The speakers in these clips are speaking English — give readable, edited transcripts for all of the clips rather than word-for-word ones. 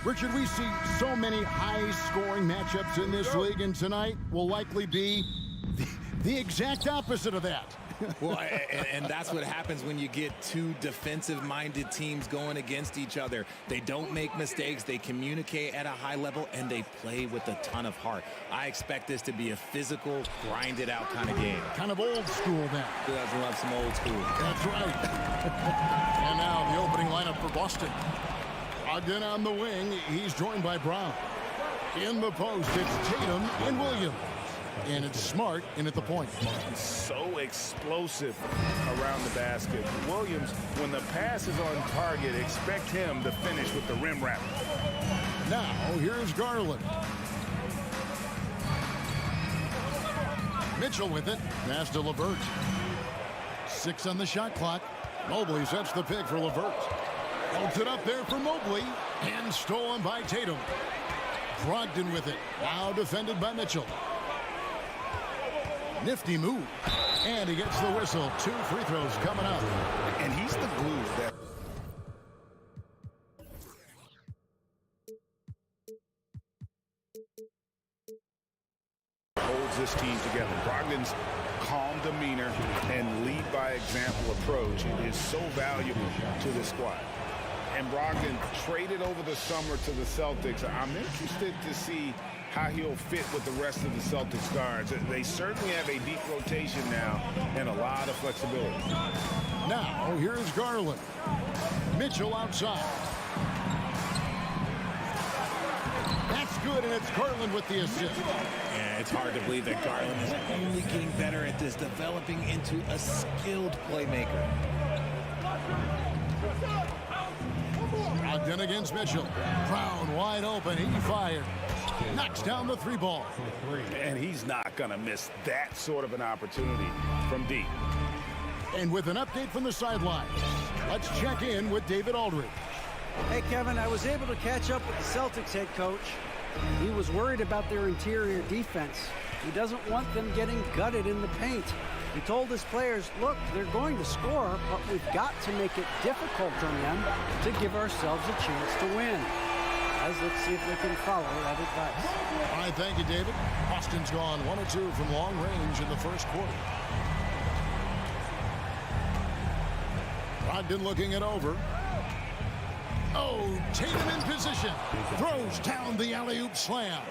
Richard, we see so many high-scoring matchups in this league, and tonight will likely be the exact opposite of that. Well, and that's what happens when you get two defensive-minded teams going against each other. They don't make mistakes, they communicate at a high level, and they play with a ton of heart. I expect this to be a physical, grinded-out kind of game. Kind of old school then. Who doesn't love some old school? That's right. And now the opening lineup for Boston. Ogden on the wing, he's joined by Brown. In the post, it's Tatum and Williams. And it's Smart in at the point. So explosive around the basket. Williams, when the pass is on target, expect him to finish with the rim wrap. Now, here's Garland. Mitchell with it. Pass to LeVert. 6 on the shot clock. Mobley sets the pick for LeVert. Holds it up there for Mobley. And stolen by Tatum. Brogdon with it. Now defended by Mitchell. Nifty move. And he gets the whistle. 2 free throws coming up. And he's the glue that holds this team together. Brogdon's calm demeanor and lead by example approach is so valuable to this squad. And Brogdon traded over the summer to the Celtics. I'm interested to see how he'll fit with the rest of the Celtics guards. They certainly have a deep rotation now and a lot of flexibility. Now, here's Garland. Mitchell outside. That's good, and it's Garland with the assist. Yeah, it's hard to believe that Garland is only getting better at this, developing into a skilled playmaker. Ogden against Mitchell. Brown wide open. He fired. Knocks down the 3 ball. And he's not going to miss that sort of an opportunity from deep. And with an update from the sidelines, let's check in with David Aldridge. Hey, Kevin, I was able to catch up with the Celtics head coach. He was worried about their interior defense. He doesn't want them getting gutted in the paint. He told his players, look, they're going to score, but we've got to make it difficult on them to give ourselves a chance to win. Guys, let's see if they can follow that advice. All right, thank you, David. Boston's gone 1 of 2 from long range in the first quarter. Brogdon looking it over. Oh, Tatum in position. Throws down the alley-oop slam.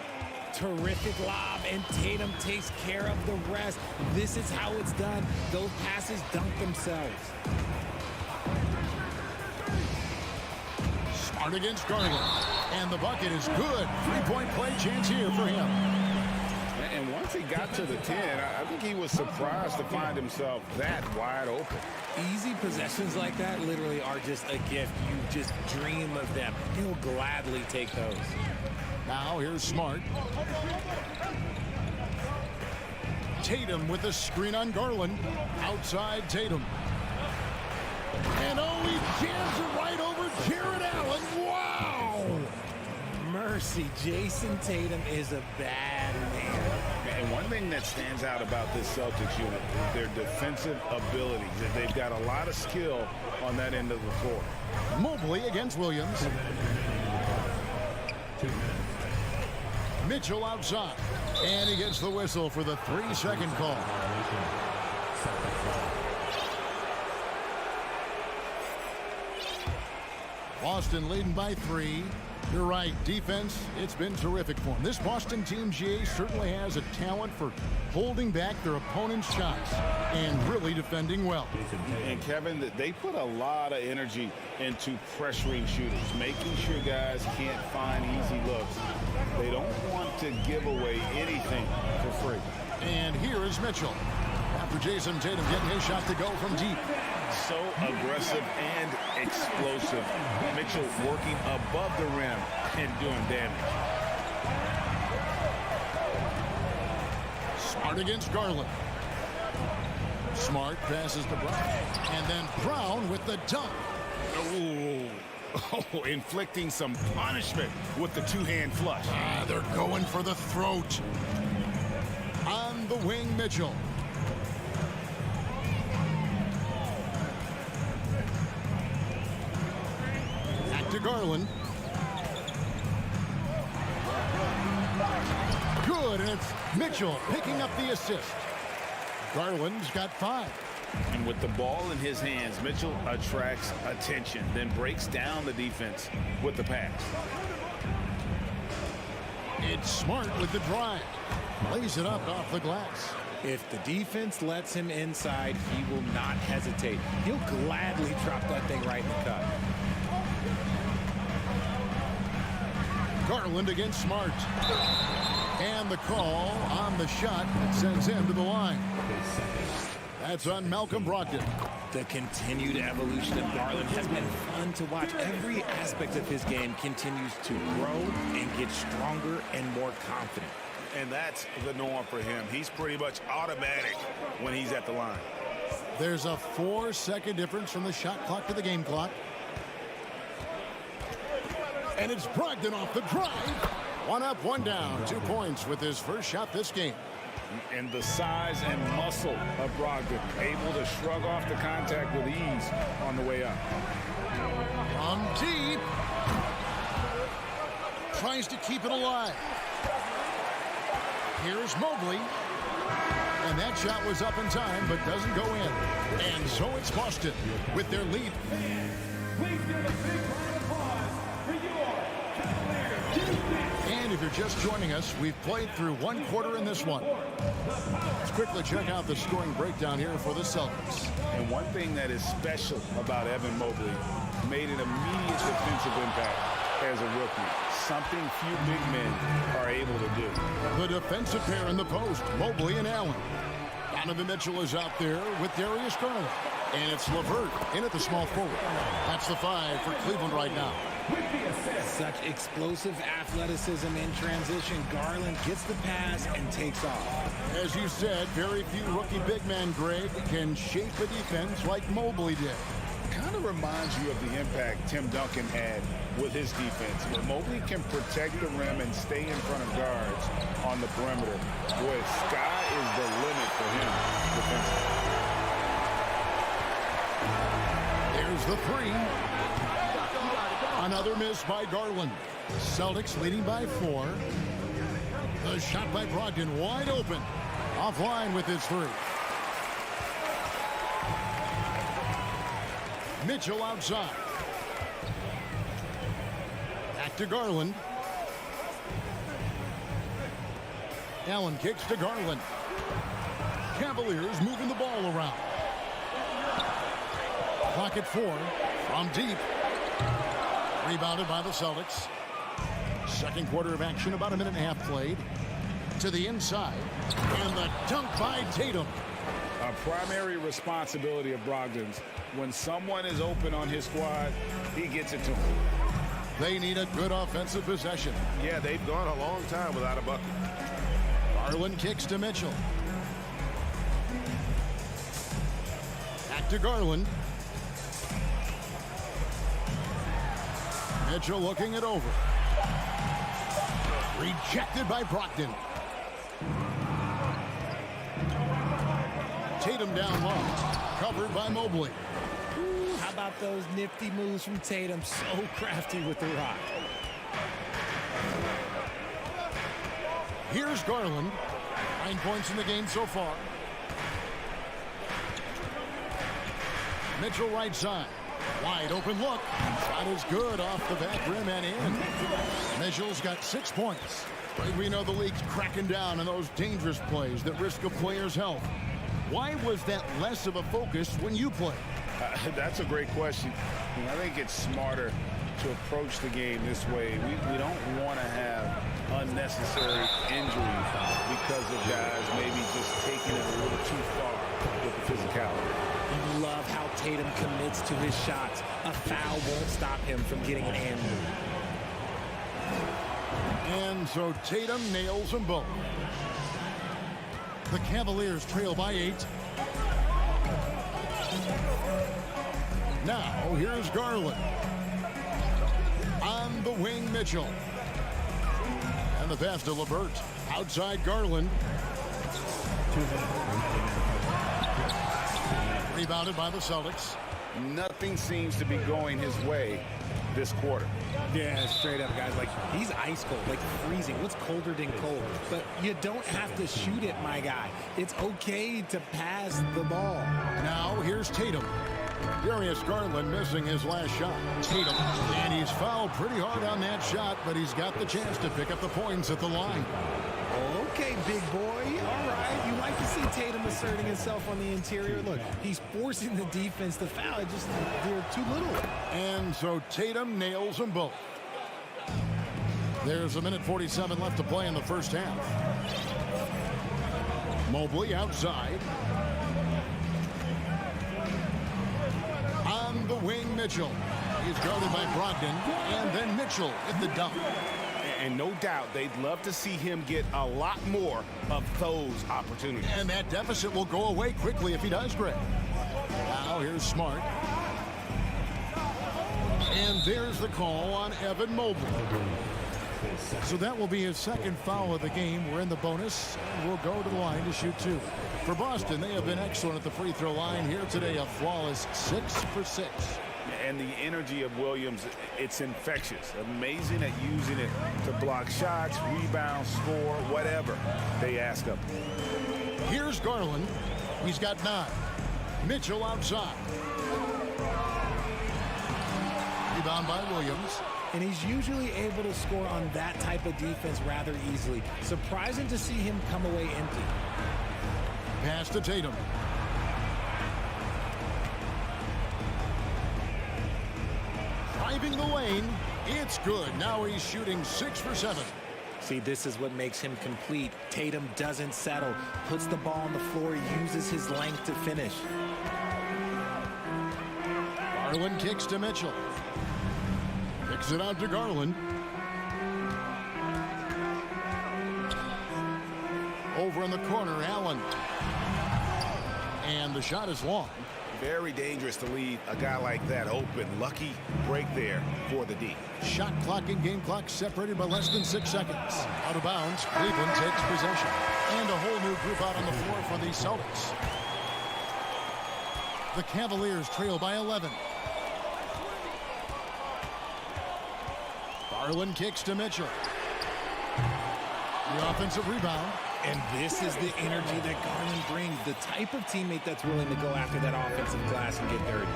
Terrific lob, and Tatum takes care of the rest. This is how it's done. Those passes dunk themselves. Smart against Garland. And the bucket is good. 3-point play chance here for him. And once he got to the 10, I think he was surprised to find himself that wide open. Easy possessions like that literally are just a gift. You just dream of them. He'll gladly take those. Now here's Smart. Tatum with a screen on Garland. Outside Tatum. And oh, he jams it right over Jared Allen. Wow! Mercy, Jason Tatum is a bad man. And one thing that stands out about this Celtics unit is their defensive abilities. They've got a lot of skill on that end of the floor. Mobley against Williams. Mitchell outside. And he gets the whistle for the 3-second call. Boston leading by 3. You're right, defense, it's been terrific for them. This Boston team, GA, certainly has a talent for holding back their opponent's shots and really defending well. And Kevin, they put a lot of energy into pressuring shooters, making sure guys can't find easy looks. They don't want to give away anything for free. And here is Mitchell. After Jason Tatum getting his shot to go from deep. So aggressive and explosive. Mitchell working above the rim and doing damage. Smart against Garland. Smart passes to Brown. And then Brown with the dunk. Oh, inflicting some punishment with the two-hand flush. They're going for the throat. On the wing, Mitchell. Back to Garland. good, and it's Mitchell picking up the assist. Garland's got 5. And with the ball in his hands, Mitchell attracts attention, then breaks down the defense with the pass. It's Smart with the drive. Lays it up off the glass. If the defense lets him inside, he will not hesitate. He'll gladly drop that thing right in the cup. Garland against Smart. And the call on the shot that sends him to the line. That's on Malcolm Brogdon. The continued evolution of Garland has been fun to watch. Every aspect of his game continues to grow and get stronger and more confident. And that's the norm for him. He's pretty much automatic when he's at the line. There's a 4-second difference from the shot clock to the game clock. And it's Brogdon off the drive. 1 up, 1 down. 2 points with his first shot this game. And the size and muscle of Brogdon, able to shrug off the contact with ease on the way up. From deep. Tries to keep it alive. Here's Mobley. And that shot was up in time, but doesn't go in. And so it's Boston with their lead. Please give a big round of applause for your Cavaliers. And if you're just joining us, we've played through 1 quarter in this one. Let's quickly check out the scoring breakdown here for the Celtics. And one thing that is special about Evan Mobley, made an immediate defensive impact as a rookie. Something few big men are able to do. The defensive pair in the post, Mobley and Allen. Donovan Mitchell is out there with Darius Garland. And it's LeVert in at the small forward. That's the 5 for Cleveland right now. Such explosive athleticism in transition. Garland gets the pass and takes off. As you said, very few rookie big men, Greg, can shape a defense like Mobley did. Kind of reminds you of the impact Tim Duncan had with his defense. But Mobley can protect the rim and stay in front of guards on the perimeter. Boy, sky is the limit for him defensively. There's the 3. Another miss by Garland. Celtics leading by 4. The shot by Brogdon wide open. Offline with his 3. Mitchell outside. Back to Garland. Allen kicks to Garland. Cavaliers moving the ball around. Clock at 4 from deep. Rebounded by the Celtics. Second quarter of action, about a minute and a half played. To the inside. And the dunk by Tatum. A primary responsibility of Brogdon's. When someone is open on his squad, he gets it to him. They need a good offensive possession. Yeah, they've gone a long time without a bucket. Garland kicks to Mitchell. Back to Garland. Mitchell looking it over. Rejected by Brogdon. Tatum down low. Covered by Mobley. Ooh, how about those nifty moves from Tatum? So crafty with the rock. Here's Garland. 9 points in the game so far. Mitchell right side. Wide open look. Shot is good off the back rim and in. Mitchell's got 6 points. We know the league's cracking down on those dangerous plays that risk a player's health. Why was that less of a focus when you play? That's a great question. I think it's smarter to approach the game this way. We don't want to have unnecessary injuries because of guys maybe just taking it a little too far with the physicality. I love how Tatum commits to his shots. A foul won't stop him from getting an and move. And so Tatum nails them both. The Cavaliers trail by 8. Now, here's Garland. On the wing, Mitchell. And the pass to LeVert. Outside Garland. Rebounded by the Celtics. Nothing seems to be going his way this quarter. Yeah, straight up, guys. Like, he's ice cold, like freezing. What's colder than cold? But you don't have to shoot it, my guy. It's okay to pass the ball. Now here's Tatum. Darius Garland missing his last shot. Tatum, and he's fouled pretty hard on that shot, but he's got the chance to pick up the points at the line. Okay, big boy. All right. You like to see Tatum asserting himself on the interior. Look, he's forcing the defense to foul. Just they're too little. And so Tatum nails them both. There's 1:47 left to play in the first half. Mobley outside. On the wing, Mitchell. He's guarded by Brogdon, and then Mitchell at the dunk. And no doubt they'd love to see him get a lot more of those opportunities. And that deficit will go away quickly if he does, Greg. Now here's Smart. And there's the call on Evan Mobley. So that will be his second foul of the game. We're in the bonus, and we'll go to the line to shoot 2. For Boston, they have been excellent at the free throw line here today. A flawless 6 for 6. And the energy of Williams, it's infectious. Amazing at using it to block shots, rebound, score, whatever they ask of him. Here's Garland. He's got 9. Mitchell outside. Rebound by Williams. And he's usually able to score on that type of defense rather easily. Surprising to see him come away empty. Pass to Tatum. Driving the lane. It's good. Now he's shooting 6 for 7. See, this is what makes him complete. Tatum doesn't settle, puts the ball on the floor, uses his length to finish. Garland kicks to Mitchell. Kicks it out to Garland. Over in the corner, Allen. And the shot is long. Very dangerous to leave a guy like that open. Lucky break there for the D. Shot clock and game clock separated by less than 6 seconds. Out of bounds, Cleveland takes possession. And a whole new group out on the floor for the Celtics. The Cavaliers trail by 11. Garland kicks to Mitchell. The offensive rebound. And this is the energy that Garland brings, the type of teammate that's willing to go after that offensive glass and get dirty.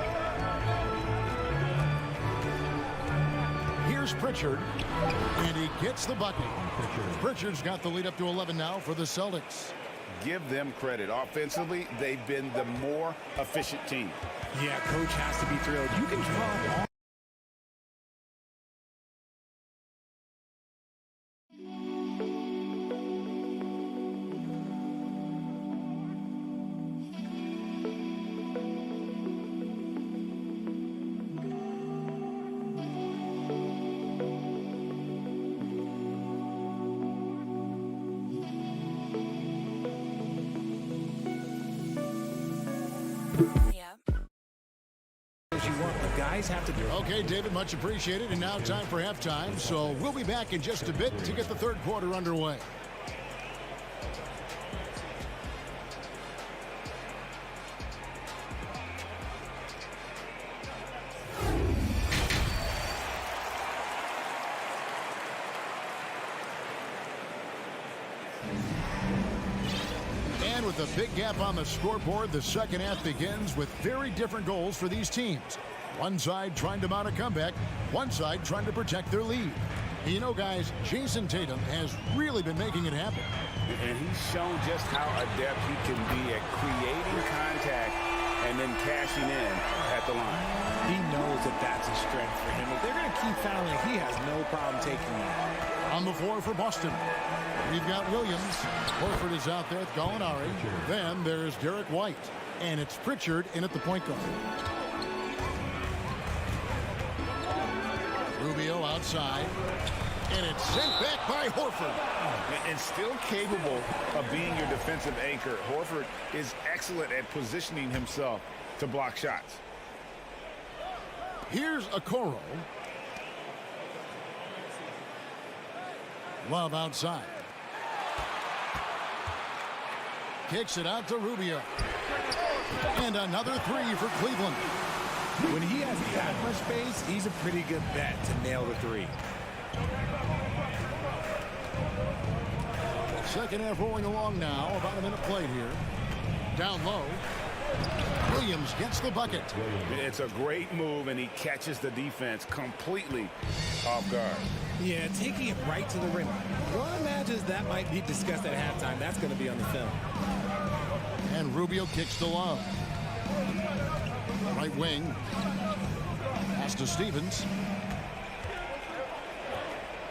Here's Pritchard, and he gets the bucket. Pritchard's got the lead up to 11 now for the Celtics. Give them credit. Offensively, they've been the more efficient team. Yeah, coach has to be thrilled. You can draw all. Have to do. Okay, David, much appreciated. And now time for halftime. So we'll be back in just a bit to get the third quarter underway. And with a big gap on the scoreboard, the second half begins with very different goals for these teams. One side trying to mount a comeback, one side trying to protect their lead. And you know, guys, Jason Tatum has really been making it happen. And he's shown just how adept he can be at creating contact and then cashing in at the line. He knows that that's a strength for him. If they're going to keep fouling, he has no problem taking it. On the floor for Boston, we've got Williams. Horford is out there with Gallinari. Then there's Derek White. And it's Pritchard in at the point guard. Rubio outside, and it's sent back by Horford. And still capable of being your defensive anchor. Horford is excellent at positioning himself to block shots. Here's Okoro. Love outside. Kicks it out to Rubio. And another three for Cleveland. When he has that much space, he's a pretty good bet to nail the three. Second half rolling along now. About a minute played here. Down low. Williams gets the bucket. It's a great move, and he catches the defense completely off guard. Yeah, taking it right to the rim. One imagines that might be discussed at halftime. That's going to be on the film. And Rubio kicks to Love. Right wing. Pass to Stevens.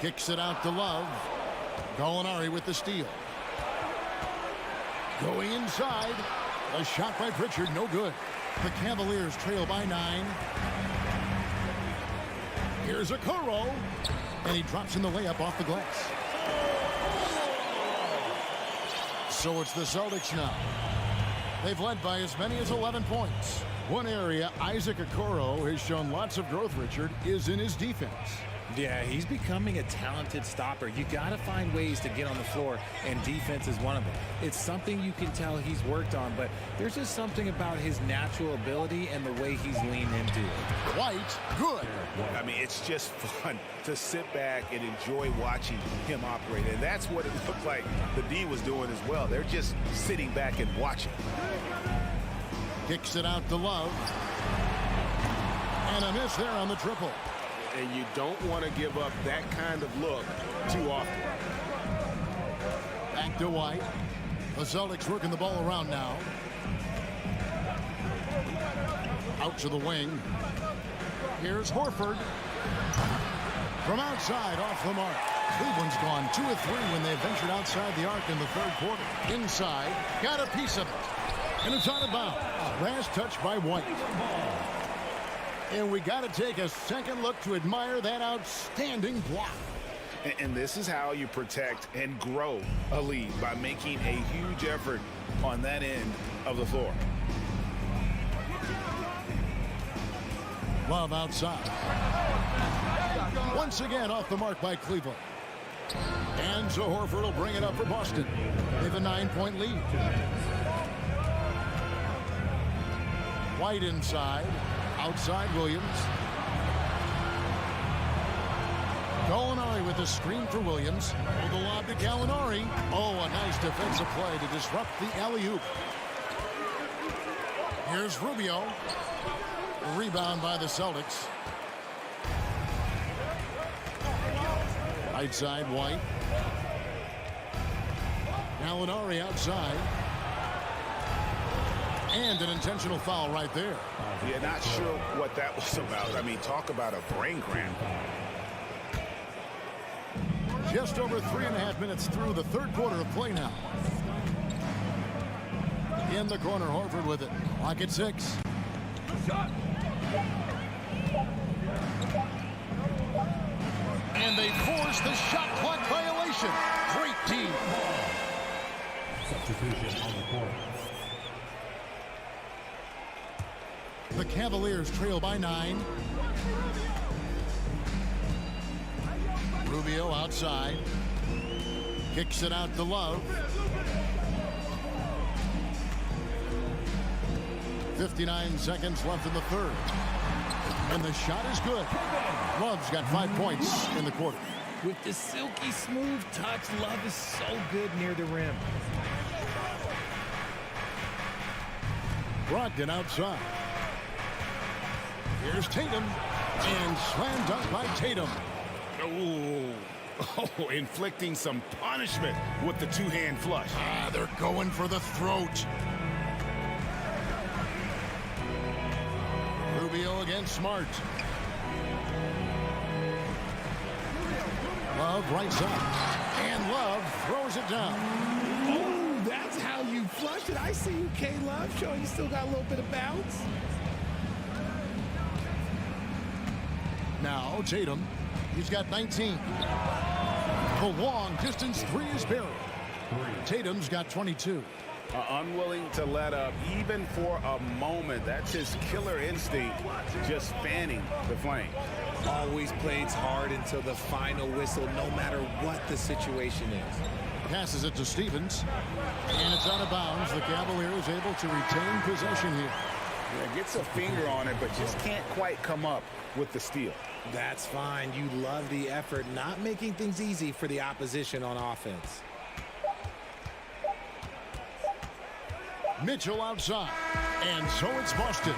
Kicks it out to Love. Gallinari with the steal. Going inside. A shot by Pritchard, no good. The Cavaliers trail by 9. Here's Okoro. And he drops in the layup off the glass. So it's the Celtics now. They've led by as many as 11 points. One area Isaac Okoro has shown lots of growth, Richard, is in his defense. Yeah, he's becoming a talented stopper. You got to find ways to get on the floor, and defense is one of them. It's something you can tell he's worked on, but there's just something about his natural ability and the way he's leaned into it. White, good. I mean, it's just fun to sit back and enjoy watching him operate. And that's what it looked like the D was doing as well. They're just sitting back and watching. Kicks it out to Love. And a miss there on the triple. And you don't want to give up that kind of look too often. Back to White. The Celtics working the ball around now. Out to the wing. Here's Horford. From outside, off the mark. Cleveland's gone 2 of 3 when they ventured outside the arc in the third quarter. Inside, got a piece of it. And it's out of bounds. Last touch by White. And we got to take a second look to admire that outstanding block. And this is how you protect and grow a lead, by making a huge effort on that end of the floor. Love outside. Once again off the mark by Cleveland. And so Horford will bring it up for Boston. They have a 9-point lead. White inside. Outside Williams. Gallinari with a screen for Williams. Oh, the lob to Gallinari. Oh, a nice defensive play to disrupt the alley-oop. Here's Rubio. A rebound by the Celtics. Right side, White. Gallinari outside. And an intentional foul right there. Yeah, not sure what that was about. I mean, talk about a brain cramp. Just over 3.5 minutes through the third quarter of play now. In the corner, Horford with it. Clock at 6. And they force the shot clock violation. Great team. Substitution on the court. The Cavaliers trail by 9. Rubio outside. Kicks it out to Love. 59 seconds left in the third. And the shot is good. Love's got 5 points in the quarter. With the silky smooth touch, Love is so good near the rim. Brogdon outside. Here's Tatum. And slam dunk by Tatum. Oh, inflicting some punishment with the two-hand flush. They're going for the throat. Rubio against Smart. Love right side. And Love throws it down. Oh, that's how you flush it. I see you, K-Love, showing you still got a little bit of bounce. Now Tatum. He's got 19. The long distance three is buried. Tatum's got 22. Unwilling to let up even for a moment. That's his killer instinct, just fanning the flame. Always plays hard until the final whistle, no matter what the situation is. Passes it to Stevens. And it's out of bounds. The Cavaliers able to retain possession here. Yeah, gets a finger on it, but just can't quite come up with the steal. That's fine. You love the effort, not making things easy for the opposition on offense. Mitchell outside. And so it's Boston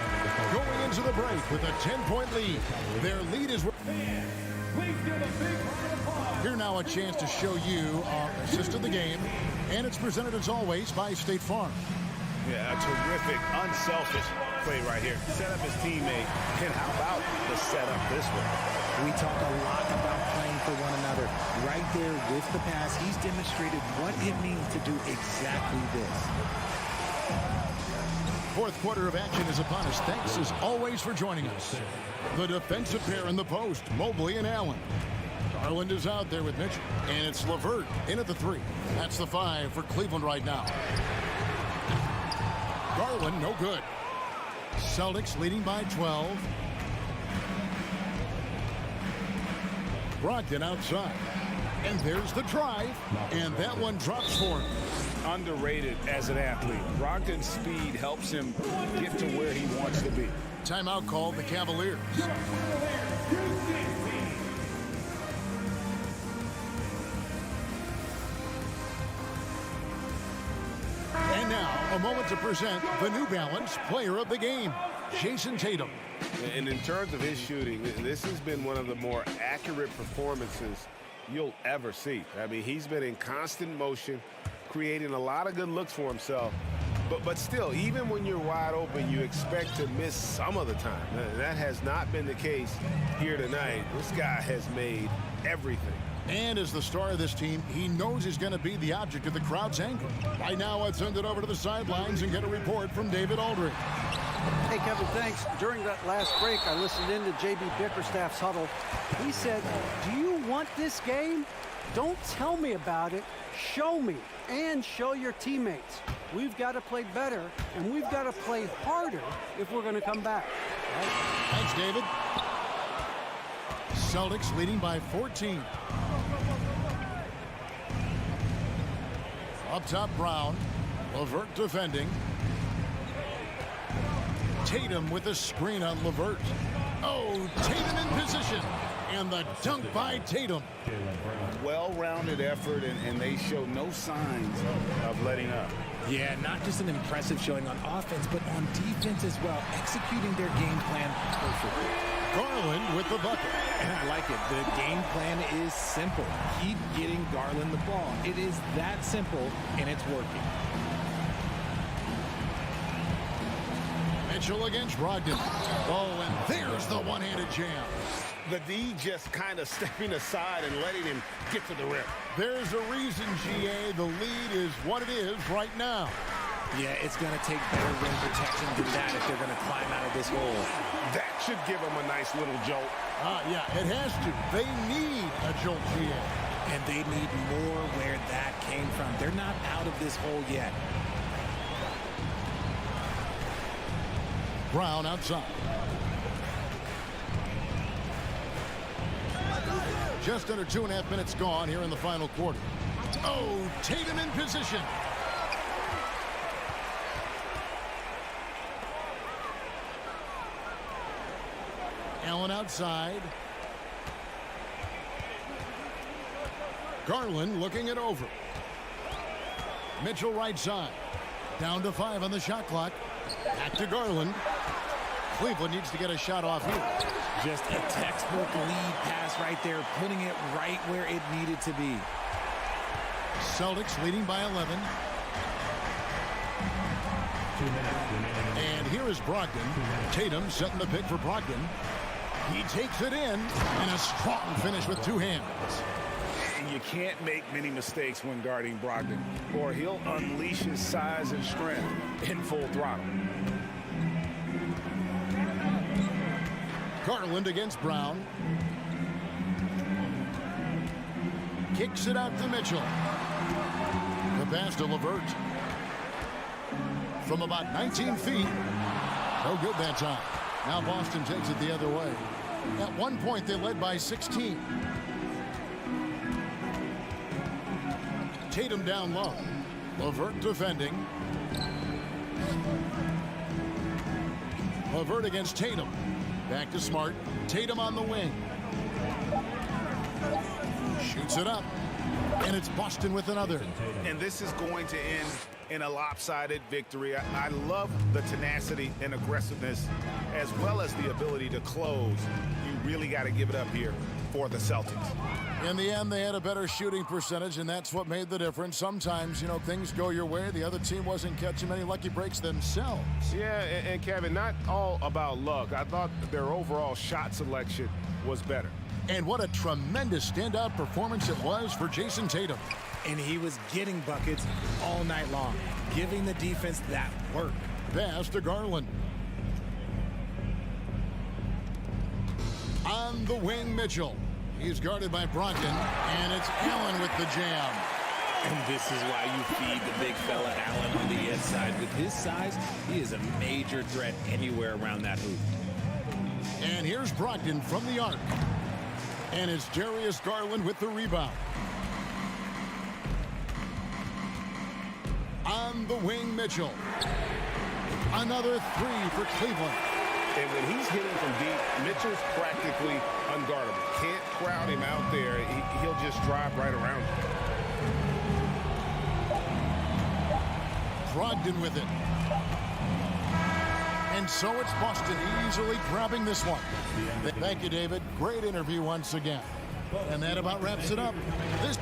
going into the break with a 10-point lead. Their lead is... Please give a big round of applause. Here now a chance to show you our assist of the game. And it's presented as always by State Farm. Yeah, a terrific, unselfish play right here. Set up his teammate. And how about the setup this way? We talk a lot about playing for one another. Right there with the pass, he's demonstrated what it means to do exactly this. Fourth quarter of action is upon us. Thanks as always for joining us. The defensive pair in the post, Mobley and Allen. Garland is out there with Mitchell. And it's LeVert in at the 3. That's the 5 for Cleveland right now. Garland, no good. Celtics leading by 12. Brogdon outside. And there's the drive. And that one drops for him. Underrated as an athlete. Brogdon's speed helps him get to where he wants to be. Timeout called the Cavaliers. And now, a moment to present the New Balance Player of the Game, Jason Tatum. And in terms of his shooting, this has been one of the more accurate performances you'll ever see. I mean, he's been in constant motion, creating a lot of good looks for himself. But still, even when you're wide open, you expect to miss some of the time. That has not been the case here tonight. This guy has made everything. And as the star of this team, he knows he's going to be the object of the crowd's anger. Right now, let's send it over to the sidelines and get a report from David Aldridge. Hey, Kevin, thanks. During that last break, I listened in to J.B. Bickerstaff's huddle. He said, do you want this game? Don't tell me about it. Show me and show your teammates. We've got to play better, and we've got to play harder if we're going to come back. Right. Thanks, David. Celtics leading by 14. Up top, Brown. LeVert defending. Tatum with a screen on LeVert. Oh, Tatum in position. And the dunk by Tatum. Well-rounded effort, and they show no signs of letting up. Yeah, not just an impressive showing on offense, but on defense as well, executing their game plan perfectly. Garland with the bucket. And I like it. The game plan is simple. Keep getting Garland the ball. It is that simple, and it's working. Mitchell against Brogdon. Oh, and there's the one-handed jam. The D just kind of stepping aside and letting him get to the rim. There's a reason, GA, the lead is what it is right now. Yeah, it's going to take better rim protection than that if they're going to climb out of this hole. That should give them a nice little jolt. Yeah, it has to. They need a jolt, GA. And they need more where that came from. They're not out of this hole yet. Brown outside. Just under 2.5 minutes gone here in the final quarter. Oh, Tatum in position. Allen outside. Garland looking it over. Mitchell right side. Down to 5 on the shot clock. Back to Garland. Cleveland needs to get a shot off here. Just a textbook lead pass right there, putting it right where it needed to be. Celtics leading by 11. 2 minutes remaining. And here is Brogdon. Tatum setting the pick for Brogdon. He takes it in, and a strong finish with 2 hands. You can't make many mistakes when guarding Brogdon, or he'll unleash his size and strength in full throttle. Garland against Brown. Kicks it out to Mitchell. The pass to LeVert. From about 19 feet. No good that time. Now Boston takes it the other way. At one point, they led by 16. Tatum down low. LeVert defending. LeVert against Tatum. Back to Smart. Tatum on the wing. Shoots it up. And it's Boston with another. And this is going to end in a lopsided victory. I love the tenacity and aggressiveness as well as the ability to close. You really got to give it up here for the Celtics. In the end, they had a better shooting percentage, and that's what made the difference. Sometimes, you know, things go your way. The other team wasn't catching many lucky breaks themselves. Yeah, and Kevin, not all about luck. I thought their overall shot selection was better. And what a tremendous standout performance it was for Jason Tatum. And he was getting buckets all night long, giving the defense that work. Pass to Garland. On the wing, Mitchell. He's guarded by Brogdon, and it's Allen with the jam. And this is why you feed the big fella Allen on the inside. With his size, he is a major threat anywhere around that hoop. And here's Brogdon from the arc. And it's Darius Garland with the rebound. On the wing, Mitchell. Another three for Cleveland. And when he's hitting from deep, Mitchell's practically unguardable. Can't crowd him out there. He'll just drive right around him. Brogdon with it. And so it's Boston easily grabbing this one. Thank you, David. Great interview once again. And that about wraps it up. This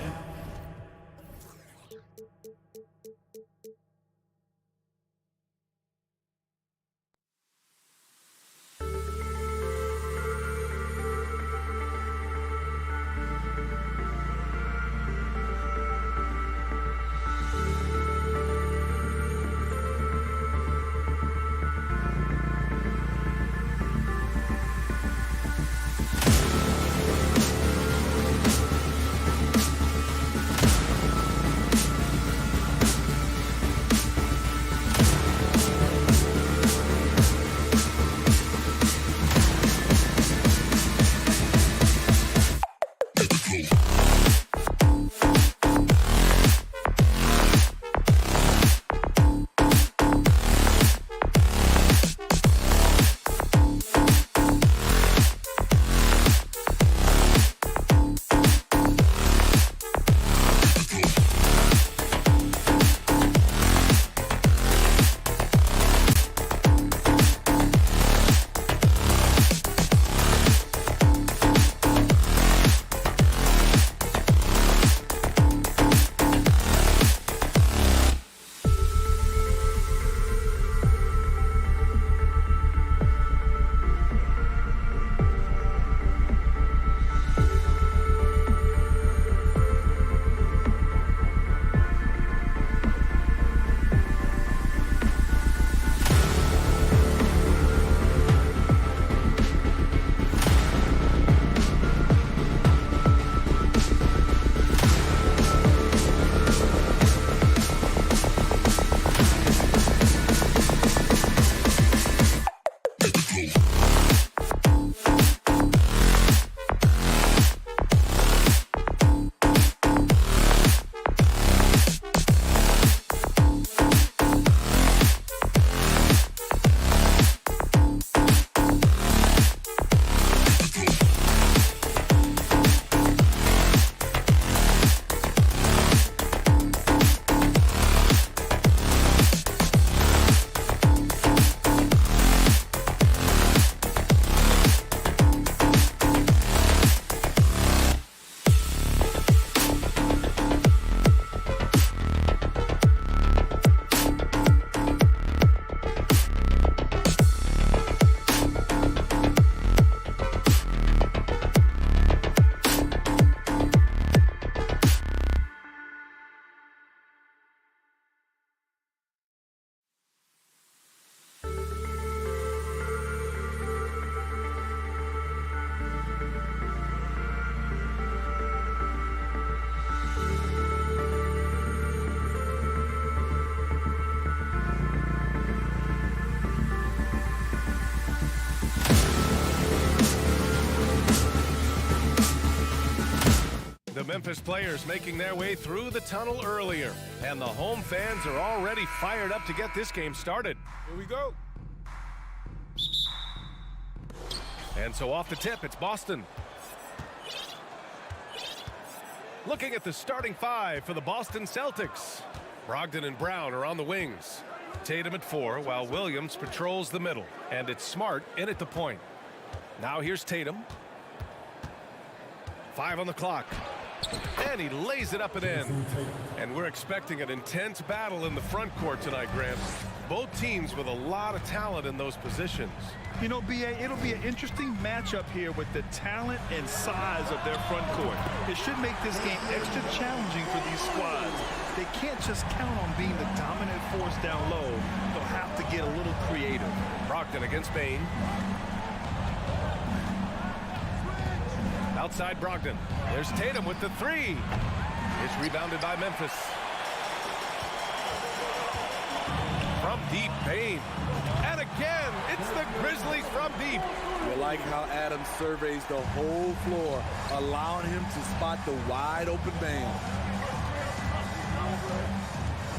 The Memphis players making their way through the tunnel earlier, and the home fans are already fired up to get this game started. Here we go. And so off the tip, it's Boston. Looking at the starting five for the Boston Celtics. Brogdon and Brown are on the wings. Tatum at 4, while Williams patrols the middle. And it's Smart in at the point. Now here's Tatum. 5 on the clock. And he lays it up and in. And we're expecting an intense battle in the front court tonight, Grant. Both teams with a lot of talent in those positions. You know, B.A., it'll be an interesting matchup here with the talent and size of their front court. It should make this game extra challenging for these squads. They can't just count on being the dominant force down low. They'll have to get a little creative. Brogdon against Bain. Outside Brogdon. There's Tatum with the 3. It's rebounded by Memphis. From deep, Bain. And again, it's the Grizzlies from deep. I like how Adams surveys the whole floor, allowing him to spot the wide open Bain.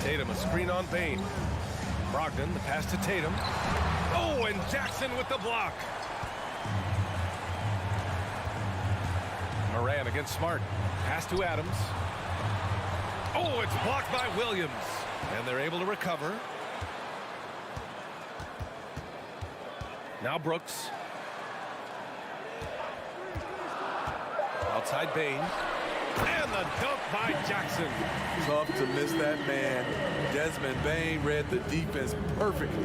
Tatum, a screen on Bain. Brogdon, the pass to Tatum. Oh, and Jackson with the block. Moran against Smart. Pass to Adams. Oh, it's blocked by Williams. And they're able to recover. Now Brooks. Outside Bain. And the dunk by Jackson. Tough to miss that man. Desmond Bain read the defense perfectly.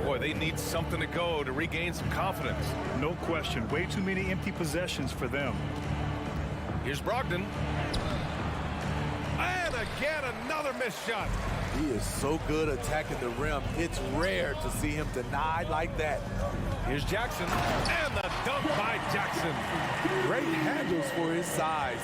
Boy, they need something to go to regain some confidence. No question. Way too many empty possessions for them. Here's Brogdon. And again, another missed shot. He is so good attacking the rim. It's rare to see him denied like that. Here's Jackson. And the dunk by Jackson. Great handles for his size.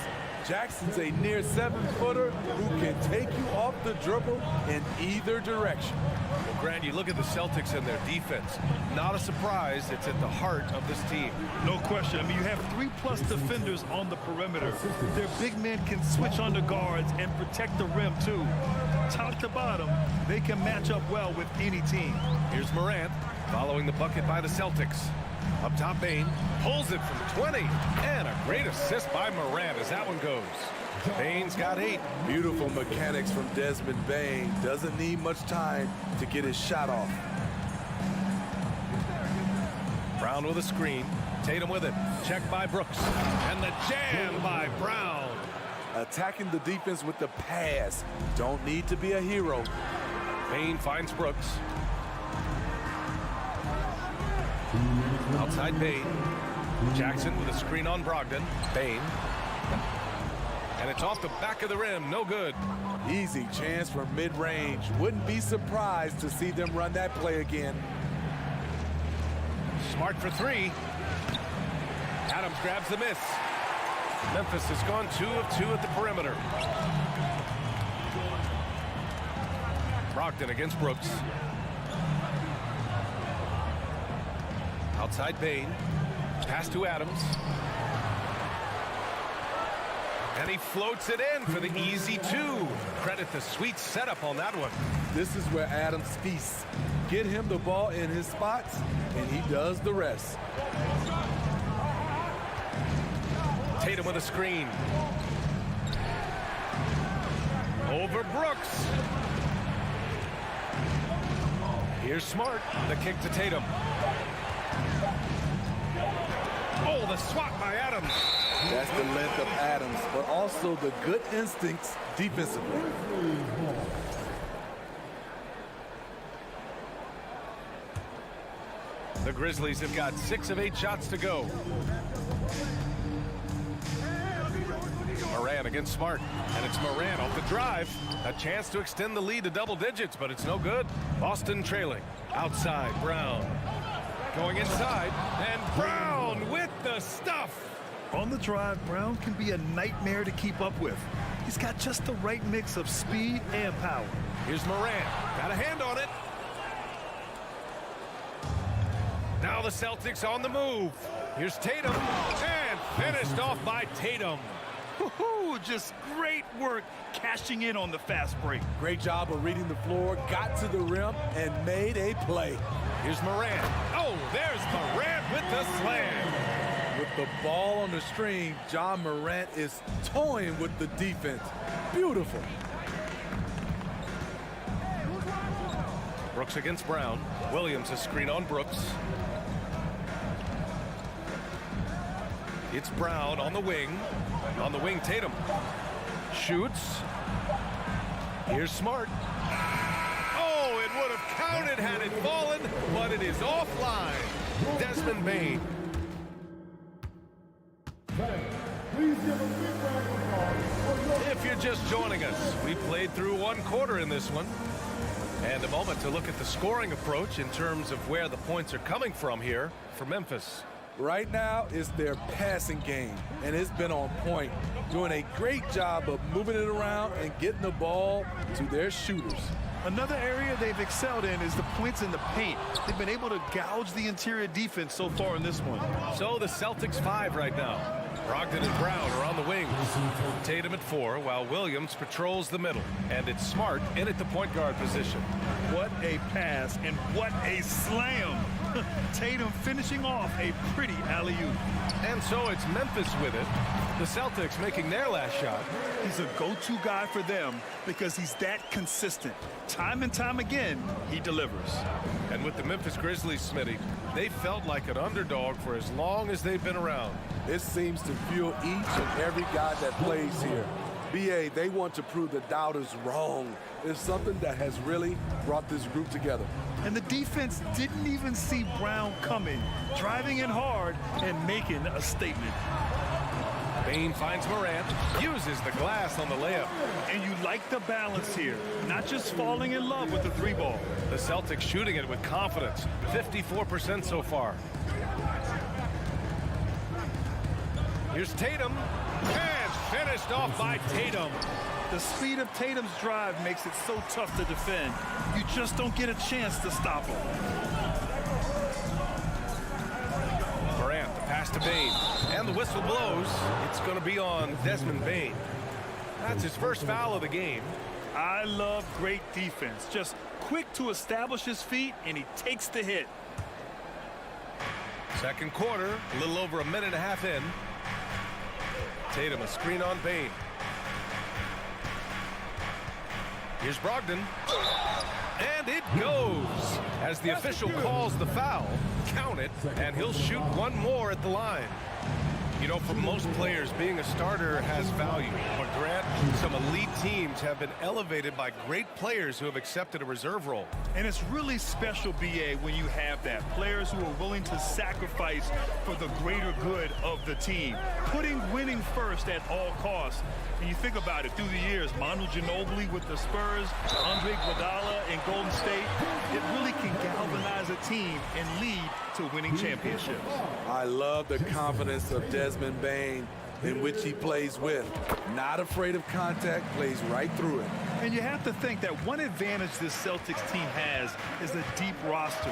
Jackson's a near 7-footer who can take you off the dribble in either direction. Well, Grant, you look at the Celtics and their defense. Not a surprise. It's at the heart of this team. No question. I mean, you have 3+ defenders on the perimeter. Their big men can switch on the guards and protect the rim, too. Top to bottom, they can match up well with any team. Here's Morant following the bucket by the Celtics. Up top, Bain pulls it from 20. And a great assist by Morant as that one goes. Bain's got 8. Beautiful mechanics from Desmond Bain. Doesn't need much time to get his shot off. Brown with a screen. Tatum with it. Checked by Brooks. And the jam by Brown. Attacking the defense with the pass. Don't need to be a hero. Bain finds Brooks. Outside Bain. Jackson with a screen on Brogdon. Bain. And it's off the back of the rim. No good. Easy chance from mid-range. Wouldn't be surprised to see them run that play again. Smart for 3. Adams grabs the miss. Memphis has gone 2 of 2 at the perimeter. Brogdon against Brooks. Outside Bain. Pass to Adams. And he floats it in for the easy 2. Credit the sweet setup on that one. This is where Adams feasts. Get him the ball in his spots, and he does the rest. Tatum with a screen. Over Brooks. Here's Smart. The kick to Tatum. Oh, the swat by Adams. That's the length of Adams, but also the good instincts defensively. The Grizzlies have got 6 of 8 shots to go. Moran against Smart, and it's Moran off the drive. A chance to extend the lead to double digits, but it's no good. Boston trailing. Outside, Brown. Going inside, and Brown with the stuff. On the drive, Brown can be a nightmare to keep up with. He's got just the right mix of speed and power. Here's Moran. Got a hand on it. Now the Celtics on the move. Here's Tatum, and finished off by Tatum. were just great work cashing in on the fast break. Great job of reading the floor, got to the rim, and made a play. Here's Morant. Oh, there's Morant with the slam. With the ball on the string, John Morant is toying with the defense. Beautiful. Brooks against Brown. Williams a screen on Brooks. It's Brown on the wing. On the wing, Tatum. Shoots. Here's Smart. Oh, it would have counted had it fallen, but it is offline. Desmond Bane. If you're just joining us, we played through one quarter in this one. And a moment to look at the scoring approach in terms of where the points are coming from here for Memphis. Right now, it's their passing game, and it's been on point, doing a great job of moving it around and getting the ball to their shooters. Another area they've excelled in is the points in the paint. They've been able to gouge the interior defense so far in this one. So the Celtics 5 right now. Brogdon and Brown are on the wings. Tatum at 4 while Williams patrols the middle. And it's Smart in at the point guard position. What a pass and what a slam. Tatum finishing off a pretty alley-oop. And so it's Memphis with it. The Celtics making their last shot. He's a go-to guy for them because he's that consistent. Time and time again, he delivers. And with the Memphis Grizzlies, Smitty, they felt like an underdog for as long as they've been around. It seems to fuel each and every guy that plays here. BA, they want to prove the doubters wrong. It's something that has really brought this group together. And the defense didn't even see Brown coming, driving in hard and making a statement. Bane finds Morant, uses the glass on the layup. And you like the balance here, not just falling in love with the three ball. The Celtics shooting it with confidence, 54% so far. Here's Tatum, and finished off by Tatum. The speed of Tatum's drive makes it so tough to defend. You just don't get a chance to stop him. Morant, the pass to Bane, and the whistle blows. It's going to be on Desmond Bane. That's his first foul of the game. I love great defense. Just quick to establish his feet, and he takes the hit. Second quarter, a little over a minute and a half in. Tatum a screen on Bane. Here's Brogdon. And it goes. As the official calls the foul, count it, and he'll shoot one more at the line. You know, for most players, being a starter has value. But Grant, some elite teams have been elevated by great players who have accepted a reserve role. And it's really special, BA, when you have that. Players who are willing to sacrifice for the greater good of the team. Putting winning first at all costs. And you think about it, through the years, Manu Ginobili with the Spurs, Andre Iguodala in Golden State, it really can galvanize a team and lead to winning championships. I love the confidence of Desmond Bane in which he plays with. Not afraid of contact, plays right through it. And you have to think that one advantage this Celtics team has is a deep roster.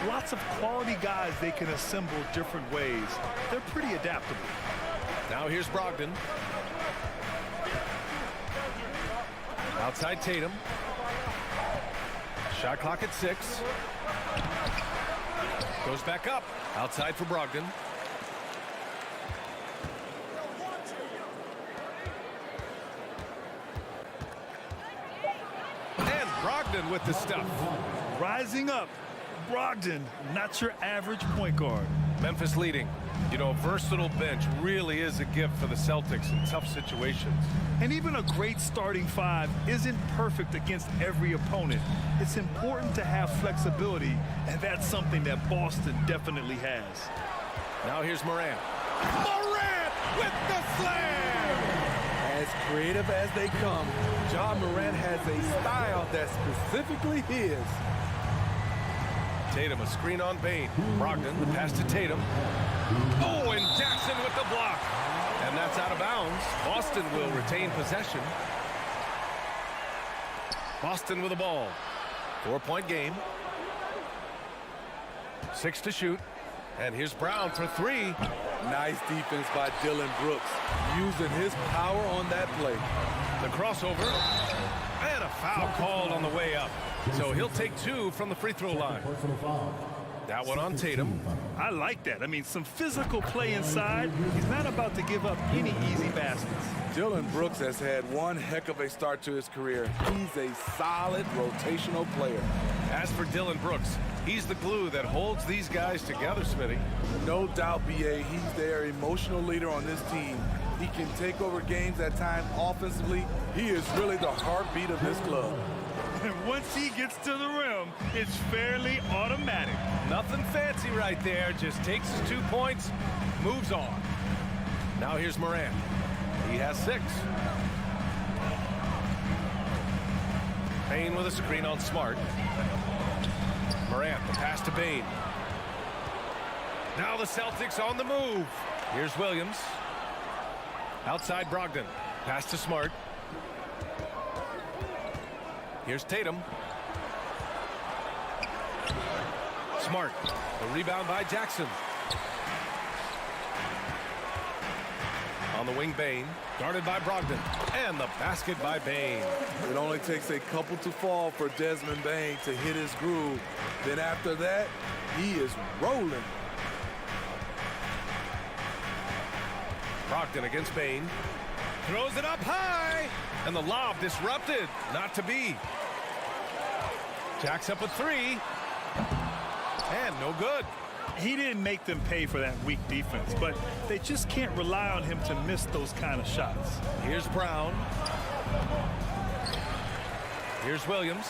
Lots of quality guys they can assemble different ways. They're pretty adaptable. Now here's Brogdon. Outside Tatum. Shot clock at 6. Goes back up. Outside for Brogdon. And Brogdon with the stuff. Rising up, Brogdon, not your average point guard. Memphis leading. You know, a versatile bench really is a gift for the Celtics in tough situations. And even a great starting five isn't perfect against every opponent. It's important to have flexibility, and that's something that Boston definitely has. Now here's Morant. Morant with the slam! As creative as they come, John Morant has a style that's specifically his. Tatum a screen on Bane. Brogdon, the pass to Tatum. Oh, and Jackson with the block. And that's out of bounds. Boston will retain possession. Boston with the ball. 4-point game. 6 to shoot. And here's Brown for 3. Nice defense by Dylan Brooks, using his power on that play. The crossover, and a foul called on the way up. So he'll take 2 from the free throw line. That one on Tatum. I like that. I mean, some physical play inside. He's not about to give up any easy baskets. Dylan Brooks has had one heck of a start to his career. He's a solid rotational player. As for Dylan Brooks, he's the glue that holds these guys together, Smitty. No doubt, B.A., he's their emotional leader on this team. He can take over games at times offensively. He is really the heartbeat of this club. And once he gets to the rim, it's fairly automatic. Nothing fancy right there. Just takes his 2 points, moves on. Now here's Morant. He has 6. Bane with a screen on Smart. Morant, the pass to Bane. Now the Celtics on the move. Here's Williams. Outside Brogdon. Pass to Smart. Here's Tatum. Smart. The rebound by Jackson. On the wing, Bane. Guarded by Brogdon. And the basket by Bane. It only takes a couple to fall for Desmond Bane to hit his groove. Then after that, he is rolling. Brogdon against Bane. Throws it up high. And the lob disrupted. Not to be. Jacks up a 3. And no good. He didn't make them pay for that weak defense, but they just can't rely on him to miss those kind of shots. Here's Brown. Here's Williams.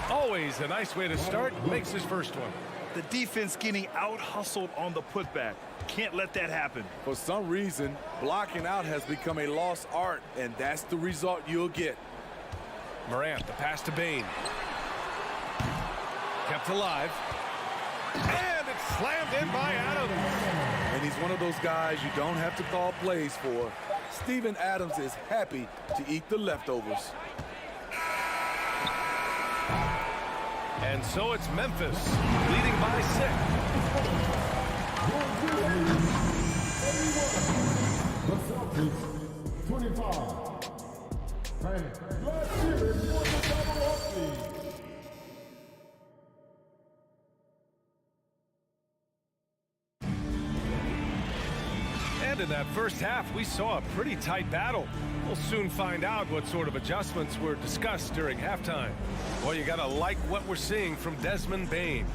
Always a nice way to start. Makes his first one. The defense getting out-hustled on the putback. Can't let that happen. For some reason, blocking out has become a lost art, and that's the result you'll get. Morant, the pass to Bane. Kept alive. And it's slammed in by Adams. And he's one of those guys you don't have to call plays for. Steven Adams is happy to eat the leftovers. And so it's Memphis leading by 6. The Celtics, 25. And let's hear it for the Cavaliers. And in that first half, we saw a pretty tight battle. We'll soon find out what sort of adjustments were discussed during halftime. Well, you gotta like what we're seeing from Desmond Bane.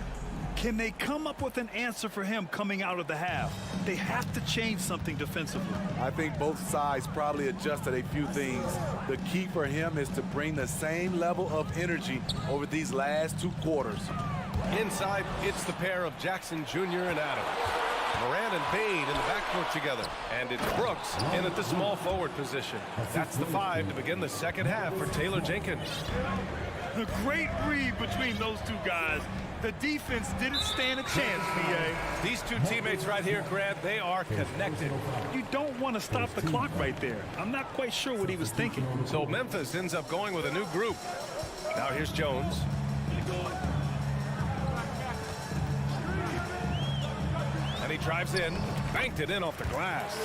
Can they come up with an answer for him coming out of the half? They have to change something defensively. I think both sides probably adjusted a few things. The key for him is to bring the same level of energy over these last 2 quarters. Inside, it's the pair of Jackson Jr. and Adams. Morant and Bane in the backcourt together. And it's Brooks in at the small forward position. That's the 5 to begin the second half for Taylor Jenkins. A great read between those 2 guys. The defense didn't stand a chance, B.A. These 2 teammates right here, Grant, they are connected. You don't want to stop the clock right there. I'm not quite sure what he was thinking. So Memphis ends up going with a new group. Now here's Jones. And he drives in, banked it in off the glass.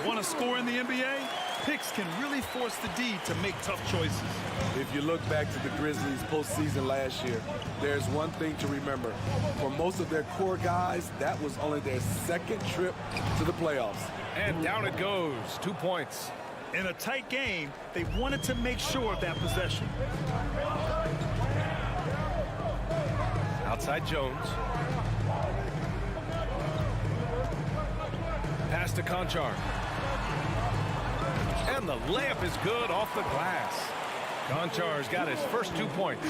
Want to score in the NBA? Picks can really force the D to make tough choices. If you look back to the Grizzlies postseason last year, there's one thing to remember. For most of their core guys, that was only their second trip to the playoffs. And down it goes, 2 points. In a tight game, they wanted to make sure of that possession. Outside Jones. Pass to Conchar. And the layup is good off the glass. Conchar's got his first 2 points.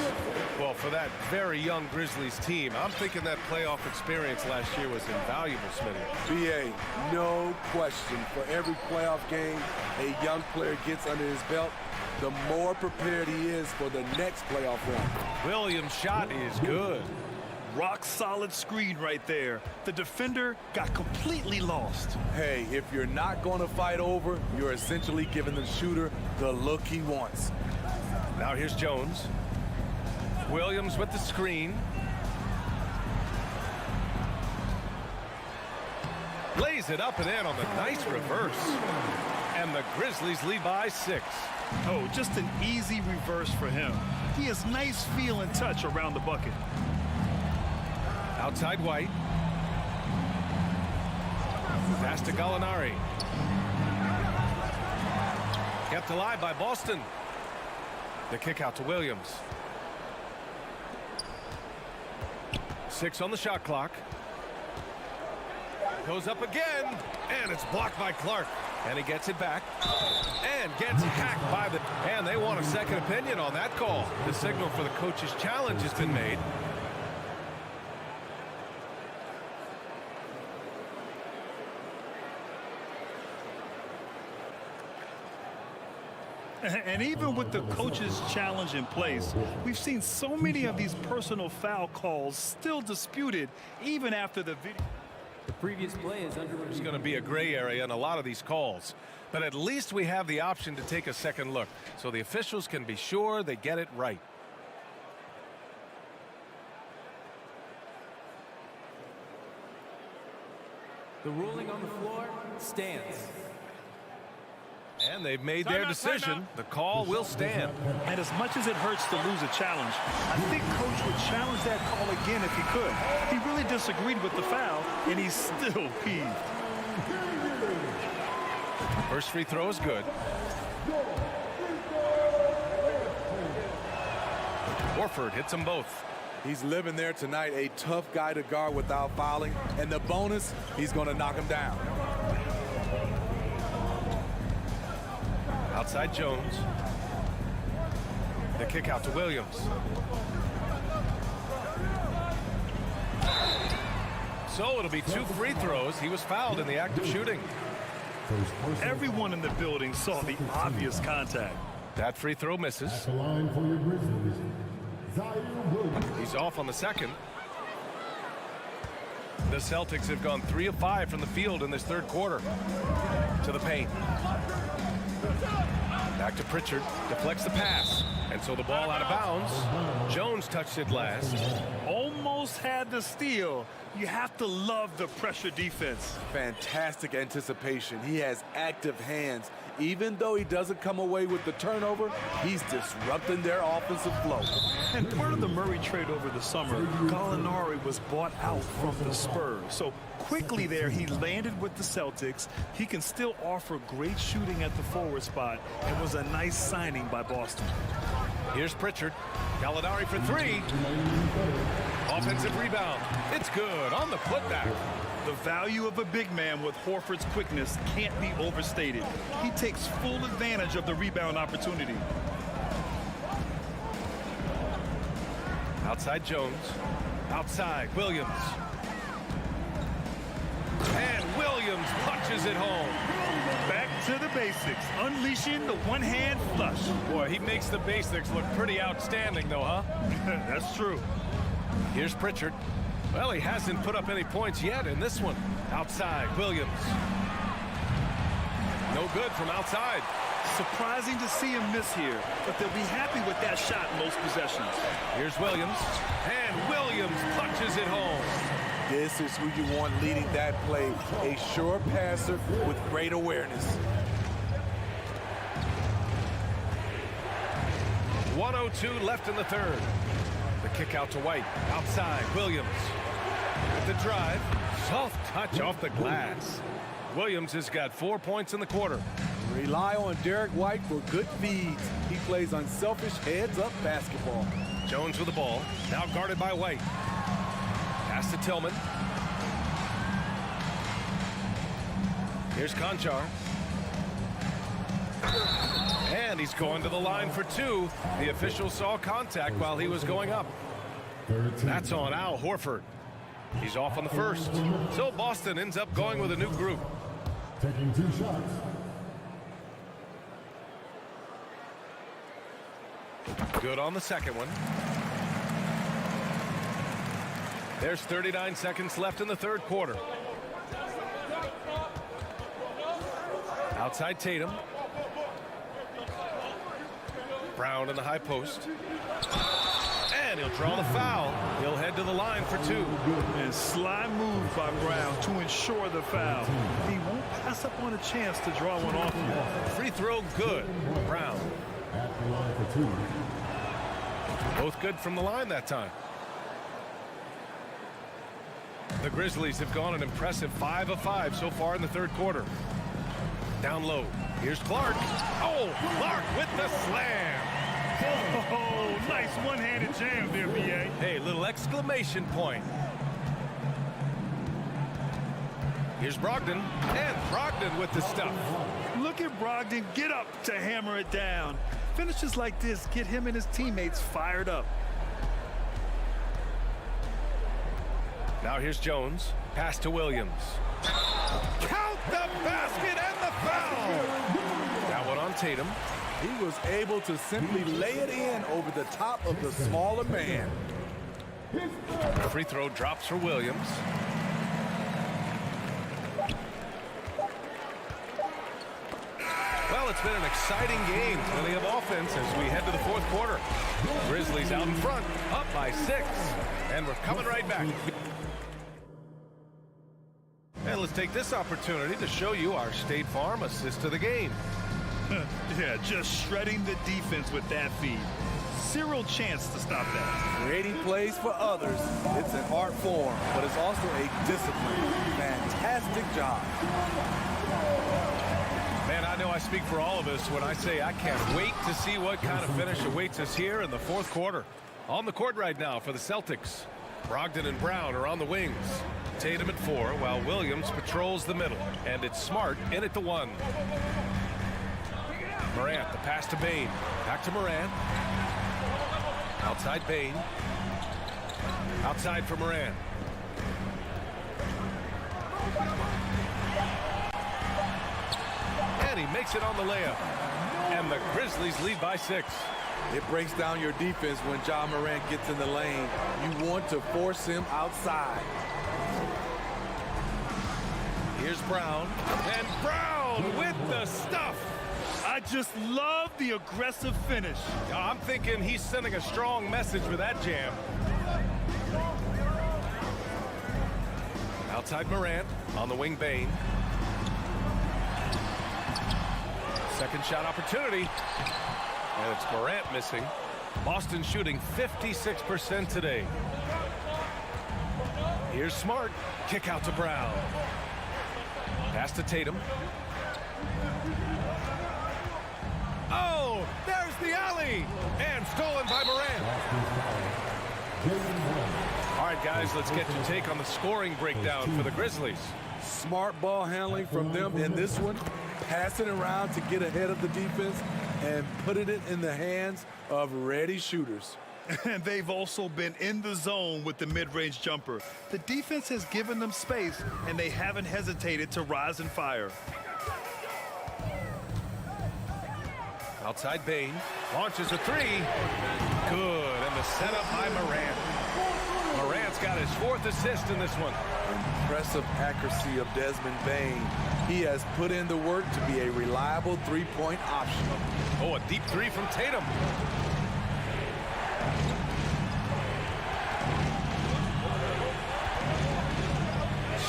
Well, for that very young Grizzlies team, I'm thinking that playoff experience last year was invaluable, Smitty. B.A., no question. For every playoff game a young player gets under his belt, the more prepared he is for the next playoff run. Williams' shot is good. Rock solid screen right there. The defender got completely lost. Hey, if you're not going to fight over, you're essentially giving the shooter the look he wants. Now here's Jones. Williams with the screen. Lays lays it up and in on the nice reverse. And the Grizzlies lead by 6. Oh, just an easy reverse for him. He has nice feel and touch around the bucket. Outside White. Pass to Gallinari. Kept alive by Boston. The kick out to Williams. 6 on the shot clock. Goes up again, and it's blocked by Clark. And he gets it back, and gets hacked by the... And they want a second opinion on that call. The signal for the coach's challenge has been made. And even with the coach's challenge in place, we've seen so many of these personal foul calls still disputed even after the video. The previous play is under review. There's going to be a gray area in a lot of these calls. But at least we have the option to take a second look, so the officials can be sure they get it right. The ruling on the floor stands. And they've made their decision. The call will stand. And as much as it hurts to lose a challenge, I think Coach would challenge that call again if he could. He really disagreed with the foul, and he's still peeved. First free throw is good. Horford hits them both. He's living there tonight, a tough guy to guard without fouling. And the bonus, he's going to knock him down. Outside Jones. The kick out to Williams. So it'll be 2 free throws. He was fouled in the act of shooting. Everyone in the building saw the obvious contact. That free throw misses. He's off on the second. The Celtics have gone 3 of 5 from the field in this third quarter. To the paint. Back to Pritchard. Deflects the pass. And so the ball out of bounds. Jones touched it last. Almost had the steal. You have to love the pressure defense. Fantastic anticipation. He has active hands. Even though he doesn't come away with the turnover, he's disrupting their offensive flow. And part of the Murray trade over the summer, Gallinari was bought out from the Spurs. So quickly there, he landed with the Celtics. He can still offer great shooting at the forward spot. It was a nice signing by Boston. Here's Pritchard. Gallinari for 3. Offensive rebound. It's good on the putback. The value of a big man with Horford's quickness can't be overstated. He takes full advantage of the rebound opportunity. Outside Jones. Outside Williams. And Williams punches it home. Back to the basics, unleashing the one-hand flush. Boy, he makes the basics look pretty outstanding, though, huh? That's true. Here's Pritchard. Well, he hasn't put up any points yet in this one. Outside, Williams. No good from outside. Surprising to see him miss here, but they'll be happy with that shot most possessions. Here's Williams. And Williams punches it home. This is who you want leading that play. A sure passer with great awareness. 1:02 left in the third. The kick out to White. Outside, Williams. With the drive. Soft touch off the glass. Williams has got 4 points in the quarter. Rely on Derek White for good feeds. He plays unselfish heads-up basketball. Jones with the ball. Now guarded by White. Pass to Tillman. Here's Conchar. And he's going to the line for 2. The official saw contact while he was going up. That's on Al Horford. He's off on the first. So Boston ends up going with a new group. Taking 2 shots. Good on the second one. There's 39 seconds left in the third quarter. Outside Tatum. Brown in the high post. And he'll draw the foul. He'll head to the line for 2. And sly move by Brown to ensure the foul. He won't pass up on a chance to draw one off here. Free throw good. Brown. At the line for 2. Both good from the line that time. The Grizzlies have gone an impressive 5 of 5 so far in the third quarter. Down low. Here's Clark. Oh, Clark with the slam. Oh, nice one-handed jam there, B.A. Hey, little exclamation point. Here's Brogdon. And Brogdon with the stuff. Look at Brogdon get up to hammer it down. Finishes like this get him and his teammates fired up. Now here's Jones. Pass to Williams. Count the basket and the foul. That one on Tatum. He was able to simply lay it in over the top of the smaller man. The free throw drops for Williams. Well, it's been an exciting game. Plenty of offense as we head to the fourth quarter. Grizzlies out in front, up by 6. And we're coming right back. And let's take this opportunity to show you our State Farm assist of the game. Yeah, just shredding the defense with that feed. Zero chance to stop that. Creating plays for others, it's an art form, but it's also a discipline. Fantastic job. Man, I know I speak for all of us when I say I can't wait to see what kind of finish awaits us here in the fourth quarter. On the court right now for the Celtics. Brogdon and Brown are on the wings. Tatum at 4 while Williams patrols the middle. And it's Smart in at the 1. Morant, the pass to Bane. Back to Morant. Outside Bane. Outside for Morant. And he makes it on the layup. And the Grizzlies lead by 6. It breaks down your defense when Ja Morant gets in the lane. You want to force him outside. Here's Brown. And Brown with the stuff. I just love the aggressive finish. I'm thinking he's sending a strong message with that jam. Outside Morant. On the wing, Bane. Second shot opportunity. And it's Morant missing. Boston shooting 56% today. Here's Smart. Kick out to Brown. Pass to Tatum. Oh, there's the alley. And stolen by Morant. All right, guys, let's get your take on the scoring breakdown for the Grizzlies. Smart ball handling from them in this one. Passing around to get ahead of the defense and putting it in the hands of ready shooters. And they've also been in the zone with the mid-range jumper. The defense has given them space, and they haven't hesitated to rise and fire. Outside Bane. Launches a 3. Good. And the setup by Morant. Morant's got his 4th assist in this one. Impressive accuracy of Desmond Bane. He has put in the work to be a reliable three-point option. Oh, a deep 3 from Tatum.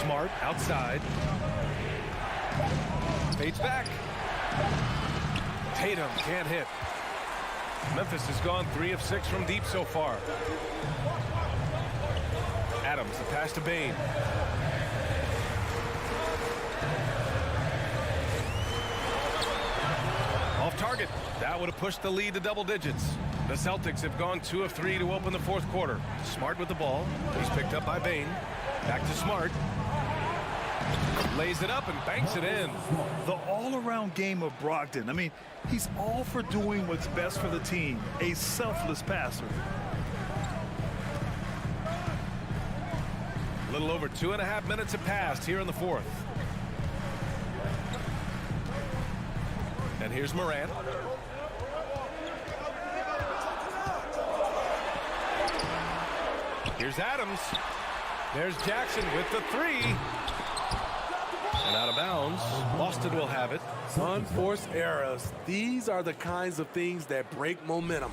Smart outside. Fades back. Tatum can't hit. Memphis has gone 3 of 6 from deep so far. Adams, the pass to Bane. Off target. That would have pushed the lead to double digits. The Celtics have gone 2 of 3 to open the fourth quarter. Smart with the ball. He's picked up by Bane. Back to Smart. Lays it up and banks it in. The all-around game of Brogdon. I mean, he's all for doing what's best for the team. A selfless passer. A little over 2.5 minutes have passed here in the fourth. And here's Morant. Here's Adams. There's Jackson with the 3. And out of bounds. Boston will have it. Unforced errors. These are the kinds of things that break momentum.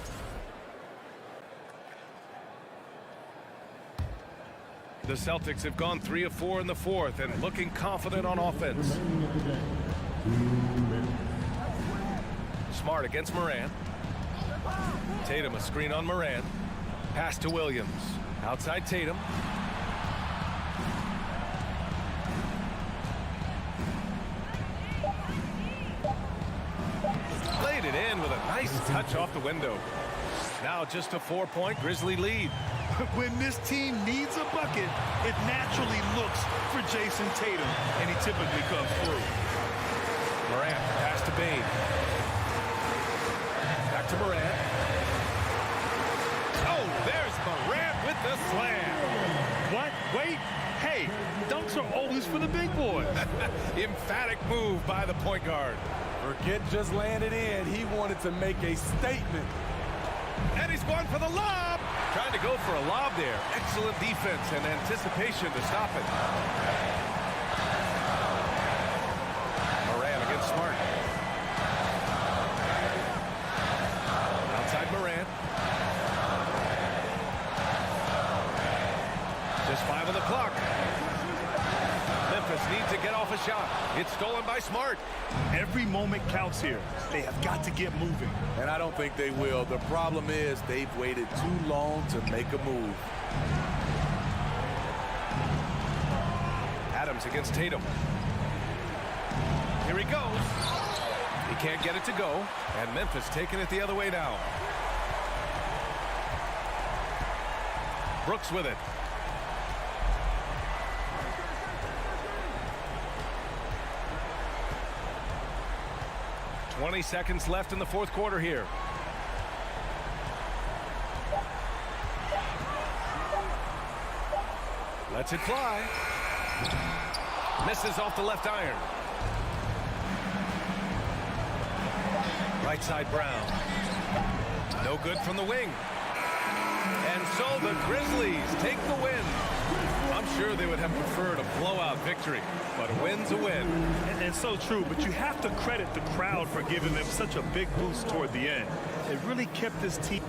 The Celtics have gone 3 of 4 in the fourth and looking confident on offense. Smart against Moran. Tatum a screen on Moran. Pass to Williams. Outside Tatum. Laid it in with a nice touch off the window. Now just a 4-point Grizzly lead. When this team needs a bucket, it naturally looks for Jason Tatum, and he typically comes through. Morant, pass to Bane. Back to Morant. Oh, there's Morant with the slam. What? Wait. Hey, dunks are always for the big boys. Emphatic move by the point guard. Forget just laying it in. He wanted to make a statement. And he's going for the lob. Trying to go for a lob there. Excellent defense and anticipation to stop it. Moran against Smart. Outside Moran. Just 5 on the clock. Memphis needs to get off a shot. It's stolen by Smart. Every moment counts here. They have got to get moving. And I don't think they will. The problem is they've waited too long to make a move. Adams against Tatum. Here he goes. He can't get it to go. And Memphis taking it the other way now. Brooks with it. "20 seconds left in the fourth quarter here. Lets it fly. Misses off the left iron. Right side Brown. No good from the wing. And so the Grizzlies take the win. I'm sure they would have preferred a blowout victory, but a win's a win. And so true, but you have to credit the crowd for giving them such a big boost toward the end. It really kept this team.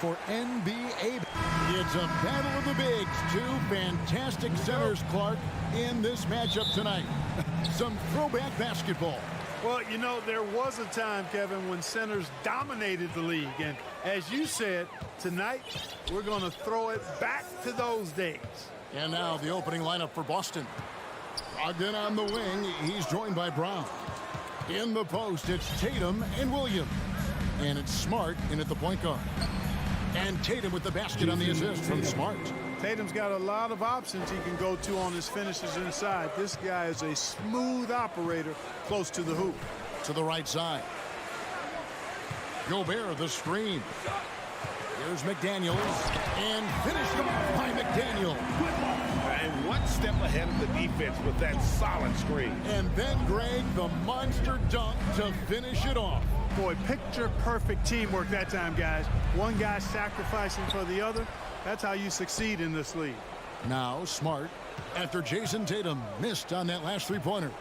for NBA. It's a battle of the bigs. Two fantastic centers, Clark, in this matchup tonight. Some throwback basketball. Well, you know, there was a time, Kevin, when centers dominated the league. And as you said, tonight we're going to throw it back to those days. And now the opening lineup for Boston. Brogdon on the wing. He's joined by Brown. In the post, it's Tatum and Williams. And it's Smart in at the point guard. And Tatum with the basket on the assist from Smart. Tatum's got a lot of options he can go to on his finishes inside. This guy is a smooth operator close to the hoop. To the right side. Gobert, the screen. Here's McDaniels. And finished off by McDaniel. And one step ahead of the defense with that solid screen. And then Greg, the monster dunk to finish it off. Boy, picture-perfect teamwork that time, guys. One guy sacrificing for the other. That's how you succeed in this league. Now Smart, after Jason Tatum missed on that last three-pointer.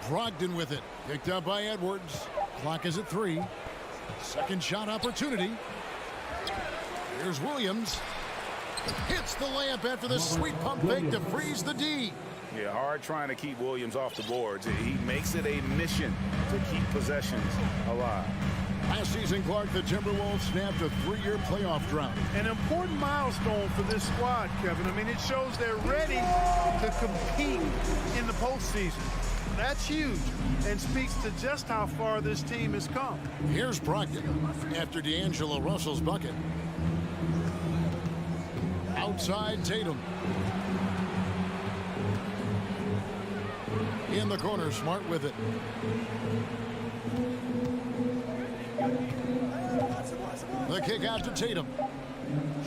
Brogdon with it. Picked up by Edwards. Clock is at 3. Second shot opportunity. Here's Williams. Hits the layup after the sweet pump fake to freeze the D. Yeah, hard trying to keep Williams off the boards. He makes it a mission to keep possessions alive. Last season, Clark, the Timberwolves snapped a 3-year playoff drought. An important milestone for this squad, Kevin. I mean, it shows they're ready to compete in the postseason. That's huge and speaks to just how far this team has come. Here's Brogdon after D'Angelo Russell's bucket. Outside Tatum. In the corner, Smart with it. The kick out to Tatum.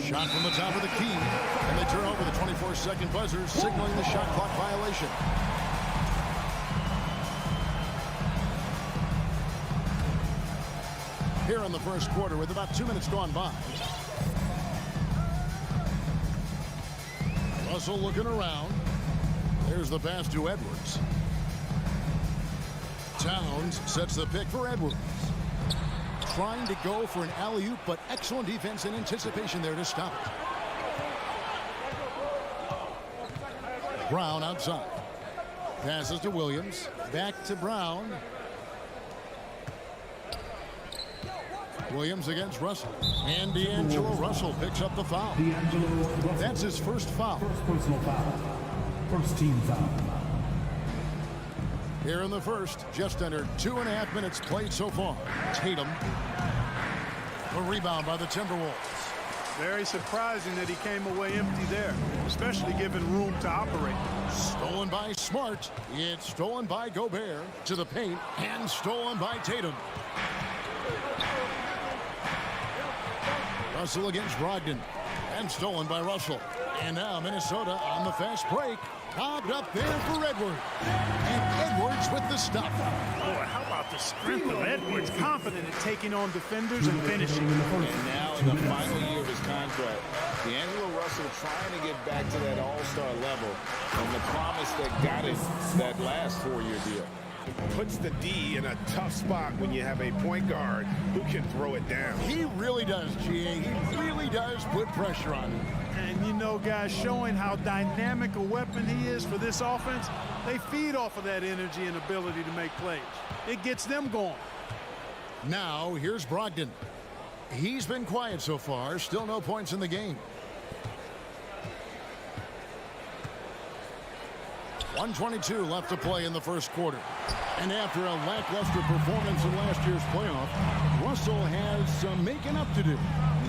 Shot from the top of the key. And they turn over the 24-second buzzer, signaling the shot clock violation. Here in the first quarter with about 2 minutes gone by. Russell looking around. There's the pass to Edwards. Towns sets the pick for Edwards. Trying to go for an alley-oop, but excellent defense and anticipation there to stop it. Brown outside. Passes to Williams. Back to Brown. Williams against Russell. And D'Angelo Russell picks up the foul. That's his first foul. First personal foul. First team foul. Here in the first, just under 2.5 minutes played so far. Tatum. A rebound by the Timberwolves. Very surprising that he came away empty there, especially given room to operate. Stolen by Smart. It's stolen by Gobert to the paint and stolen by Tatum. Russell against Brogdon and stolen by Russell. And now Minnesota on the fast break. Popped up there for Edwards. And Edwards with the stop. Boy, how about the strength of Edwards? Confident in taking on defenders and finishing. And now in the final year of his contract, D'Angelo Russell trying to get back to that all-star level and the promise that got him that last 4-year deal. Puts the D in a tough spot when you have a point guard who can throw it down. He really does, GA. He really does put pressure on him. And you know, guys, showing how dynamic a weapon he is for this offense, they feed off of that energy and ability to make plays. It gets them going. Now, here's Brogdon. He's been quiet so far. Still no points in the game. 1:22 left to play in the first quarter. And after a lackluster performance in last year's playoff, Russell has some making up to do.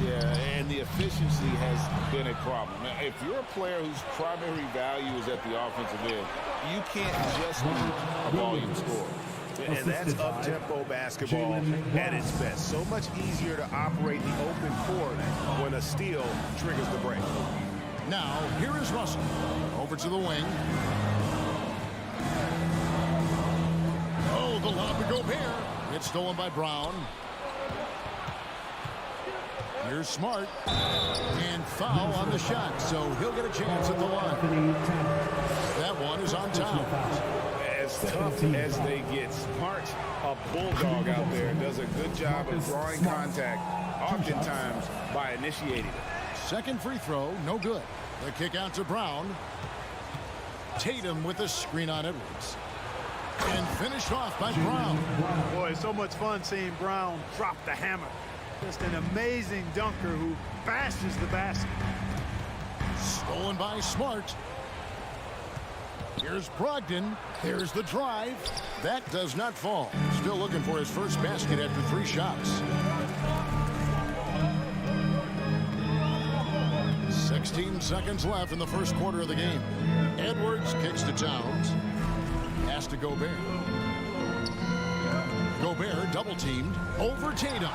Yeah, and the efficiency has been a problem. Now, if you're a player whose primary value is at the offensive end, you can't just be a volume scorer. And that's up-tempo basketball at its best. So much easier to operate the open court when a steal triggers the break. Now, here is Russell. Over to the wing. Oh, the lob to Gobert. It's stolen by Brown. Here's Smart. And foul on the shot, so he'll get a chance at the line. That one is on Towns. As tough as they get, Smart, a bulldog out there, does a good great job of drawing contact, oftentimes by initiating it. Second free throw, no good. The kick out to Brown. Tatum with the screen on Edwards. And finished off by Brown. Boy, it's so much fun seeing Brown drop the hammer. Just an amazing dunker who bashes the basket. Stolen by Smart. Here's Brogdon. There's the drive. That does not fall. Still looking for his first basket after 3 shots. 16 seconds left in the first quarter of the game. Edwards kicks to Towns. Pass to Gobert. Gobert double-teamed over Tatum.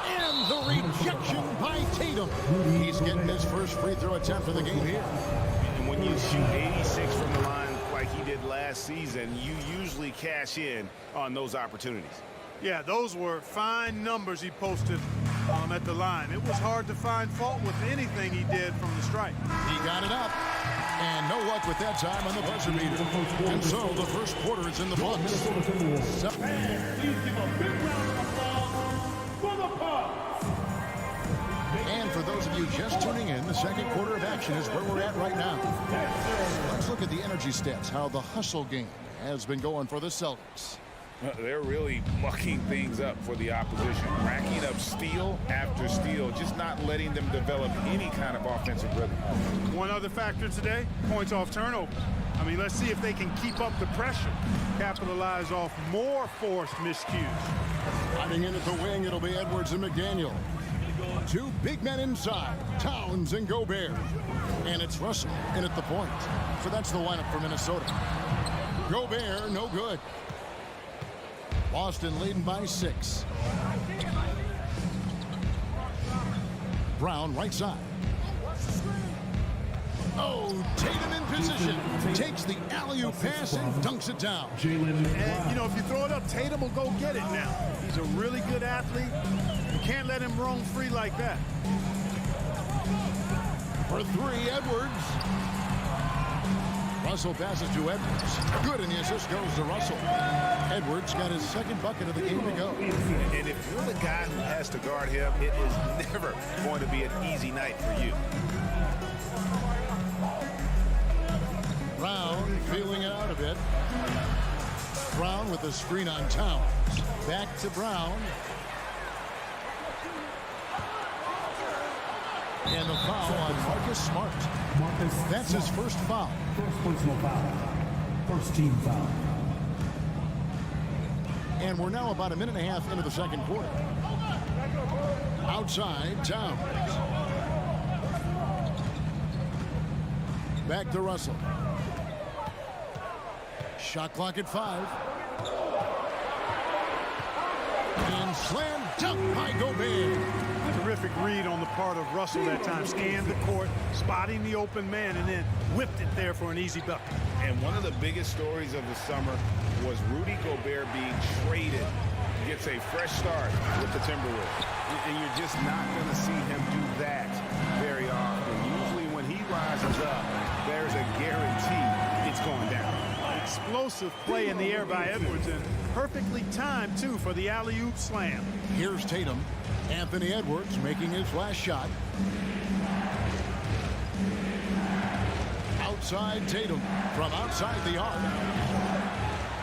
And the rejection by Tatum. He's getting his first free throw attempt of the game here. And when you shoot 86 from the line like he did last season, you usually cash in on those opportunities. Yeah, those were fine numbers he posted at the line. It was hard to find fault with anything he did from the stripe. He got it up. And no luck with that time on the buzzer beater. And so the first quarter is in the books. Please give a big round of applause for the Bucks. And for those of you just tuning in, the second quarter of action is where we're at right now. Let's look at the energy stats, how the hustle game has been going for the Celtics. They're really mucking things up for the opposition, racking up steal after steal, just not letting them develop any kind of offensive rhythm. One other factor today, points off turnover. I mean, let's see if they can keep up the pressure, capitalize off more forced miscues. Hiding in at the wing, it'll be Edwards and McDaniel. 2 big men inside, Towns and Gobert. And it's Russell in at the point. So that's the lineup for Minnesota. Gobert, no good. Boston leading by 6. Brown right side. Oh, Tatum in position. Takes the alley-oop pass and dunks it down. And, you know, if you throw it up, Tatum will go get it now. He's a really good athlete. You can't let him roam free like that. For 3, Edwards. Russell passes to Edwards. Good, and the assist goes to Russell. Edwards got his second bucket of the game to go. And if you're the guy who has to guard him, it is never going to be an easy night for you. Brown feeling it out a bit. Brown with the screen on Towns. Back to Brown. And the foul on Marcus Smart. That's his first foul. First personal foul. First team foul. And we're now about a minute and a half into the second quarter. Outside, Towns. Back to Russell. Shot clock at 5. And slam dunk by Gobert. Terrific read on the part of Russell that time. Scanned the court, spotting the open man, and then whipped it there for an easy bucket. And one of the biggest stories of the summer was Rudy Gobert being traded. He gets a fresh start with the Timberwolves. And you're just not going to see him do that very often. Usually when he rises up, there's a guarantee it's going down. Explosive play in the air by Edwards, and perfectly timed, too, for the alley-oop slam. Here's Tatum. Anthony Edwards making his last shot. Outside Tatum from outside the arc.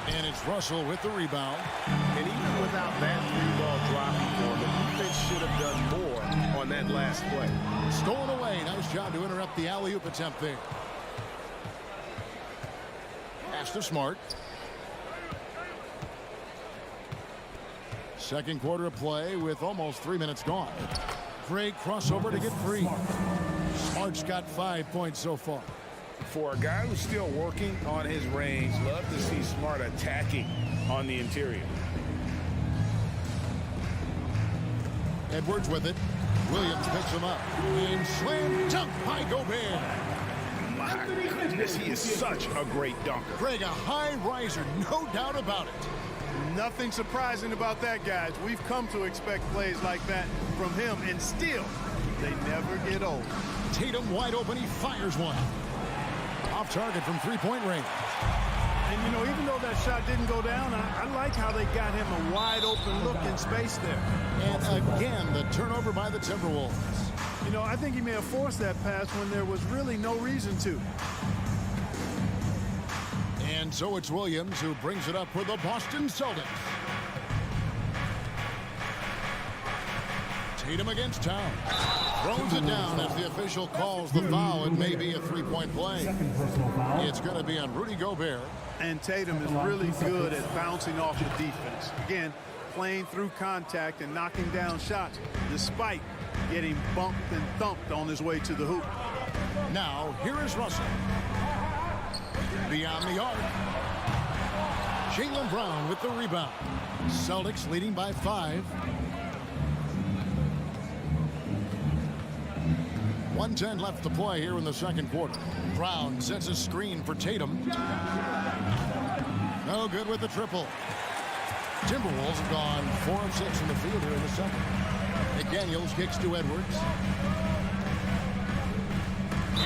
And it's Russell with the rebound. And even without that 3-ball dropping for him, the defense should have done more on that last play. Stolen away. Nice job to interrupt the alley-oop attempt there. Pass to Smart. Second quarter of play with almost 3 minutes gone. Great crossover to get free. Smart's got 5 points so far. For a guy who's still working on his range, love to see Smart attacking on the interior. Edwards with it. Williams picks him up. And slam dunk by Gobert. My goodness, he is such a great dunker. Greg, a high riser, no doubt about it. Nothing surprising about that, guys. We've come to expect plays like that from him, and still, they never get old. Tatum wide open, he fires one. Off target from 3-point range. And, you know, even though that shot didn't go down, I like how they got him a wide-open look in space there. And again, the turnover by the Timberwolves. You know, I think he may have forced that pass when there was really no reason to. And so it's Williams who brings it up for the Boston Celtics. Tatum against Towns. Throws it down as the official calls the foul. It may be a three-point play. It's going to be on Rudy Gobert. And Tatum is really good at bouncing off the defense. Again, playing through contact and knocking down shots, despite getting bumped and thumped on his way to the hoop. Now, here is Russell. Beyond the arc. Jaylen Brown with the rebound. Celtics leading by 5. 1:10 left to play here in the second quarter. Brown sets a screen for Tatum. No good with the triple. Timberwolves have gone 4 of 6 in the field here in the second. McDaniels kicks to Edwards.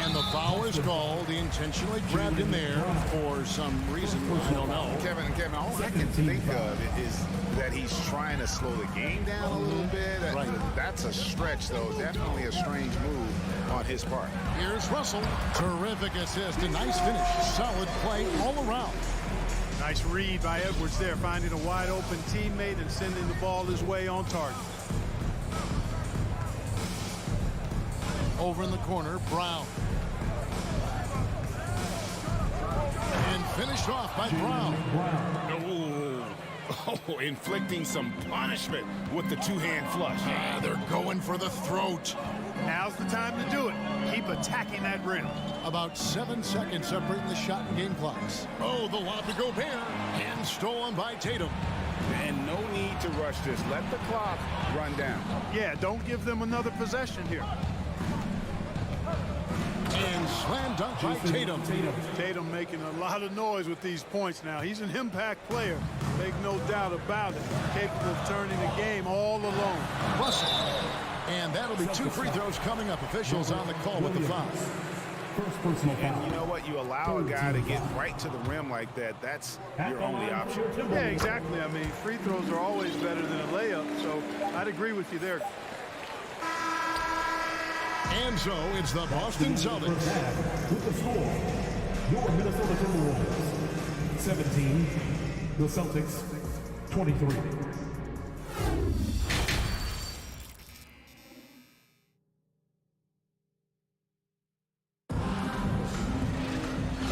And the foul is called. He intentionally grabbed him there for some reason. I don't know. Kevin, all I can think of is that he's trying to slow the game down a little bit. Right. That's a stretch, though. Definitely a strange move on his part. Here's Russell. Terrific assist. A nice finish. Solid play all around. Nice read by Edwards there, finding a wide-open teammate and sending the ball his way on target. Over in the corner, Brown. And finished off by Brown. Oh, inflicting some punishment with the two-hand flush. Yeah, they're going for the throat. Now's the time to do it. Keep attacking that rim. About 7 seconds separating the shot and game clocks. Oh, the lob to Gobert. And stolen by Tatum. And no need to rush this. Let the clock run down. Yeah, don't give them another possession here. And slam dunk by Tatum. Tatum making a lot of noise with these points now. He's an impact player. Make no doubt about it. Capable of turning the game all alone. Russell. And that'll be 2 free throws coming up. Officials on the call with the foul. And you know what? You allow a guy to get right to the rim like that. That's your only option. Yeah, exactly. I mean, free throws are always better than a layup. So I'd agree with you there. And so it's the Boston Celtics. With the score, your Minnesota Timberwolves 17, the Celtics 23.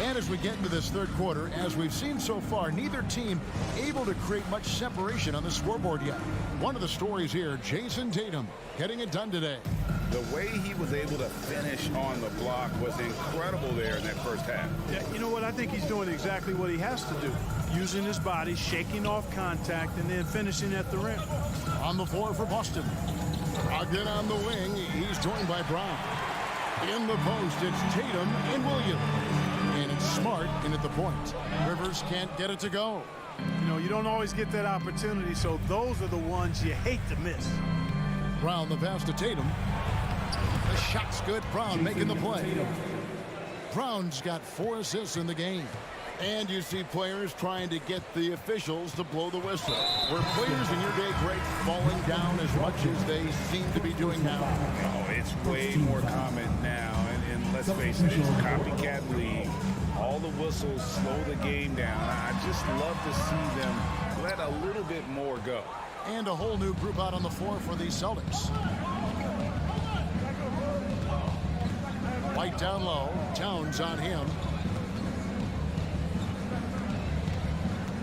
And as we get into this third quarter, as we've seen so far, neither team able to create much separation on the scoreboard yet. One of the stories here, Jason Tatum getting it done today. The way he was able to finish on the block was incredible there in that first half. Yeah, you know what? I think he's doing exactly what he has to do. Using his body, shaking off contact, and then finishing at the rim. On the floor for Boston. Again on the wing, he's joined by Brown. In the post, it's Tatum and Williams. And it's Smart in at the point. Rivers can't get it to go. You know, you don't always get that opportunity, so those are the ones you hate to miss. Brown the pass to Tatum. The shot's good. Brown making the play. Brown's got 4 assists in the game. And you see players trying to get the officials to blow the whistle. Were players in your day great falling down as much as they seem to be doing now? Oh, it's way more common now. And let's face it, it's a copycat league. All the whistles slow the game down. I just love to see them let a little bit more go. And a whole new group out on the floor for these Celtics. White down low. Towns on him.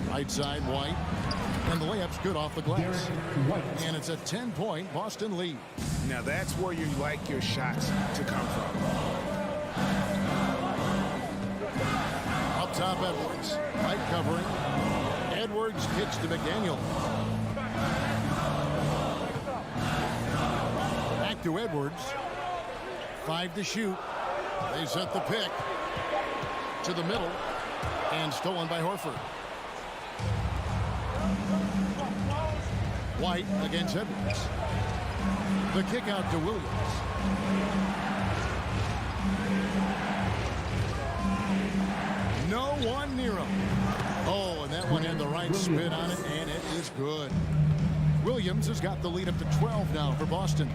Right side, White. And the layup's good off the glass. And it's a 10-point Boston lead. Now that's where you like your shots to come from. Up top, Edwards. Right covering. Edwards kicks to McDaniel. Back to Edwards. 5 to shoot. They set the pick to the middle. And stolen by Horford. White against Edwards. The kick out to Williams. No one near him. That one had the right spin on it, and it is good. Williams has got the lead up to 12 now for Boston.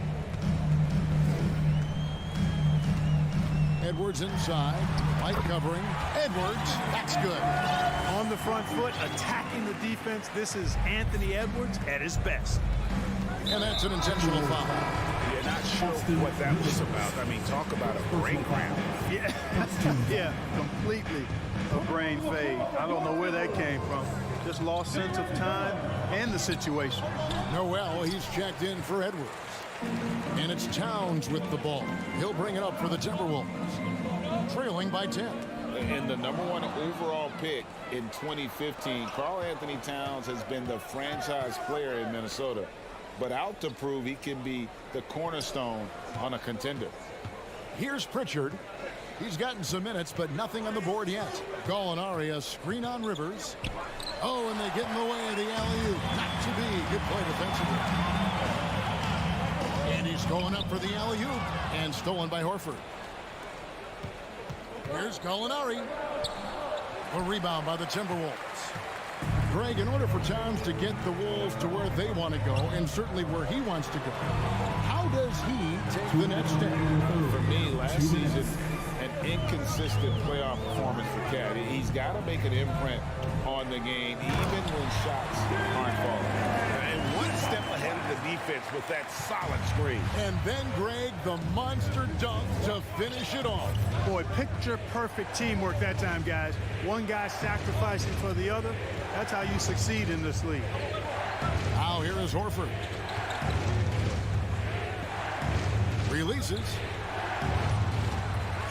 Edwards inside. White covering. Edwards. That's good. On the front foot, attacking the defense. This is Anthony Edwards at his best. And that's an intentional foul. You're not sure what that was about. I mean, talk about a brain cramp. Yeah, yeah, completely a brain fade. I don't know where that came from. Just lost sense of time and the situation. Noel, he's checked in for Edwards. And it's Towns with the ball. He'll bring it up for the Timberwolves. Trailing by 10. And the #1 overall pick in 2015, Karl Anthony Towns has been the franchise player in Minnesota, but out to prove he can be the cornerstone on a contender. Here's Pritchard. He's gotten some minutes, but nothing on the board yet. Gallinari, a screen on Rivers. Oh, and they get in the way of the alley-oop. Not to be. Good play defensively. And he's going up for the alley-oop. And stolen by Horford. Here's Gallinari. A rebound by the Timberwolves. Greg, in order for Towns to get the Wolves to where they want to go, and certainly where he wants to go, how does he take the next step? For me, last season, an inconsistent playoff performance for Cat. He's got to make an imprint on the game, even when shots aren't falling. And one step ahead of the defense with that solid screen. And then, Greg, the monster dunk to finish it off. Boy, picture-perfect teamwork that time, guys. One guy sacrificing for the other. That's how you succeed in this league. Now here is Horford. Releases.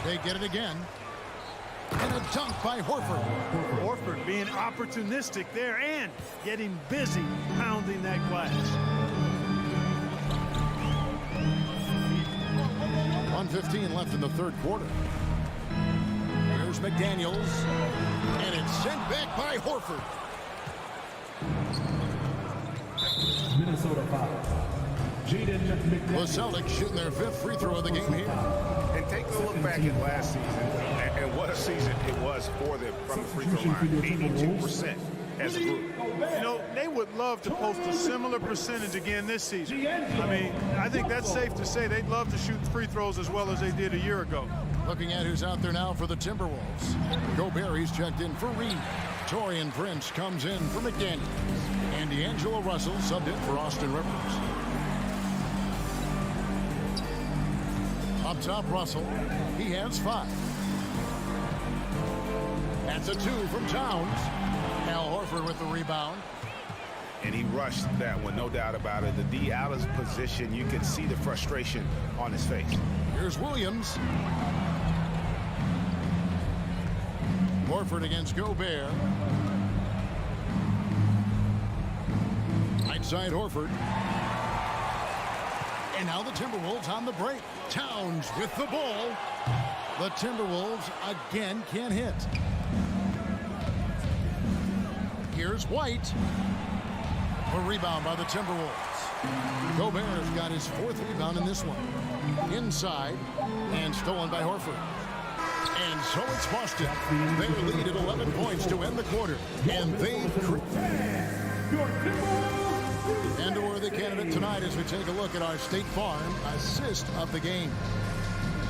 They get it again. And a dunk by Horford. Horford being opportunistic there and getting busy pounding that glass. 1:15 left in the third quarter. Here's McDaniels. And it's sent back by Horford. Minnesota foul. The Celtics shooting their 5th free throw of the game here. And take a look back at last season, and what a season it was for them from the free throw line. 82% as a group. You know, they would love to post a similar percentage again this season. I mean, I think that's safe to say they'd love to shoot free throws as well as they did a year ago. Looking at who's out there now for the Timberwolves. Gobert, he's checked in for Reed. Torian Prince comes in for McDaniels. And D'Angelo Russell subbed in for Austin Rivers. Up top, Russell. He has 5. That's a 2 from Towns. Al Horford with the rebound. And he rushed that one, no doubt about it. The D out of position, you can see the frustration on his face. Here's Williams. Horford against Gobert. Right side Horford. And now the Timberwolves on the break. Towns with the ball. The Timberwolves again can't hit. Here's White. A rebound by the Timberwolves. Gobert's got his 4th rebound in this one. Inside and stolen by Horford. And so it's Boston. They lead at 11 points to end the quarter. And and a worthy candidate tonight as we take a look at our State Farm assist of the game.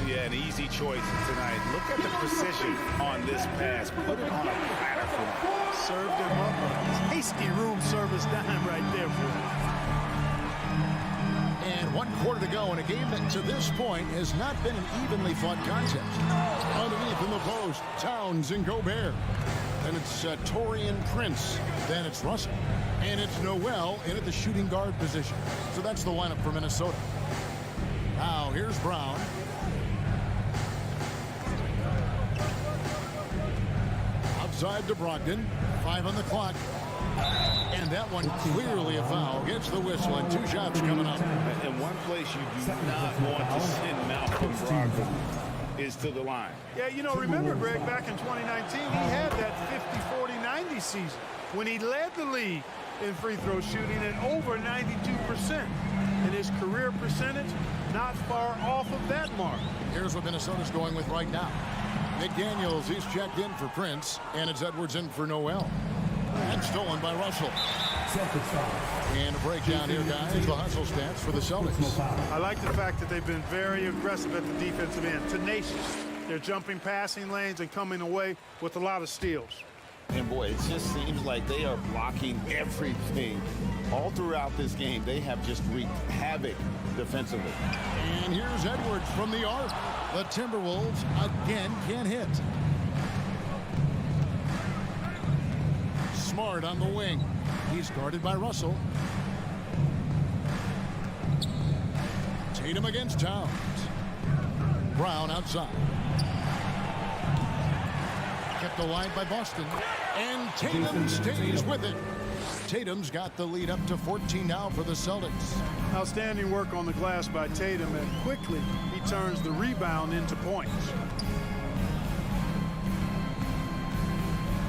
Yeah, an easy choice tonight. Look at the precision on this pass. Put it on a platter for him. Served him up a hasty room service dime right there for him. And 1 quarter to go in a game that to this point has not been an evenly fought contest. Underneath in the post, Towns and Gobert. Then it's Torian Prince. Then it's Russell. And it's Noel in at the shooting guard position. So that's the lineup for Minnesota. Now here's Brown. Outside to Brogdon. 5 on the clock. And that one clearly a foul. Gets the whistle and 2 shots coming up. And one place you do not want to send Malcolm Brogdon is to the line. Yeah, you know, remember, Greg, back in 2019, he had that 50-40-90 season when he led the league in free throw shooting at over 92%. And his career percentage not far off of that mark. Here's what Minnesota's going with right now. McDaniels, he's checked in for Prince, and it's Edwards in for Noel. And stolen by Russell. And a breakdown here, guys. The hustle stats for the Celtics. I like the fact that they've been very aggressive at the defensive end. Tenacious. They're jumping passing lanes and coming away with a lot of steals. And boy, it just seems like they are blocking everything. All throughout this game, they have just wreaked havoc defensively. And here's Edwards from the arc. The Timberwolves again can't hit. Smart on the wing. He's guarded by Russell. Tatum against Towns. Brown outside. Kept alive by Boston. And Tatum stays with it. Tatum's got the lead up to 14 now for the Celtics. Outstanding work on the glass by Tatum, and quickly he turns the rebound into points.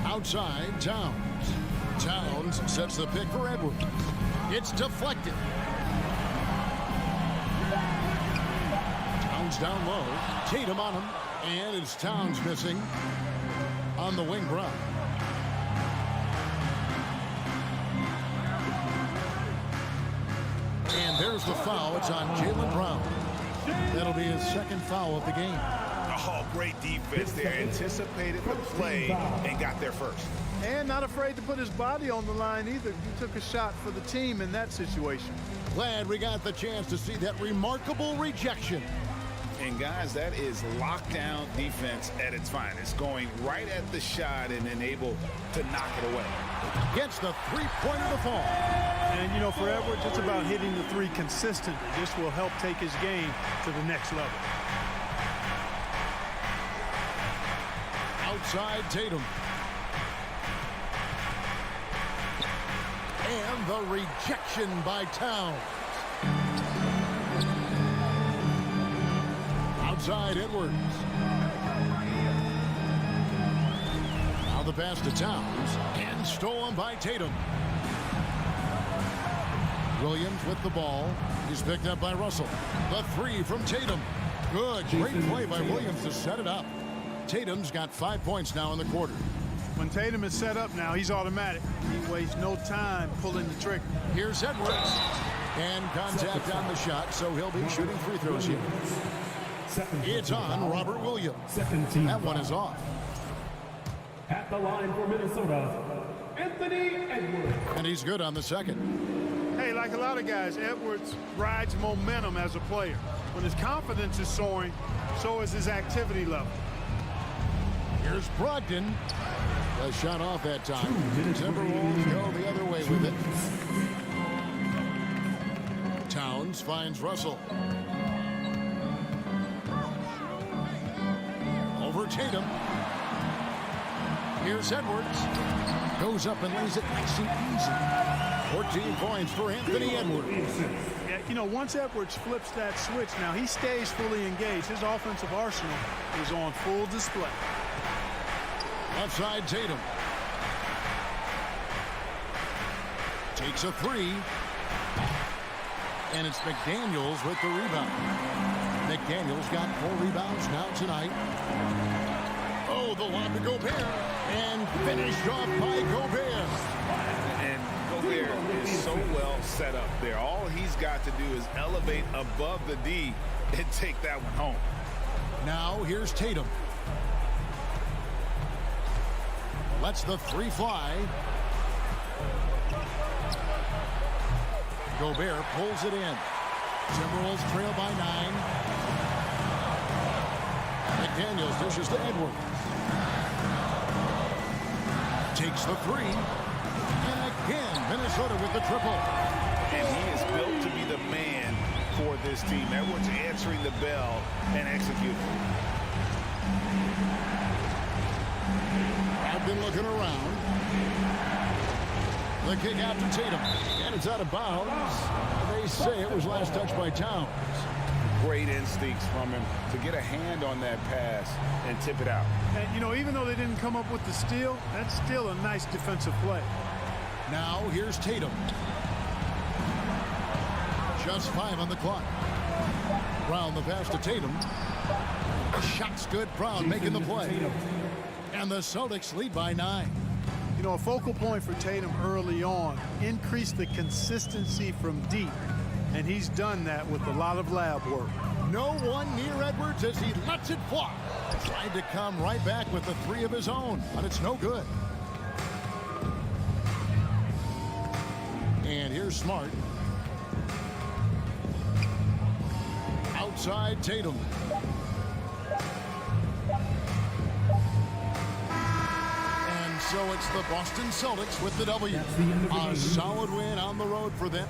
Outside, Towns. Towns sets the pick for Edwards. It's deflected. Towns down low. Tatum on him. And it's Towns missing on the wing. Brown. And there's the foul. It's on Jaylen Brown. That'll be his second foul of the game. Oh, great defense there. Anticipated the play and got there first. And not afraid to put his body on the line either. He took a shot for the team in that situation. Glad we got the chance to see that remarkable rejection. And guys, that is lockdown defense at its finest. Going right at the shot and then able to knock it away. Gets the three-pointer to fall. And, you know, for Edwards, it's about hitting the three consistently. This will help take his game to the next level. Outside Tatum. And the rejection by Towns. Outside Edwards. Now the pass to Towns. And stolen by Tatum. Williams with the ball. He's picked up by Russell. The three from Tatum. Good. Great play by Williams to set it up. Tatum's got 5 points now in the quarter. When Tatum is set up now, he's automatic. He wastes no time pulling the trigger. Here's Edwards. And contact on the shot, so he'll be shooting free throws here. It's on Robert Williams. That one is off. At the line for Minnesota, Anthony Edwards. And he's good on the second. Hey, like a lot of guys, Edwards rides momentum as a player. When his confidence is soaring, so is his activity level. Here's Brogdon. A shot off that time. Timberwolves go the other way with it. Towns finds Russell. Over Tatum. Here's Edwards. Goes up and lays it nice and easy. 14 points for Anthony Edwards. Yeah, you know, once Edwards flips that switch, now he stays fully engaged. His offensive arsenal is on full display. Outside Tatum. Takes a three. And it's McDaniels with the rebound. McDaniels got 4 rebounds now tonight. Oh, the lob to Gobert. And finished off by Gobert. And Gobert is so well set up there. All he's got to do is elevate above the D and take that one home. Now here's Tatum. Lets the three fly. Gobert pulls it in. Timberwolves trail by 9. McDaniels dishes to Edwards. Takes the three. And again, Minnesota with the triple. And he is built to be the man for this team. Edwards answering the bell and executing. I've been looking around. The kick out to Tatum. And it's out of bounds. They say it was last touched by Towns. Great instincts from him to get a hand on that pass and tip it out. And, you know, even though they didn't come up with the steal, that's still a nice defensive play. Now here's Tatum. Just 5 on the clock. Brown the pass to Tatum. The shot's good. Brown making the play. And the Celtics lead by 9. You know, a focal point for Tatum early on, increase the consistency from deep, and he's done that with a lot of lab work. No one near Edwards as he lets it fly. Tried to come right back with the three of his own, but it's no good. And here's Smart. Outside Tatum. And so it's the Boston Celtics with the W. A solid win on the road for them.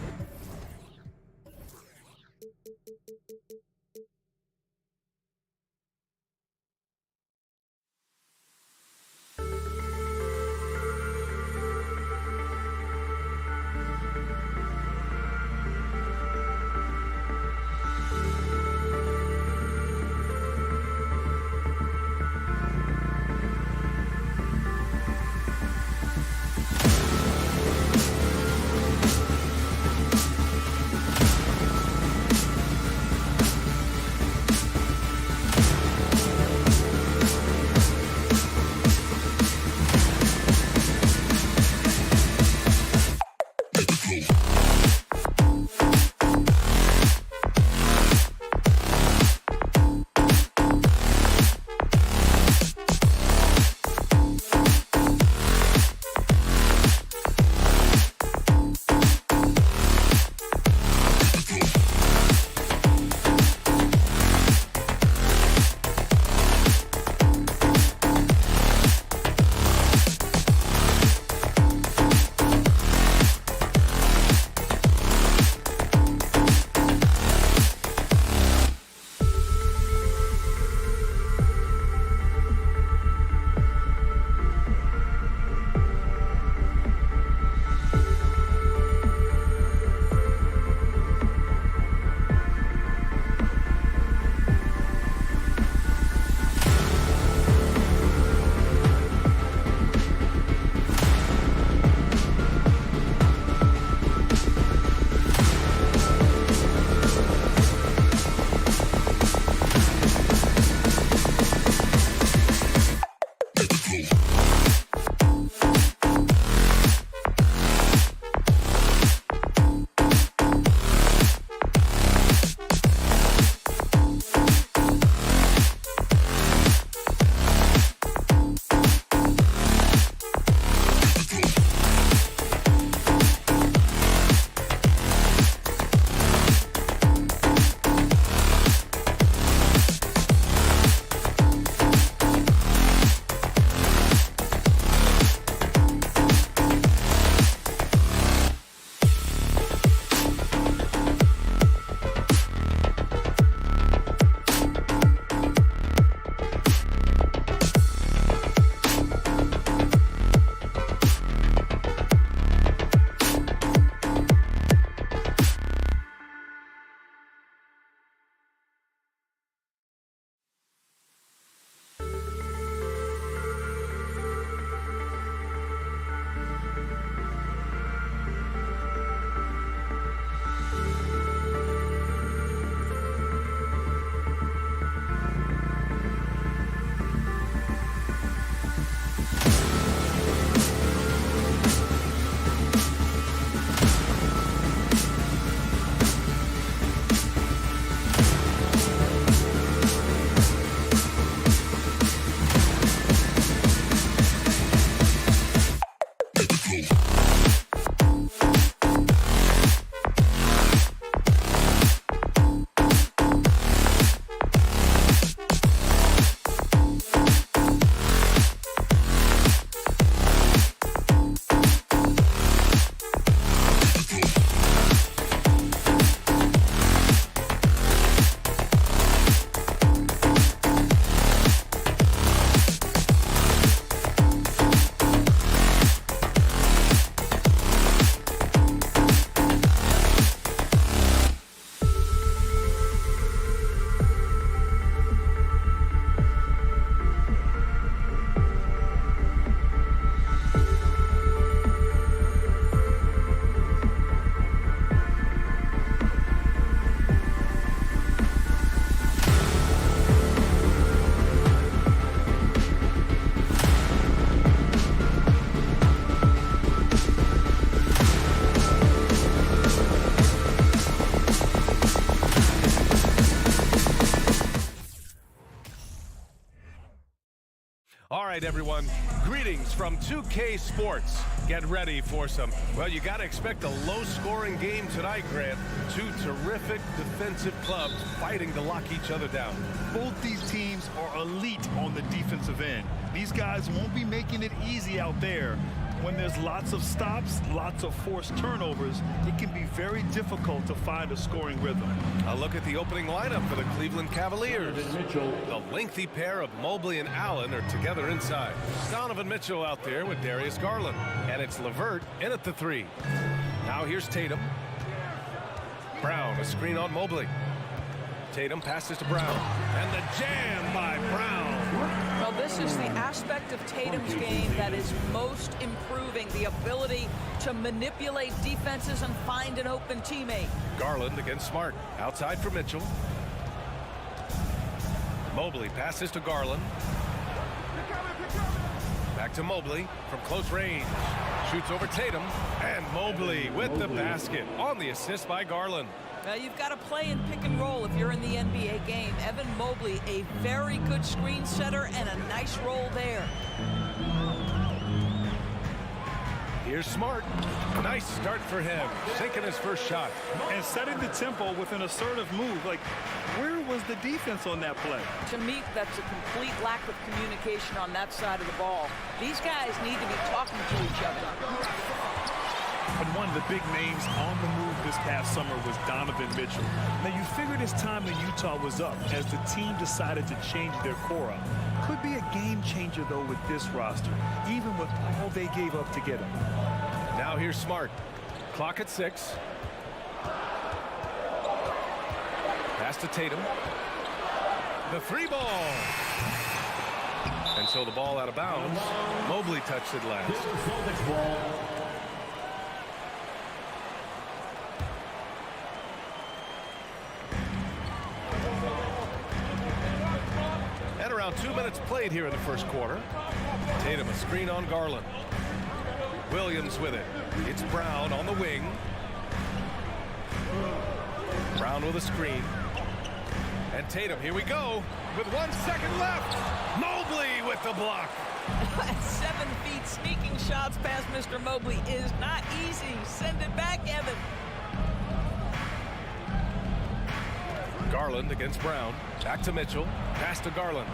right, everyone. Greetings from 2K Sports. Get ready for well, you got to expect a low-scoring game tonight, Grant. Two terrific defensive clubs fighting to lock each other down. Both these teams are elite on the defensive end. These guys won't be making it easy out there. When there's lots of stops, lots of forced turnovers, it can be very difficult to find a scoring rhythm. A look at the opening lineup for the Cleveland Cavaliers. The lengthy pair of Mobley and Allen are together inside. Donovan Mitchell out there with Darius Garland. And it's LeVert in at the 3. Now here's Tatum. Brown, a screen on Mobley. Tatum passes to Brown. And the jam by Brown. Well, this is the aspect of Tatum's game that is most improving, the ability to manipulate defenses and find an open teammate. Garland against Smart. Outside for Mitchell. Mobley passes to Garland. Back to Mobley from close range. Shoots over Tatum. And Mobley with the basket on the assist by Garland. Now you've got to play in pick and roll if you're in the NBA game. Evan Mobley, a very good screen setter and a nice roll there. Here's Smart. Nice start for him. Sinking his first shot. And setting the tempo with an assertive move. Like, where was the defense on that play? To me, that's a complete lack of communication on that side of the ball. These guys need to be talking to each other. And one of the big names on the move this past summer was Donovan Mitchell. Now, you figured his time in Utah was up as the team decided to change their core up. Could be a game changer, though, with this roster, even with all they gave up to get him. Now here's Smart. Clock at 6. Pass to Tatum. The 3 ball. And so the ball out of bounds. Mobley touched it last. Around 2 minutes played here in the first quarter. Tatum a screen on Garland. Williams with it. It's Brown on the wing. Brown with a screen. And Tatum, here we go. With 1 second left. Mobley with the block. 7 feet sneaking shots past Mr. Mobley is not easy. Send it back, Evan. Garland against Brown. Back to Mitchell. Pass to Garland.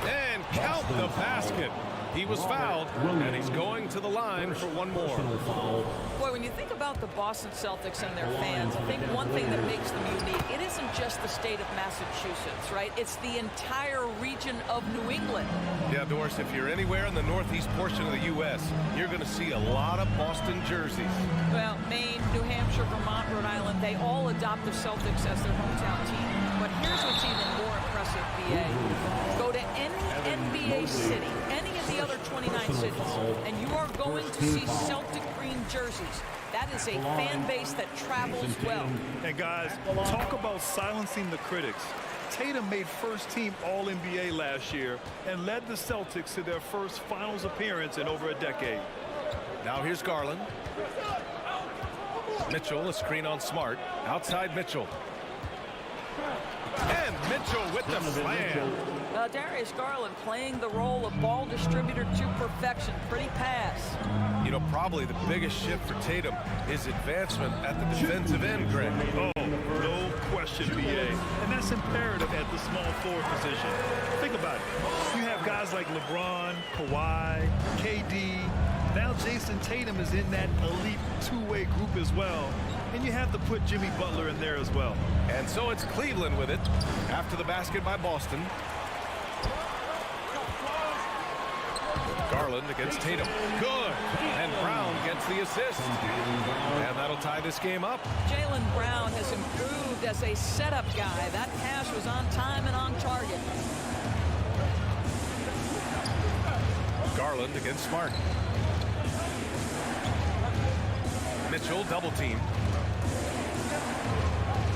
And count the basket. He was fouled, and he's going to the line for one more. Boy, when you think about the Boston Celtics and their fans, I think one thing that makes them unique, it isn't just the state of Massachusetts, right? It's the entire region of New England. Yeah, Doris, if you're anywhere in the northeast portion of the U.S., you're going to see a lot of Boston jerseys. Well, Maine, New Hampshire, Vermont, Rhode Island, they all adopt the Celtics as their hometown team. But here's what's even more impressive, BA. Go to any NBA city, any of the other 29 cities, and you are going to see Celtic green jerseys. That is a fan base that travels well. And guys, talk about silencing the critics. Tatum made first-team All-NBA last year and led the Celtics to their first finals appearance in over a decade. Now here's Garland. Mitchell, a screen on Smart. Outside Mitchell. And Mitchell with the slam. Darius Garland playing the role of ball distributor to perfection. Pretty pass. You know, probably the biggest shift for Tatum is advancement at the defensive end, Greg. Oh, no question, BA. And that's imperative at the small forward position. Think about it. You have guys like LeBron, Kawhi, KD. Now Jason Tatum is in that elite two-way group as well. And you have to put Jimmy Butler in there as well. And so it's Cleveland with it after the basket by Boston. Garland against Tatum. Good. And Brown gets the assist. And that'll tie this game up. Jaylen Brown has improved as a setup guy. That pass was on time and on target. Garland against Smart. Mitchell double team.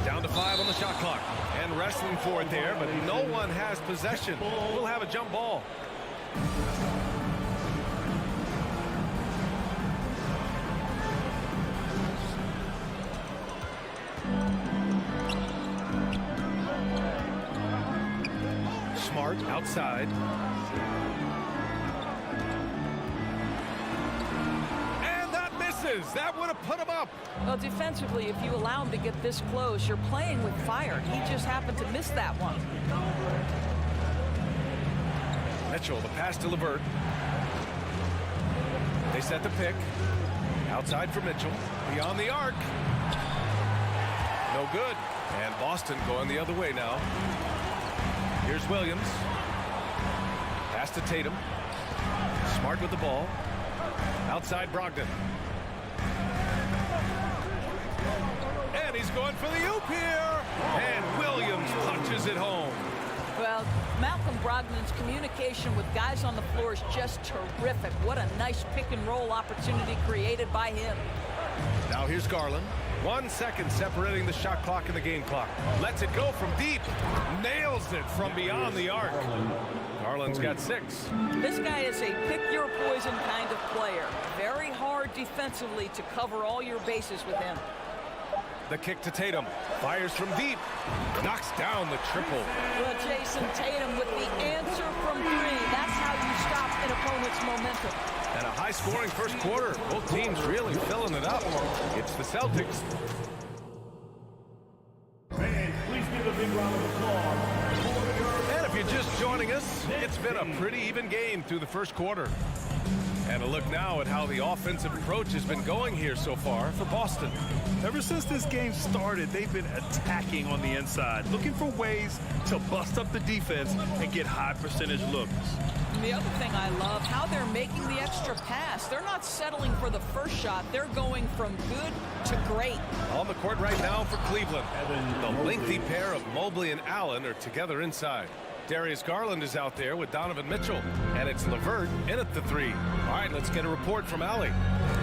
Down to 5 on the shot clock. And wrestling for it there, but no one has possession. We'll have a jump ball. Smart Smart outside. And that misses. That would have put him up. Well, defensively, if you allow him to get this close, you're playing with fire. He just happened to miss that one. Mitchell, the pass to LeVert. They set the pick. Outside for Mitchell. Beyond the arc. No good. And Boston going the other way now. Here's Williams. Pass to Tatum. Smart with the ball. Outside Brogdon. And he's going for the oop here. And Williams punches it home. Well, Malcolm Brogdon's communication with guys on the floor is just terrific. What a nice pick and roll opportunity created by him. Now here's Garland. 1 second separating the shot clock and the game clock. Lets it go from deep. Nails it from beyond the arc. Garland's got 6. This guy is a pick-your-poison kind of player. Very hard defensively to cover all your bases with him. The kick to Tatum. Fires from deep. Knocks down the triple. Well, Jason Tatum with the answer from 3. That's how you stop an opponent's momentum. And a high-scoring first quarter. Both teams really filling it up. It's the Celtics. Fans, please give a big round of applause. And if you're just joining us, it's been a pretty even game through the first quarter. And a look now at how the offensive approach has been going here so far for Boston. Ever since this game started, they've been attacking on the inside, looking for ways to bust up the defense and get high percentage looks. And the other thing I love, how they're making the extra pass. They're not settling for the first shot. They're going from good to great. On the court right now for Cleveland. The lengthy pair of Mobley and Allen are together inside. Darius Garland is out there with Donovan Mitchell. And it's LeVert in at the 3. All right, let's get a report from Allie.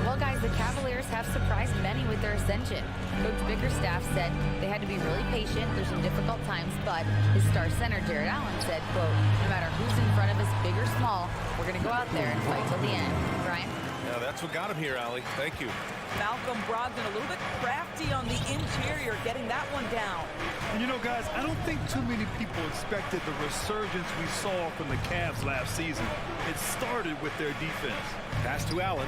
Well, guys, the Cavaliers have surprised many with their ascension. Coach Bickerstaff said they had to be really patient through some difficult times, but his star center, Jared Allen, said, quote, no matter who's in front of us, big or small, we're going to go out there and fight till the end. Brian? Yeah, that's what got him here, Allie. Thank you. Malcolm Brogdon a little bit crafty on the interior, getting that one down. And you know, guys, I don't think too many people expected the resurgence we saw from the Cavs last season. It started with their defense. Pass to Allen.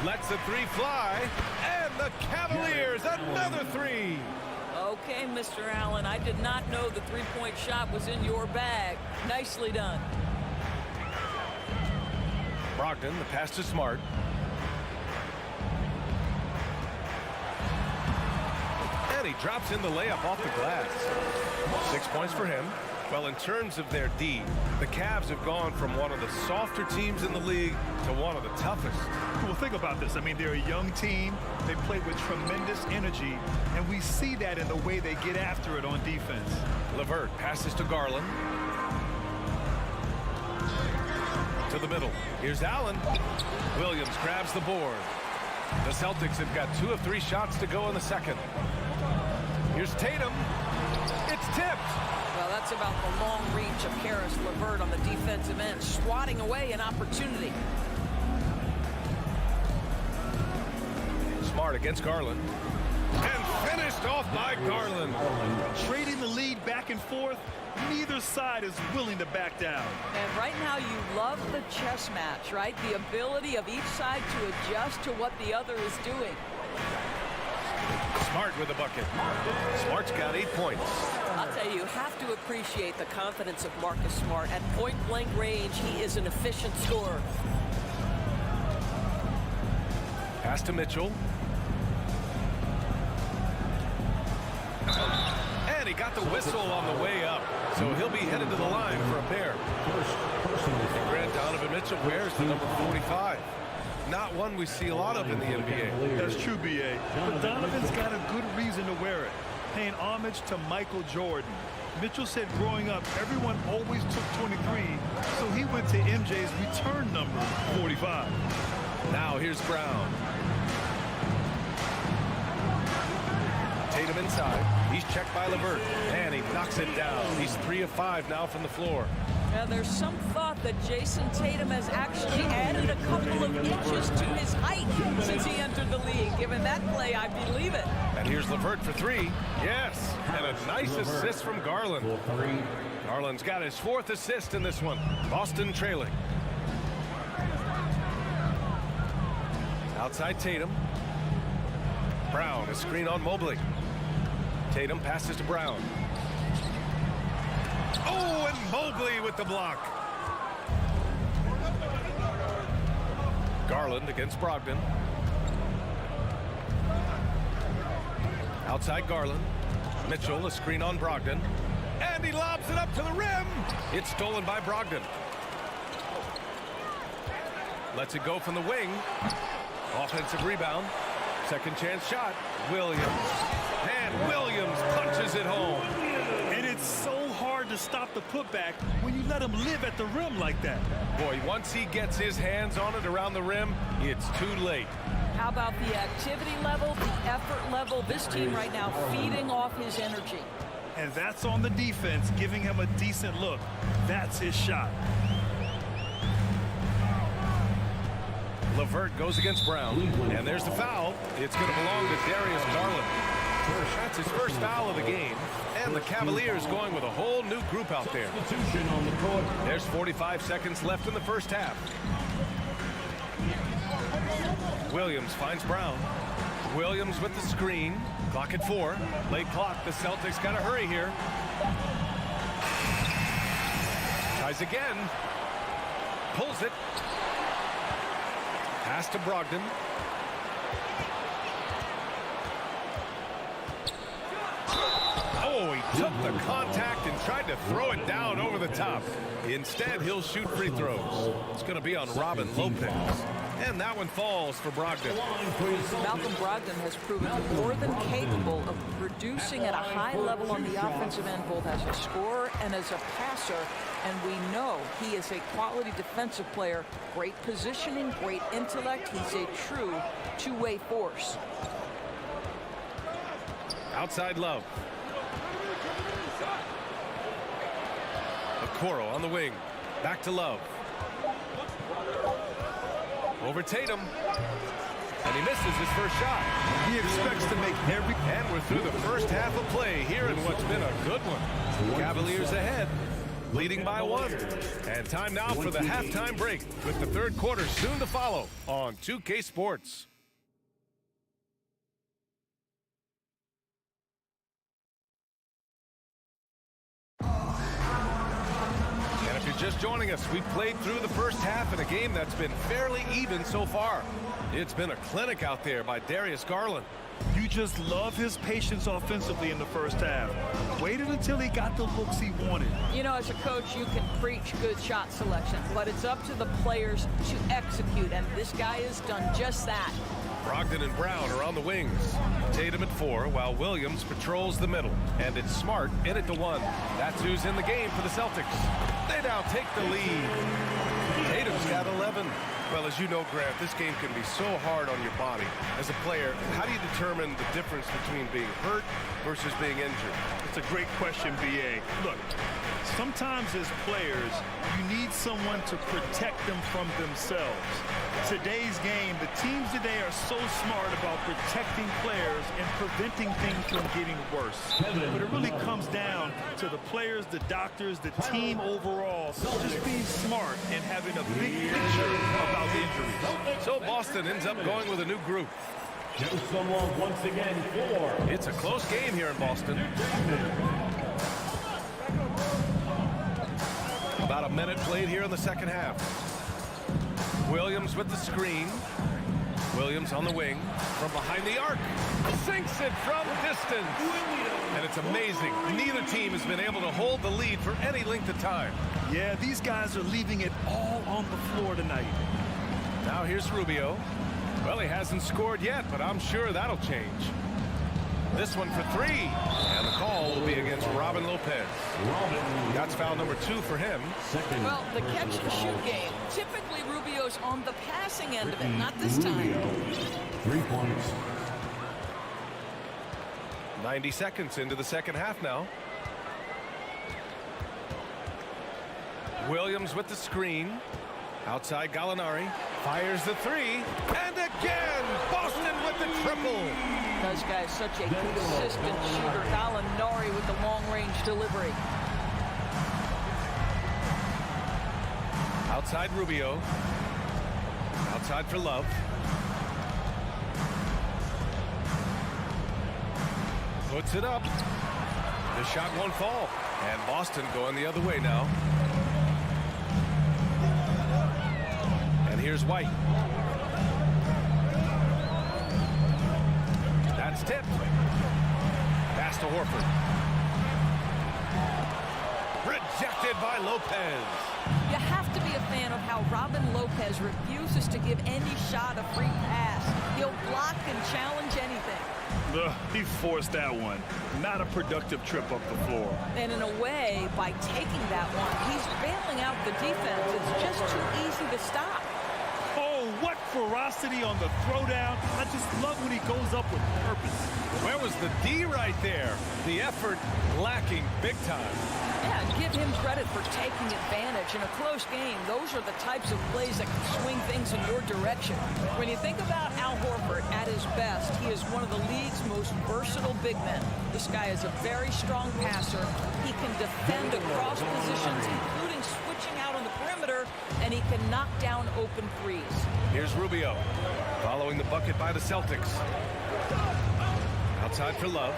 Lets the 3 fly. And the Cavaliers, another 3. Okay, Mr. Allen, I did not know the three-point shot was in your bag. Nicely done. Brogdon, the pass to Smart. And he drops in the layup off the glass. 6 points for him. Well, in terms of their D, the Cavs have gone from one of the softer teams in the league to one of the toughest. Well, think about this. I mean, they're a young team. They play with tremendous energy, and we see that in the way they get after it on defense. LeVert passes to Garland. To the middle. Here's Allen. Williams grabs the board. The Celtics have got 2 of 3 shots to go in the second. Here's Tatum. It's tipped. Well, that's about the long reach of Karis LeVert on the defensive end, swatting away an opportunity. Smart against Garland. And finished off by Garland. Trading the lead back and forth, neither side is willing to back down. And right now you love the chess match, right? The ability of each side to adjust to what the other is doing. Smart with the bucket. Smart's got 8 points. I'll tell you have to appreciate the confidence of Marcus Smart. At point-blank range, he is an efficient scorer. Pass to Mitchell. And he got the whistle on the way up. So he'll be headed to the line for a pair. Grant Donovan Mitchell wears the number 45. Not one we see a lot of in the NBA. That's true, B.A. But Donovan's got a good reason to wear it, paying homage to Michael Jordan. Mitchell said growing up, everyone always took 23, so he went to MJ's return number, 45. Now here's Brown. Tatum inside. He's checked by LeVert, and he knocks it down. He's 3 of 5 now from the floor. There's some thought that Jason Tatum has actually added a couple of inches to his height since he entered the league. Given that play, I believe it. And here's LeVert for three. Yes, and a nice assist from Garland. Garland's got his 4th assist in this one. Boston trailing. Outside Tatum. Brown, a screen on Mobley. Tatum passes to Brown. Oh, and Mobley with the block. Garland against Brogdon. Outside Garland. Mitchell, a screen on Brogdon. And he lobs it up to the rim. It's stolen by Brogdon. Lets it go from the wing. Offensive rebound. Second chance shot. Williams. And Williams punches it home. And it's so hard to stop the putback when you let him live at the rim like that. Boy, once he gets his hands on it around the rim, it's too late. How about the activity level, the effort level? This team right now feeding off his energy. And that's on the defense, giving him a decent look. That's his shot. LeVert goes against Brown, and there's the foul. It's going to belong to Darius Garland. That's his first foul of the game, and the Cavaliers going with a whole new group out there. There's 45 seconds left in the first half. Williams finds Brown. Williams with the screen. Clock at 4. Late clock. The Celtics got to hurry here. Tries again. Pulls it. Pass to Brogdon. Oh, he took the contact and tried to throw it down over the top. Instead, he'll shoot free throws. It's going to be on Robin Lopez. And that one falls for Brogdon. Malcolm Brogdon has proven more than capable of producing at a high level on the offensive end, both as a scorer and as a passer. And we know he is a quality defensive player. Great positioning, great intellect. He's a true two-way force. Outside Love. Okoro on the wing. Back to Love. Over Tatum. And he misses his first shot. He expects to make every... And we're through the first half of play here in what's been a good one. Cavaliers ahead, leading by 1. And time now for the halftime break, with the third quarter soon to follow on 2K Sports. Just joining us, we played through the first half in a game that's been fairly even so far. It's been a clinic out there by Darius Garland. You just love his patience offensively in the first half. Waited until he got the looks he wanted. You know, as a coach, you can preach good shot selection, but it's up to the players to execute, and this guy has done just that. Brogdon and Brown are on the wings. Tatum at 4, while Williams patrols the middle. And it's Smart in it to 1. That's who's in the game for the Celtics. They now take the lead. Tatum's got 11. Well, as you know, Grant, this game can be so hard on your body. As a player, how do you determine the difference between being hurt versus being injured? It's a great question, B.A. Look, sometimes as players, you need someone to protect them from themselves. Today's game, the teams today are so smart about protecting players and preventing things from getting worse. But it really comes down to the players, the doctors, the team overall, just being smart and having a big picture about injuries. So Boston ends up going with a new group. Once again, 4. It's a close game here in Boston. About a minute played here in the second half. Williams with the screen. Williams on the wing from behind the arc. Sinks it from distance. And it's amazing. Neither team has been able to hold the lead for any length of time. Yeah, these guys are leaving it all on the floor tonight. Now here's Rubio. Well, he hasn't scored yet, but I'm sure that'll change. This one for 3. And the call will be against Robin Lopez. That's foul number 2 for him. Well, the catch-and-shoot game, typically Rubio's on the passing end of it, not this time. 3 points. 90 seconds into the second half now. Williams with the screen. Outside Gallinari. Fires the three. And again, Boston with the triple. This guy is such a consistent shooter. Gallinari with the long-range delivery. Outside Rubio. Outside for Love. Puts it up. The shot won't fall. And Boston going the other way now. And here's White. That's tipped. Pass to Horford. Rejected by Lopez. You have to be a fan of how Robin Lopez refuses to give any shot a free pass. He'll block and challenge anything. He forced that one. Not a productive trip up the floor. And in a way, by taking that one, he's bailing out the defense. It's just too easy to stop. Oh, what ferocity on the throwdown. I just love when he goes up with purpose. Where was the D right there? The effort lacking big time. Yeah, give him credit for taking advantage. In a close game, those are the types of plays that can swing things in your direction. When you think about Al Horford at his best, he is one of the league's most versatile big men. This guy is a very strong passer. He can defend across positions, including switching out on the perimeter, and he can knock down open threes. Here's Rubio, following the bucket by the Celtics. Outside for Love.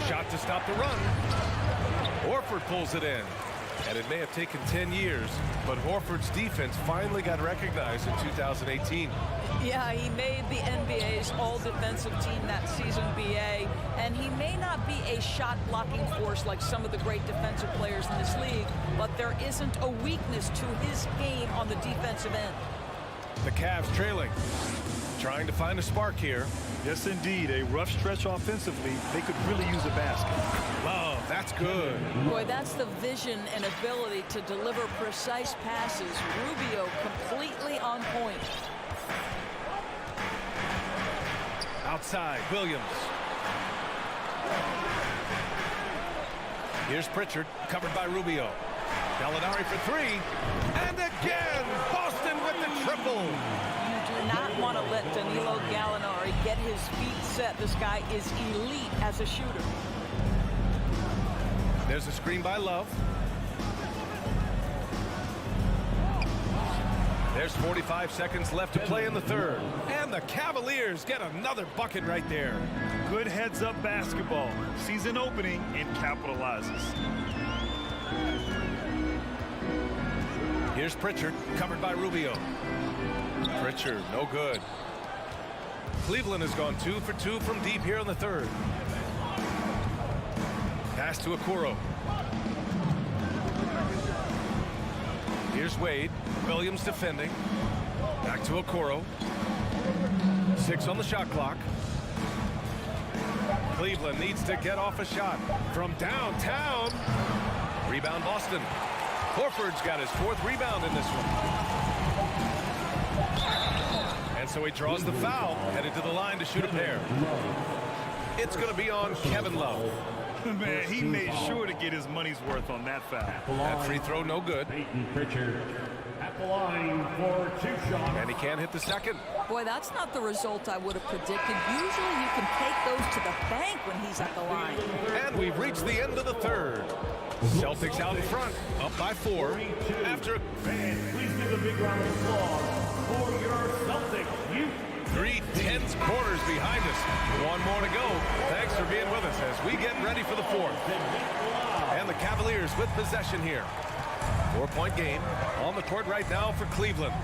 Shot to stop the run. Horford pulls it in. And it may have taken 10 years, but Horford's defense finally got recognized in 2018. Yeah, he made the NBA's all-defensive team that season, BA, and he may not be a shot-blocking force like some of the great defensive players in this league, but there isn't a weakness to his game on the defensive end. The Cavs trailing, trying to find a spark here. Yes, indeed. A rough stretch offensively. They could really use a basket. Love, that's good. Boy, that's the vision and ability to deliver precise passes. Rubio completely on point. Outside, Williams. Here's Pritchard, covered by Rubio. Gallinari for three. And again, Boston with the triple. Do not want to let Danilo Gallinari get his feet set. This guy is elite as a shooter. There's a screen by Love. There's 45 seconds left to play in the third. And the Cavaliers get another bucket right there. Good heads-up basketball. Season opening and capitalizes. Here's Pritchard, covered by Rubio. Pritchard, no good. Cleveland has gone 2 for 2 from deep here in the third. Pass to Okoro. Here's Wade. Williams defending. Back to Okoro. 6 on the shot clock. Cleveland needs to get off a shot from downtown. Rebound Boston. Horford's got his 4th rebound in this one. And so he draws the foul, headed to the line to shoot a pair. It's going to be on Kevin Love. Man, he made sure to get his money's worth on that foul. That free throw no good. Pritchard at the line for 2 shots. And he can't hit the second. Boy, that's not the result I would have predicted. Usually you can take those to the bank when he's at the line. And we've reached the end of the third. Celtics out in front, up by 4. After Fans, please give a big round of applause for your Celtics. You 3 tense quarters behind us. 1 more to go. Thanks for being with us as we get ready for the 4th. And the Cavaliers with possession here. 4-point game on the court right now for Cleveland.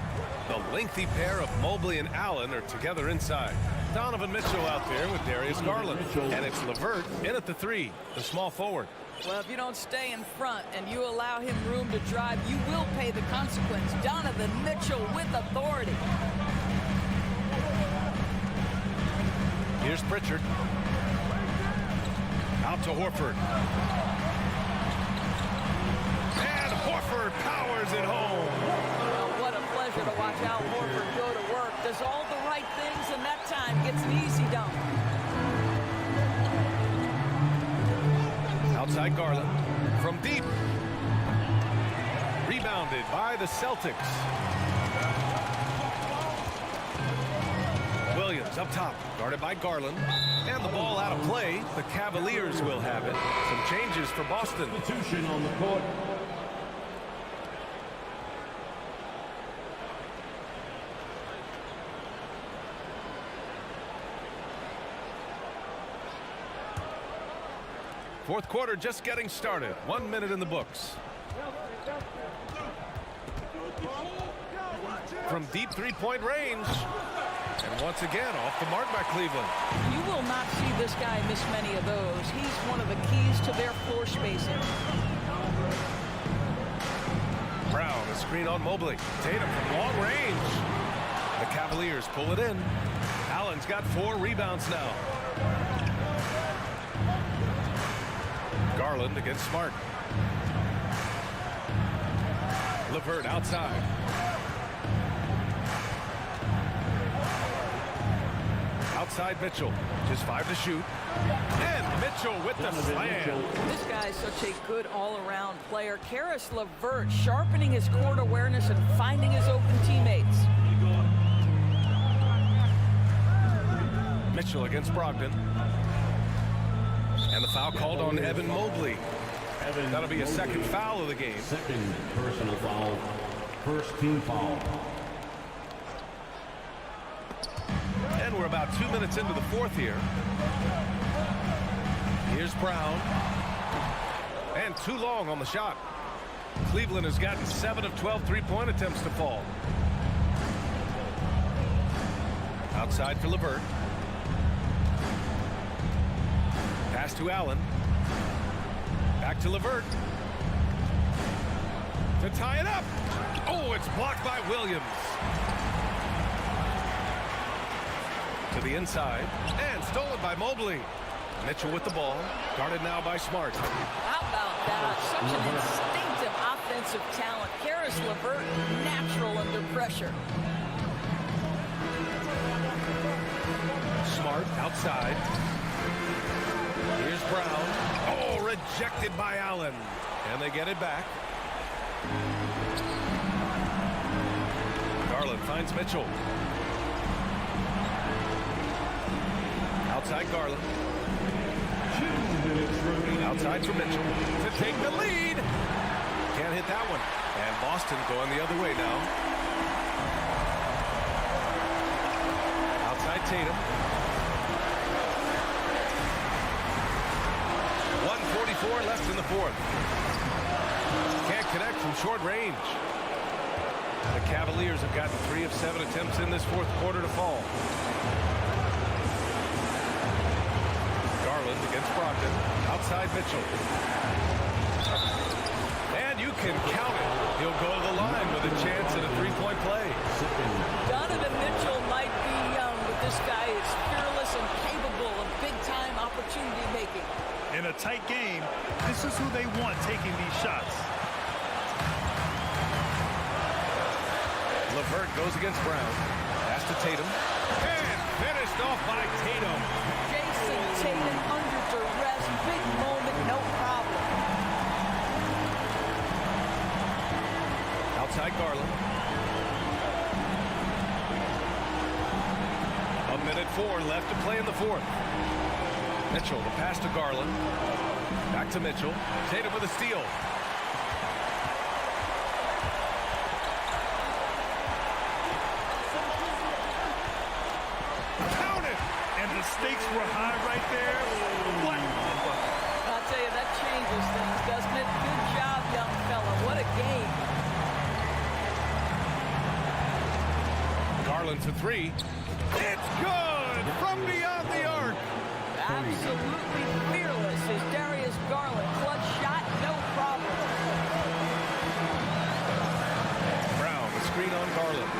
The lengthy pair of Mobley and Allen are together inside. Donovan Mitchell out there with Darius Garland. And it's LeVert in at the 3, the small forward. Well, if you don't stay in front and you allow him room to drive, you will pay the consequence. Donovan Mitchell with authority. Here's Pritchard. Out to Horford. And Horford powers it home. Well, what a pleasure to watch Al Horford go to work. Does all the right things, and that time gets an easy dunk. Outside Garland. from deep. Rebounded by the Celtics. Williams up top, guarded by Garland. And the ball out of play. The Cavaliers will have it. Some changes for Boston. Substitution on the court. Fourth quarter just getting started. 1 minute in the books. From deep three-point range. And once again, off the mark by Cleveland. You will not see this guy miss many of those. He's one of the keys to their floor spacing. Brown, a screen on Mobley. Tatum from long range. The Cavaliers pull it in. Allen's got 4 rebounds now. Garland against Smart. LeVert outside. Outside Mitchell. Just 5 to shoot. And Mitchell with the slam. This guy's such a good all-around player. Karis LeVert sharpening his court awareness and finding his open teammates. Mitchell against Brogdon. And the foul called on Evan Mobley. That'll be a second foul of the game. Second personal foul. First team foul. And we're about 2 minutes into the fourth here. Here's Brown. And too long on the shot. Cleveland has gotten 7 of 12 three-point attempts to fall. Outside for LeVert. Pass to Allen. Back to LeVert. To tie it up. Oh, it's blocked by Williams. To the inside. And stolen by Mobley. Mitchell with the ball. Guarded now by Smart. How about that? Such an instinctive offensive talent. Karis LeVert, natural under pressure. Smart outside. Here's Brown. Oh, rejected by Allen. And they get it back. Garland finds Mitchell. Outside Garland. Outside for Mitchell to take the lead. Can't hit that one. And Boston going the other way now. Outside Tatum. 1:44 left in the fourth. Can't connect from short range. The Cavaliers have gotten 3 of 7 attempts in this fourth quarter to fall. Garland against Brogdon. Outside Mitchell. And you can count it. He'll go to the line with a chance at a three-point play. Donovan Mitchell might be young, but this guy is fearless and capable of big-time opportunity making. In a tight game, this is who they want taking these shots. LeVert goes against Brown. Pass to Tatum. And finished off by Tatum. Jason Tatum under duress. Big moment, no problem. Outside Garland. 1:04 left to play in the fourth. Mitchell, the pass to Garland. Back to Mitchell. Tatum with a steal. Count it! And the stakes were high right there. What? I'll tell you, that changes things, doesn't it? Good job, young fella. What a game. Garland for 3. It's good from beyond the arc. Absolutely fearless is Darius Garland. Clutch shot, no problem. Brown, the screen on Garland.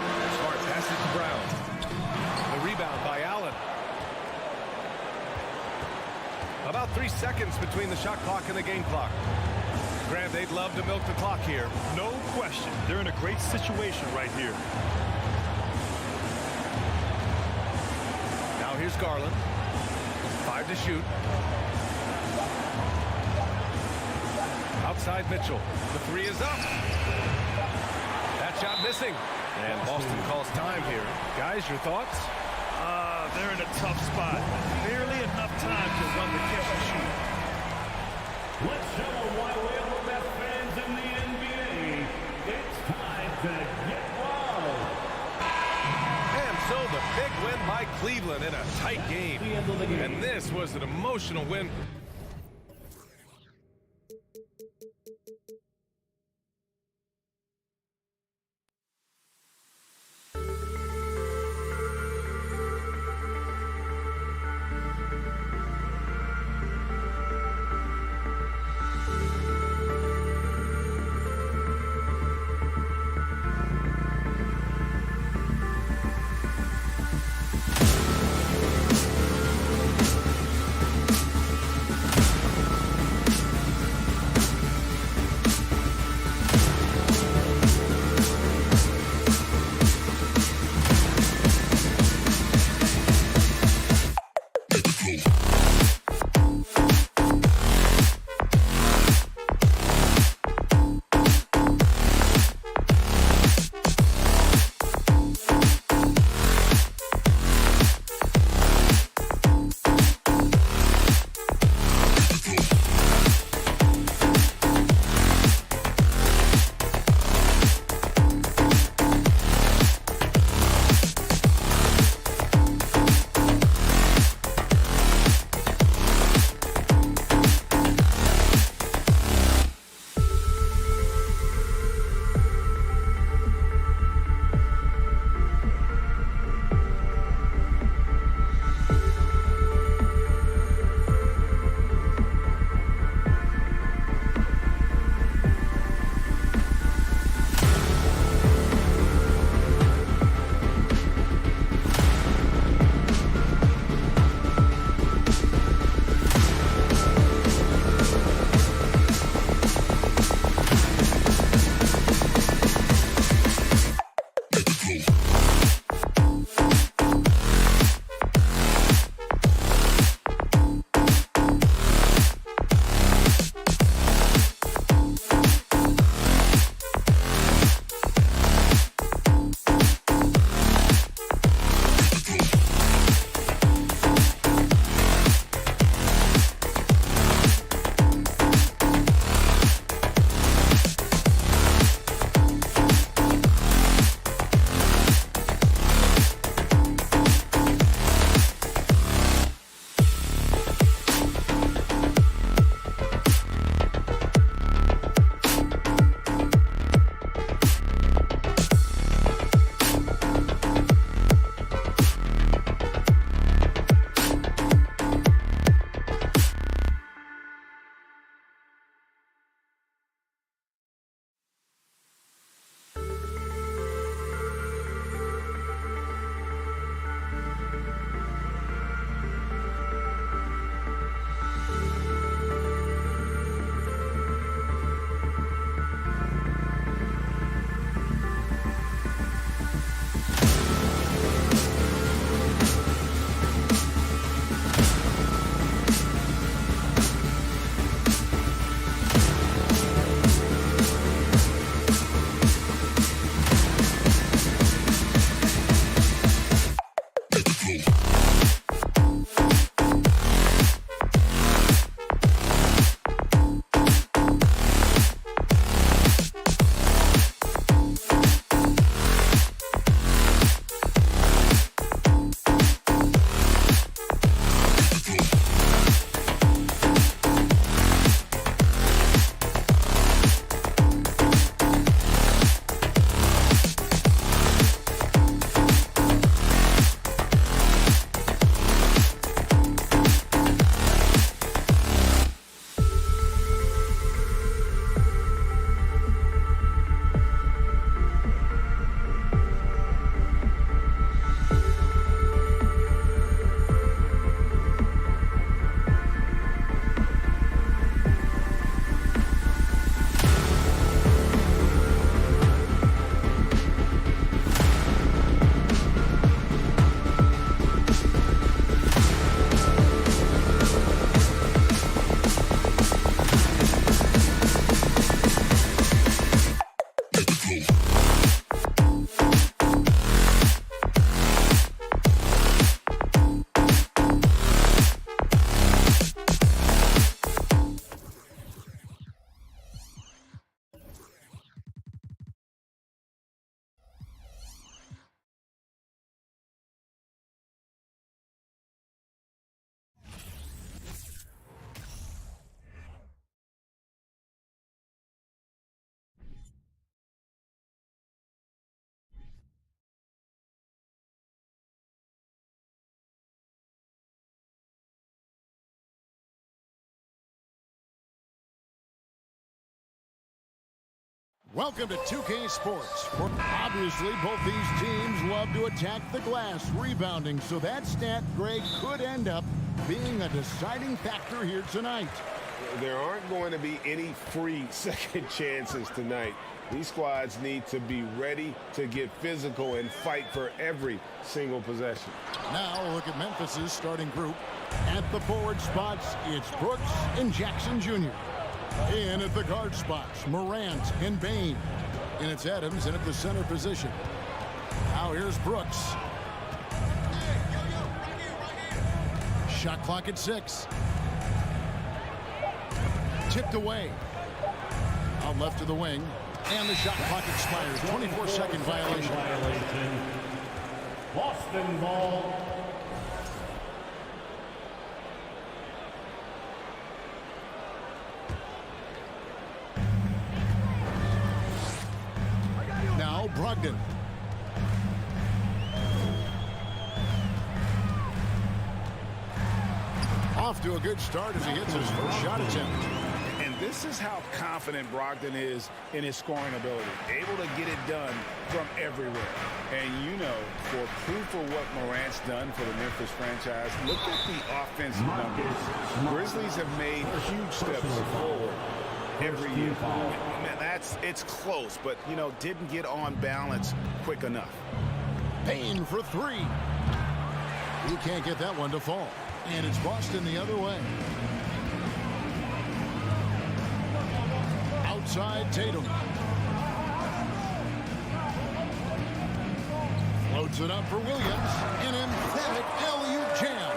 Smart passes to Brown. The rebound by Allen. About 3 seconds between the shot clock and the game clock. Grant, they'd love to milk the clock here. No question. They're in a great situation right here. Now here's Garland. 5 to shoot. outside Mitchell. The three is up. That shot missing. And Boston calls time here. Guys, your thoughts? They're in a tough spot. Barely enough time to run the catch and shoot. Let's show them why we are the best fans in the NBA. It's time to get wild. And so the big win by Cleveland in a tight game. And this was an emotional win. Welcome to 2K Sports. Obviously, both these teams love to attack the glass, rebounding, so that stat, Greg, could end up being a deciding factor here tonight. There aren't going to be any free second chances tonight. These squads need to be ready to get physical and fight for every single possession. Now we'll look at Memphis's starting group. At the forward spots, it's Brooks and Jackson Jr. In at the guard spots, Morant and Bain. And it's Adams in at the center position. Now here's Brooks. Shot clock at 6. Tipped away. Out left to the wing. And the shot clock expires. 24-second violation. Boston ball. Now Brogdon. Off to a good start as he hits his first shot attempt. And this is how confident Brogdon is in his scoring ability. Able to get it done from everywhere. And you know, for proof of what Morant's done for the Memphis franchise, look at the offensive numbers. Grizzlies have made huge steps forward every year. Man, it's close, but, you know, didn't get on balance quick enough. Bain for 3. You can't get that one to fall. And it's Boston the other way. Outside Tatum. Floats it up for Williams. An emphatic alley-oop jam.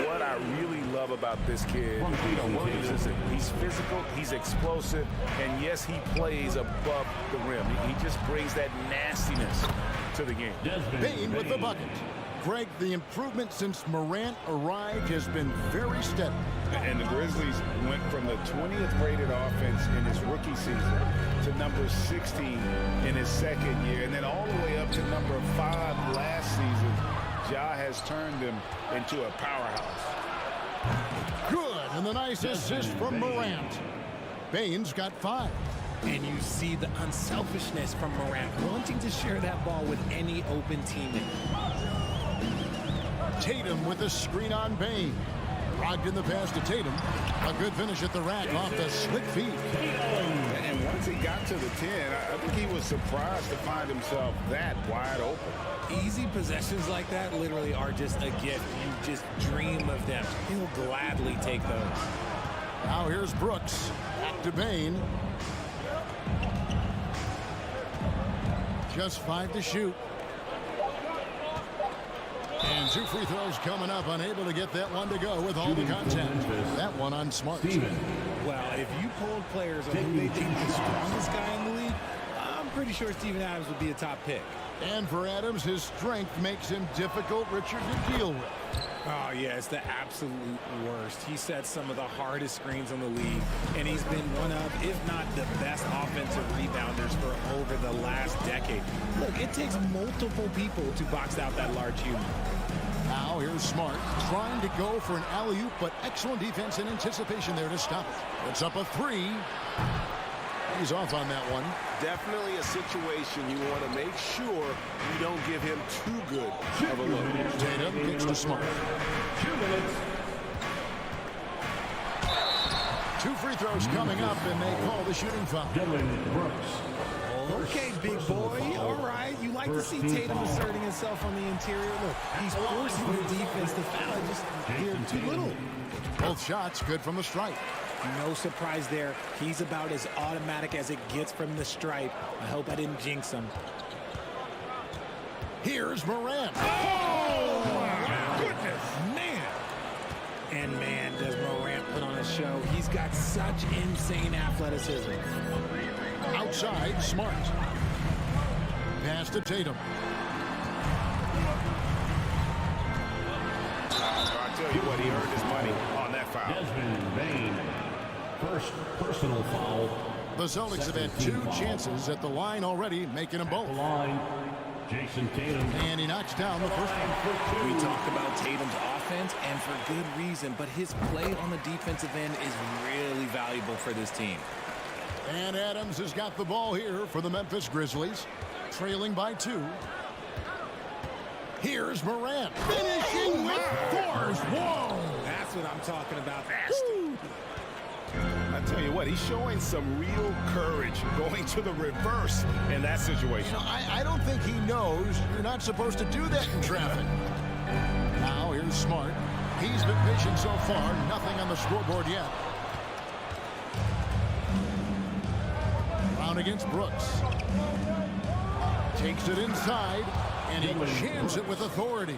What I really love about this kid, Williams, is that he's physical, he's explosive, and yes, he plays above the rim. He just brings that nastiness to the game. Bain with the bucket. Greg, the improvement since Morant arrived has been very steady. And the Grizzlies went from the 20th rated offense in his rookie season to number 16 in his second year, and then all the way up to number 5 last season. Ja has turned them into a powerhouse. Good, and the nice assist from Morant. Bain's got 5. And you see the unselfishness from Morant, wanting to share that ball with any open teammate. Tatum with a screen on Bain. Brogdon the pass to Tatum. A good finish at the rack off the slick feet. And once he got to the 10, I think he was surprised to find himself that wide open. Easy possessions like that literally are just a gift. You just dream of them. He'll gladly take those. Now here's Brooks. Back to Bain. Just 5 to shoot. And 2 free throws coming up. Unable to get that one to go with all the contact. That one on Smart. Well, if you polled players on who they think is the strongest guy in the league, I'm pretty sure Steven Adams would be a top pick. And for Adams, his strength makes him difficult, Richard, to deal with. Oh, yeah, it's the absolute worst. He sets some of the hardest screens in the league, and he's been one of, if not the best offensive rebounders for over the last decade. Look, it takes multiple people to box out that large human. Now here's Smart trying to go for an alley-oop, but excellent defense and anticipation there to stop it. It's up a 3. He's off on that one. Definitely a situation you want to make sure you don't give him too good of a look. Tatum kicks to Smart. 2 minutes. 2 free throws coming up, and they call the shooting foul. Dylan Brooks. Okay, big boy. All right. You like to see Tatum asserting himself on the interior. Look, he's forcing the defense to foul. Just here too little. Both shots good from the stripe. No surprise there. He's about as automatic as it gets from the stripe. I hope I didn't jinx him. Here's Morant. Oh, my goodness, man. And man, does Morant put on a show. He's got such insane athleticism. Outside, Smart. Pass to Tatum. I tell you what, he earned his money on that foul. Desmond Bain. First personal foul. The Celtics have had 2 chances at the line already, making them both. Line, Jason Tatum. And he knocks down the first one. We talked about Tatum's offense, and for good reason, but his play on the defensive end is really valuable for this team. And Adams has got the ball here for the Memphis Grizzlies, trailing by 2. Here's Morant, finishing with force. Whoa! That's what I'm talking about. I tell you what, he's showing some real courage going to the reverse in that situation. You know, I don't think he knows you're not supposed to do that in traffic. Now here's Smart. He's been patient so far. Nothing on the scoreboard yet. Brown against Brooks. Takes it inside, and he jams it with authority.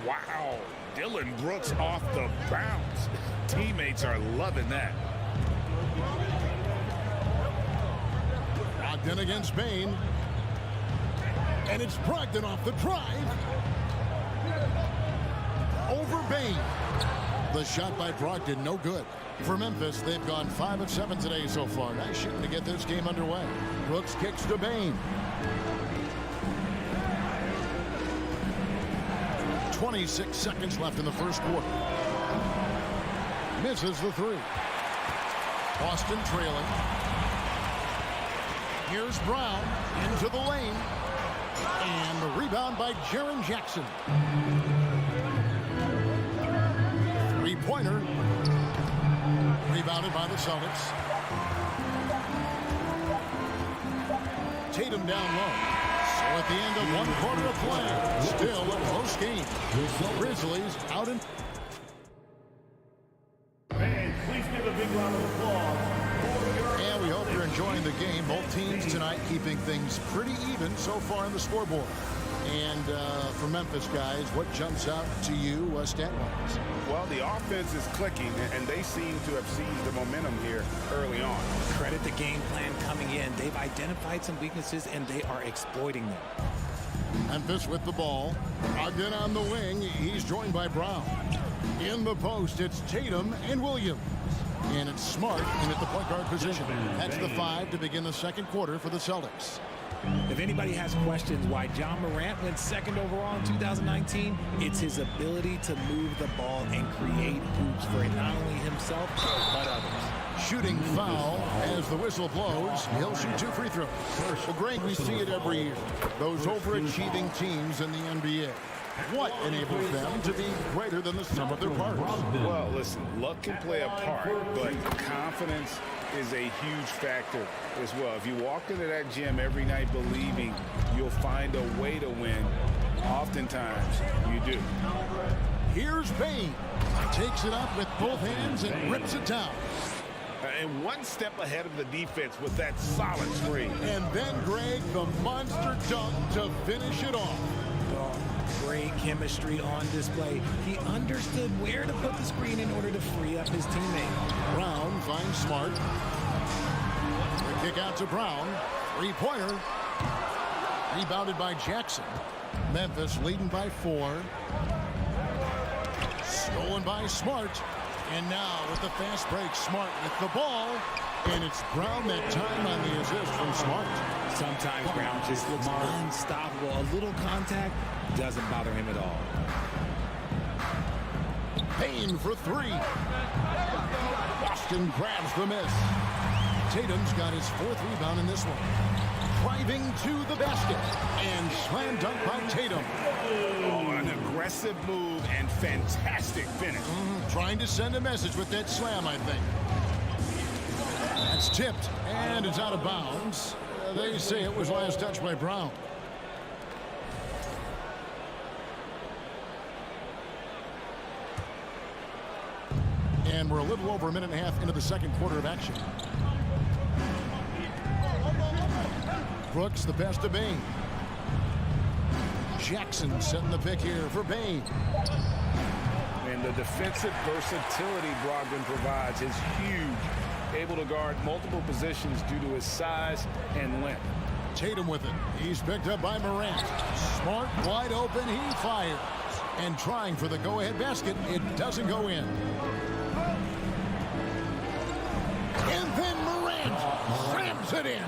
Wow. Dylan Brooks off the bounce. Teammates are loving that. Brogdon against Bane. And it's Brogdon off the drive. Over Bane. The shot by Brogdon, no good. For Memphis, they've gone 5 of 7 today so far. Nice shooting to get this game underway. Brooks kicks to Bane. 26 seconds left in the first quarter. Misses the 3. Boston trailing. Here's Brown into the lane. And the rebound by Jaren Jackson. Three-pointer. Rebounded by the Celtics. Tatum down low. So at the end of 1 quarter of play, still a close game. Grizzlies out in... Fans, please give a big round of applause. And we hope you're enjoying the game. Both teams tonight keeping things pretty even so far on the scoreboard. And for Memphis, guys, what jumps out to you stat-wise? Well, the offense is clicking, and they seem to have seized the momentum here early on. Credit the game plan coming in. They've identified some weaknesses, and they are exploiting them. Memphis with the ball. Ogden on the wing. He's joined by Brown. In the post, it's Tatum and Williams. And it's Smart in at the point guard position. That's the 5 to begin the second quarter for the Celtics. If anybody has questions why John Morant went 2nd overall in 2019, it's his ability to move the ball and create hoops for not only himself, but others. Shooting foul as the whistle blows. He'll shoot 2 free throws. Well, Greg, we see it every year. Those overachieving teams in the NBA. What enables them to be greater than the sum of their parts? Well, listen, luck can play a part, but confidence is a huge factor as well. If you walk into that gym every night believing you'll find a way to win, oftentimes you do. Here's Bane. Takes it up with both hands and rips it down. And one step ahead of the defense with that solid screen. And then, Greg, the monster dunk to finish it off. Great chemistry on display. He understood where to put the screen in order to free up his teammate. Brown finds Smart. The kick out to Brown. 3-pointer. Rebounded by Jackson. Memphis leading by 4. Stolen by Smart. And now with the fast break, Smart with the ball. And it's Brown that time on the assist from Smart. Sometimes Brown just looks unstoppable. A little contact doesn't bother him at all. Payne for 3. Boston grabs the miss. Tatum's got his 4th rebound in this one. Driving to the basket. And slam dunk by Tatum. Oh, an aggressive move and fantastic finish. Trying to send a message with that slam, I think. That's tipped, and it's out of bounds. They say it was last touched by Brown. And we're a little over a minute and a half into the second quarter of action. Brooks, the pass to Bane. Jackson setting the pick here for Bane. And the defensive versatility Brogdon provides is huge. Able to guard multiple positions due to his size and length. Tatum with it. He's picked up by Morant. Smart, wide open, he fires. And trying for the go-ahead basket, it doesn't go in. And then Morant slams it in.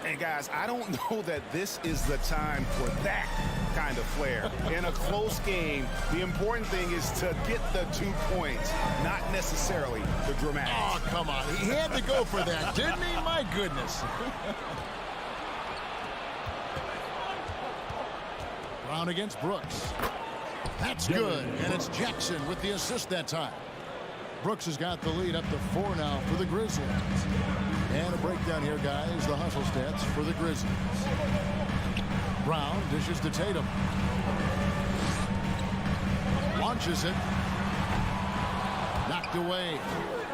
And guys, I don't know that this is the time for that. kind of flair. In a close game, the important thing is to get the 2 points, not necessarily the dramatics. Oh, come on. He had to go for that, didn't he? My goodness. Brown against Brooks. That's good, and it's Jackson with the assist that time. Brooks has got the lead up to 4 now for the Grizzlies. And a breakdown here, guys. The hustle stats for the Grizzlies. Brown dishes to Tatum. Launches it. Knocked away.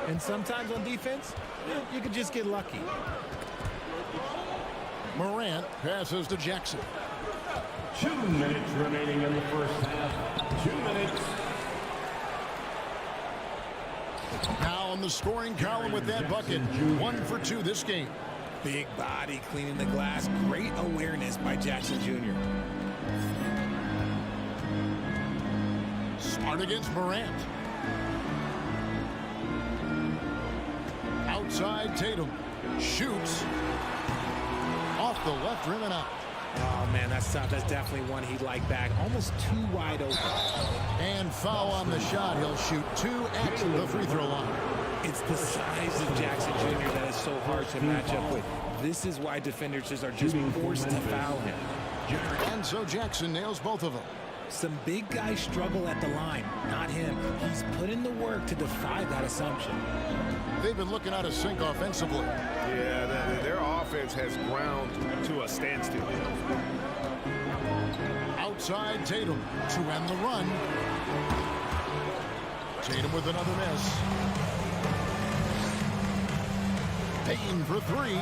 And sometimes on defense, you could just get lucky. Morant passes to Jackson. 2 minutes remaining in the first half. 2 minutes. Now on the scoring column with that bucket. 1 for 2 this game. Big body cleaning the glass. Great awareness by Jackson Jr. Smart against Morant. Outside Tatum. Shoots. Off the left rim and out. Oh, man, that's tough. That's definitely one he'd like back. Almost too wide open. And foul on the shot. He'll shoot 2 at the free throw line. It's the size of Jackson Jr. that is so hard to match up with. This is why defenders are just forced to foul him. And so Jackson nails both of them. Some big guys struggle at the line, not him. He's put in the work to defy that assumption. They've been looking out of sync offensively. Yeah, their offense has ground to a standstill. Outside Tatum to end the run. Tatum with another miss. Payton for 3.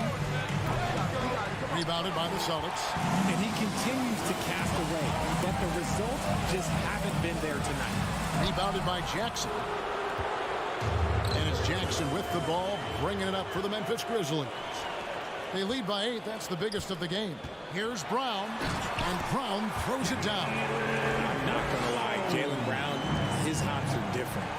Rebounded by the Celtics. And he continues to cast away, but the results just haven't been there tonight. Rebounded by Jackson. And it's Jackson with the ball, bringing it up for the Memphis Grizzlies. They lead by 8. That's the biggest of the game. Here's Brown, and Brown throws it down. I'm not going to lie, Jaylen Brown, his hops are different.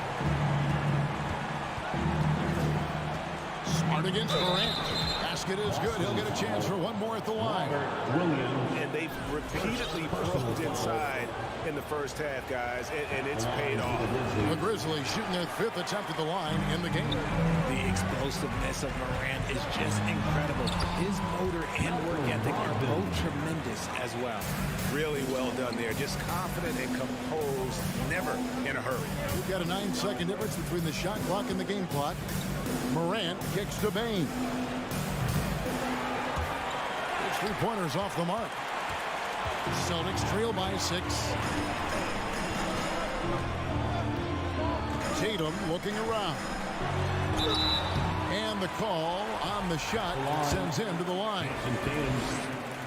Smart against Morant. Basket is good. He'll get a chance for one more at the line. And they've repeatedly probed inside in the first half, guys, and it's paid off. The Grizzlies shooting their 5th attempt at the line in the game. The explosiveness of Morant is just incredible. His motor and work ethic are both tremendous as well. Really well done there. Just confident and composed, never in a hurry. We've got a 9-second difference between the shot clock and the game clock. Morant kicks to Bane. 3-pointers off the mark. Celtics trail by 6. Tatum looking around. And the call on the shot sends him to the line.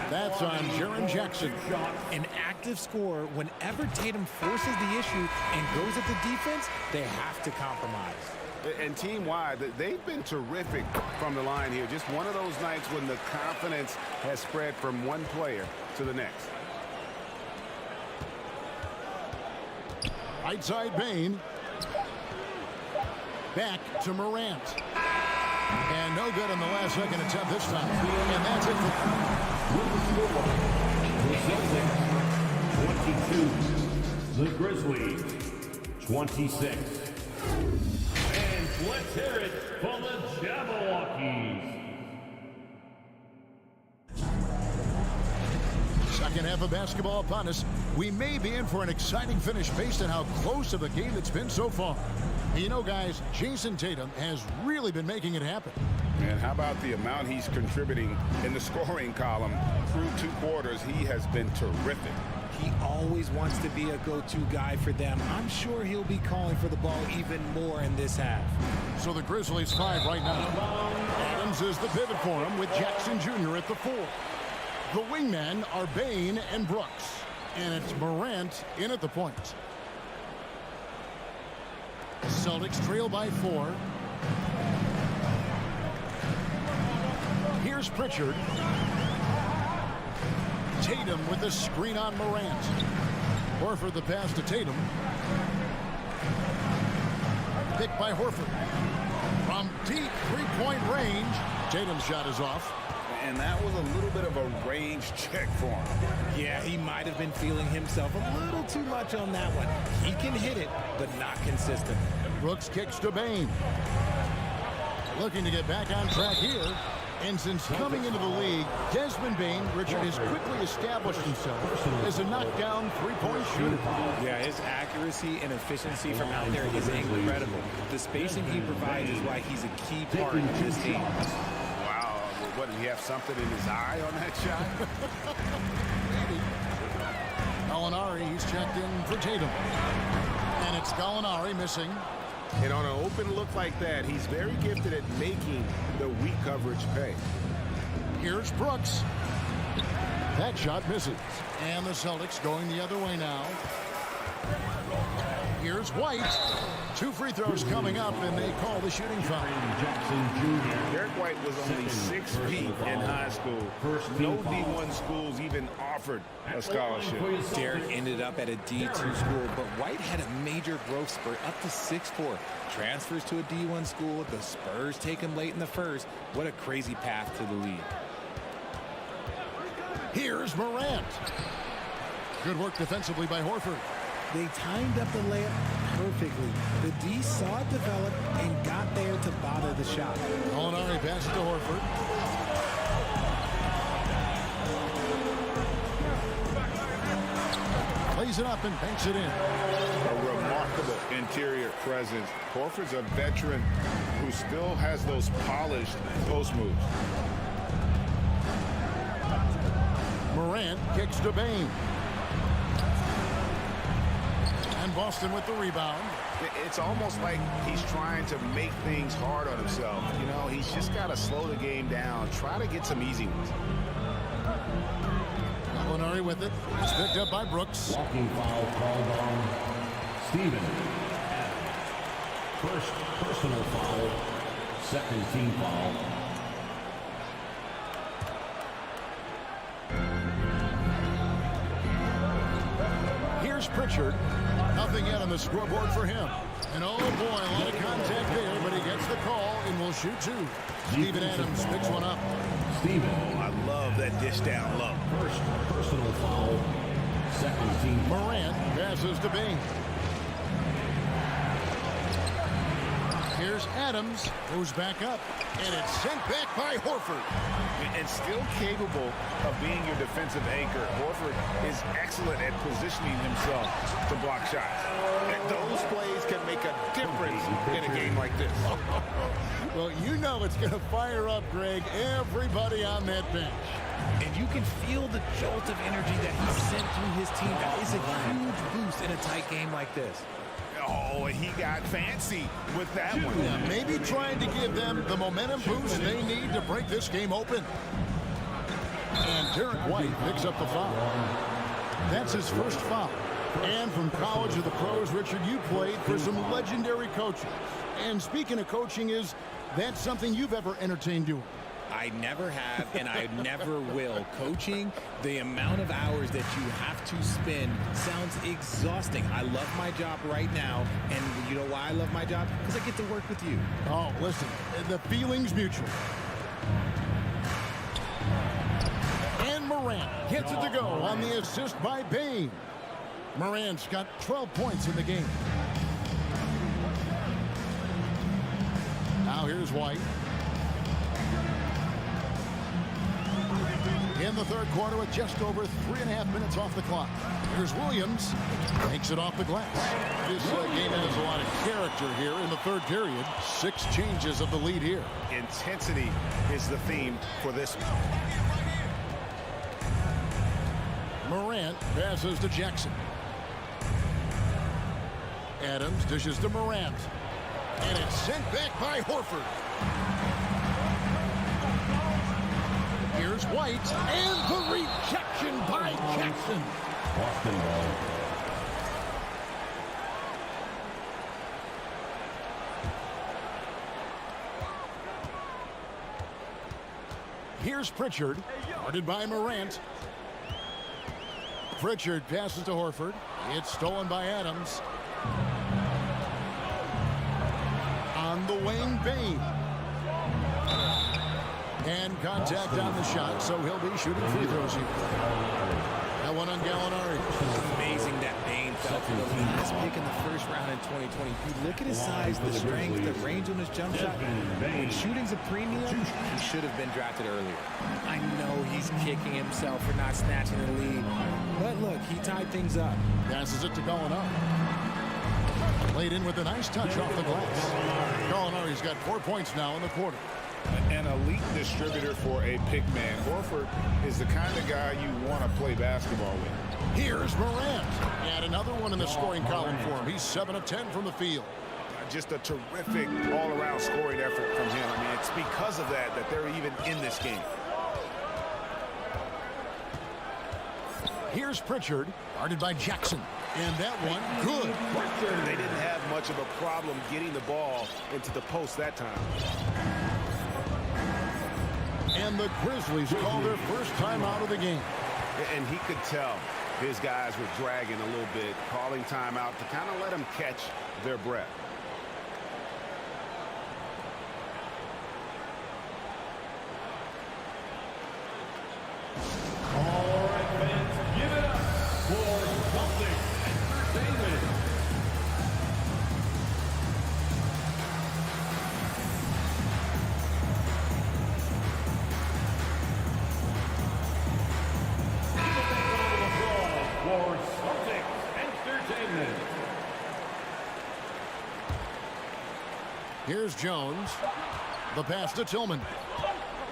That's on Jaren Jackson. An active scorer, whenever Tatum forces the issue and goes at the defense, they have to compromise. And team-wide, they've been terrific from the line here. Just one of those nights when the confidence has spread from one player to the next. Right side Bane. Back to Morant. And no good on the last second attempt this time. And that's it for the 22. The Grizzlies 26. And let's hear it for the Jabberwockies. Second half of basketball upon us. We may be in for an exciting finish based on how close of a game it's been so far. You know, guys, Jason Tatum has really been making it happen. And how about the amount he's contributing in the scoring column through 2 quarters? He has been terrific. He always wants to be a go-to guy for them. I'm sure he'll be calling for the ball even more in this half. So the Grizzlies 5 right now. Adams is the pivot for him with Jackson Jr. at the 4. The wingmen are Bane and Brooks. And it's Morant in at the point. Celtics trail by 4. Here's Pritchard. Tatum with the screen on Morant. Horford the pass to Tatum. Picked by Horford. From deep 3-point range. Tatum's shot is off. And that was a little bit of a range check for him. Yeah, he might have been feeling himself a little too much on that one. He can hit it, but not consistent. Brooks kicks to Bane. Looking to get back on track here. And since coming into the league, Desmond Bane, Richard, has quickly established himself as a knockdown three-point shooter. Yeah, his accuracy and efficiency from out there is incredible. The spacing he provides is why he's a key part of this team. Wow, what, did he have something in his eye on that shot? Gallinari, he's checked in for Tatum. And it's Gallinari missing. And on an open look like that, he's very gifted at making the weak coverage pay. Here's Brooks. That shot misses. And the Celtics going the other way now. Here's White. 2 free throws coming up, and they call the shooting foul. Derek White was only 6 feet in high school. No D1 schools even offered a scholarship. Derek ended up at a D2 school, but White had a major growth spurt up to 6'4". Transfers to a D1 school. The Spurs take him late in the first. What a crazy path to the league. Here's Morant. Good work defensively by Horford. They timed up the layup perfectly. The D saw it develop and got there to bother the shot. Gallinari passes to Horford. Plays it up and banks it in. A remarkable interior presence. Horford's a veteran who still has those polished post moves. Morant kicks to Bane. And Boston with the rebound. It's almost like he's trying to make things hard on himself. You know, he's just got to slow the game down. Try to get some easy ones. Gallinari with it. It's picked up by Brooks. Walking foul called on Steven. First personal foul. Second team foul. Here's Pritchard. Nothing yet on the scoreboard for him. And oh boy, a lot of contact there, but he gets the call and will shoot 2. Steven Adams picks one up. Steven. Oh, I love that dish down low. First personal foul. Second team. Morant passes to Bane. Here's Adams, who's back up, and it's sent back by Horford. And still capable of being your defensive anchor, Horford is excellent at positioning himself to block shots. And those plays can make a difference in a game like this. Well, you know it's going to fire up, Greg, everybody on that bench. And you can feel the jolt of energy that he sent through his team. That is a huge boost in a tight game like this. Oh, he got fancy with that one. Yeah, maybe trying to give them the momentum boost they need to break this game open. And Derek White picks up the foul. That's his first foul. And from college to the pros, Richard, you played for some legendary coaches. And speaking of coaching, that's something you've ever entertained doing? I never have, and I never will. Coaching, the amount of hours that you have to spend sounds exhausting. I love my job right now, and you know why I love my job? Because I get to work with you. Oh, listen, the feeling's mutual. And Morant gets it to go on the assist by Bane. Morant's got 12 points in the game. Now here's White. In the third quarter with just over 3.5 minutes off the clock. Here's Williams. Takes it off the glass. This game has a lot of character here in the third period. 6 changes of the lead here. Intensity is the theme for this one. Morant passes to Jackson. Adams dishes to Morant. And it's sent back by Horford. Here's White, and the rejection by Jackson. Boston ball. Here's Pritchard, guarded by Morant. Pritchard passes to Horford. It's stolen by Adams. On the wing, Bane. And contact on the shot, so he'll be shooting free throws here. That one on Gallinari. Amazing that Bane fell to the last pick in the first round in 2020. You look at his size, the strength, the range on his jump shot. When shooting's a premium, he should have been drafted earlier. I know he's kicking himself for not snatching the lead. But look, he tied things up. Passes it to Gallinari. Laid in with a nice touch off the glass. Gallinari's got 4 points now in the quarter. An elite distributor for a pick man. Horford is the kind of guy you want to play basketball with. Here's Morant. And another one in the scoring column for him. He's 7 of 10 from the field. Just a terrific all-around scoring effort from him. I mean, it's because of that they're even in this game. Here's Pritchard, guarded by Jackson. And that one, good. They didn't have much of a problem getting the ball into the post that time. And the Grizzlies call their first time out of the game. And he could tell his guys were dragging a little bit, calling timeout to kind of let them catch their breath. All right, fans, give it up for Celtics Entertainment. For Celtics Entertainment. Here's Jones. The pass to Tillman.